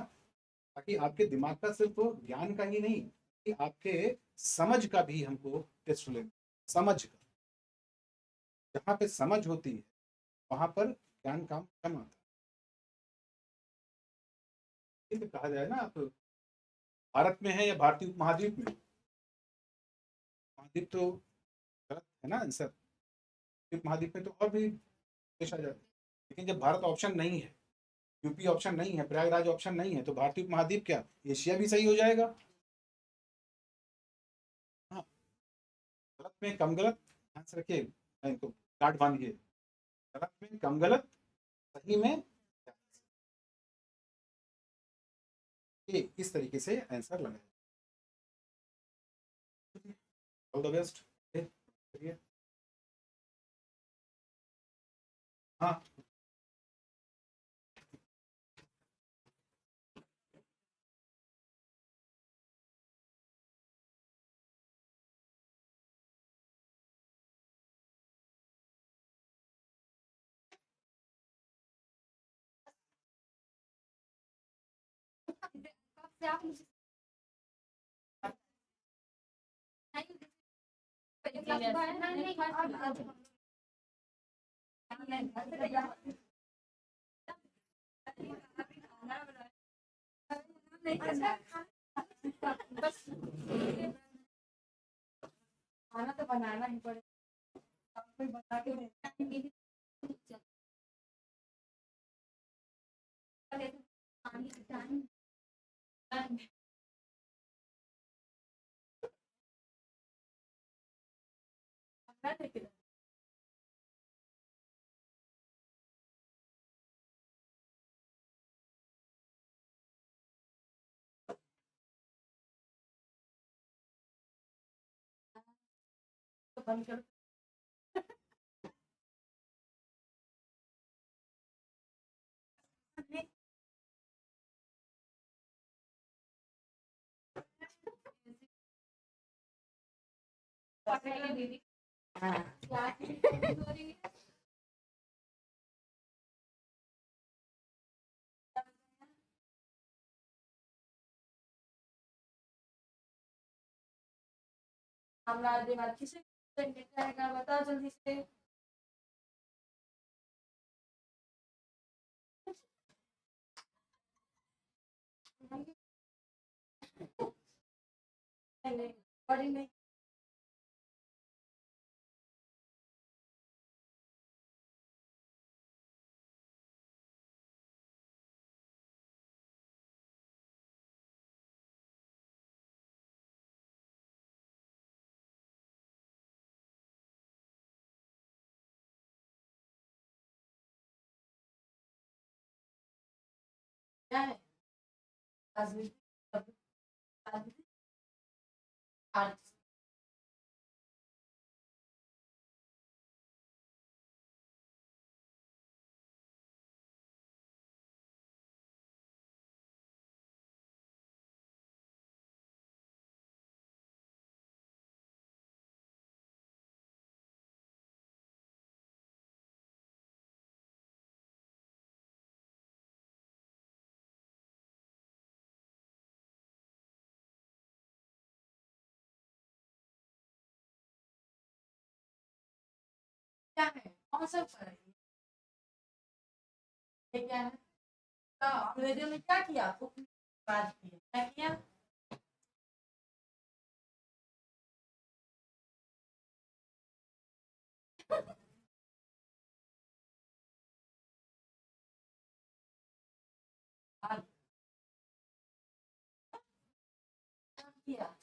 ताकि आपके दिमाग का सिर्फ ज्ञान का ही नहीं, कि आपके समझ का भी हमको टेस्ट लेना, समझ का। जहाँ पे समझ होती है वहां पर ज्ञान काम कम आता है। कहा जाए ना, आप भारत में है या भारतीय उपमहाद्वीप में, महाद्वीप तो गलत है ना आंसर, उपमहाद्वीप में तो और भी देश आ जाते हैं। लेकिन जब भारत ऑप्शन नहीं है, यूपी ऑप्शन नहीं है, प्रयागराज ऑप्शन नहीं है, तो भारतीय उपमहाद्वीप क्या एशिया भी सही हो जाएगा। हाँ, गलत में कम गलत, ध्यान से रखिए, इनको काट बांधिए, गलत में कम गलत, सही में इस तरीके से आंसर लगाए। All the best. हाँ कब से आप मुझे नहीं पहले क्लास में आए ना नहीं आज नहीं बस खाना तो बनाना ही पड़ेगा कोई बना के दे तो बंद कर दीदी हमारा दिमाग किसे जाएगा बता जल्दी से नहीं बड़ी नहीं क्या है आज आज क्या है कौन सा पढ़ाई ये क्या है तो अंग्रेजी में क्या किया आपको बात किया क्या किया क्या किया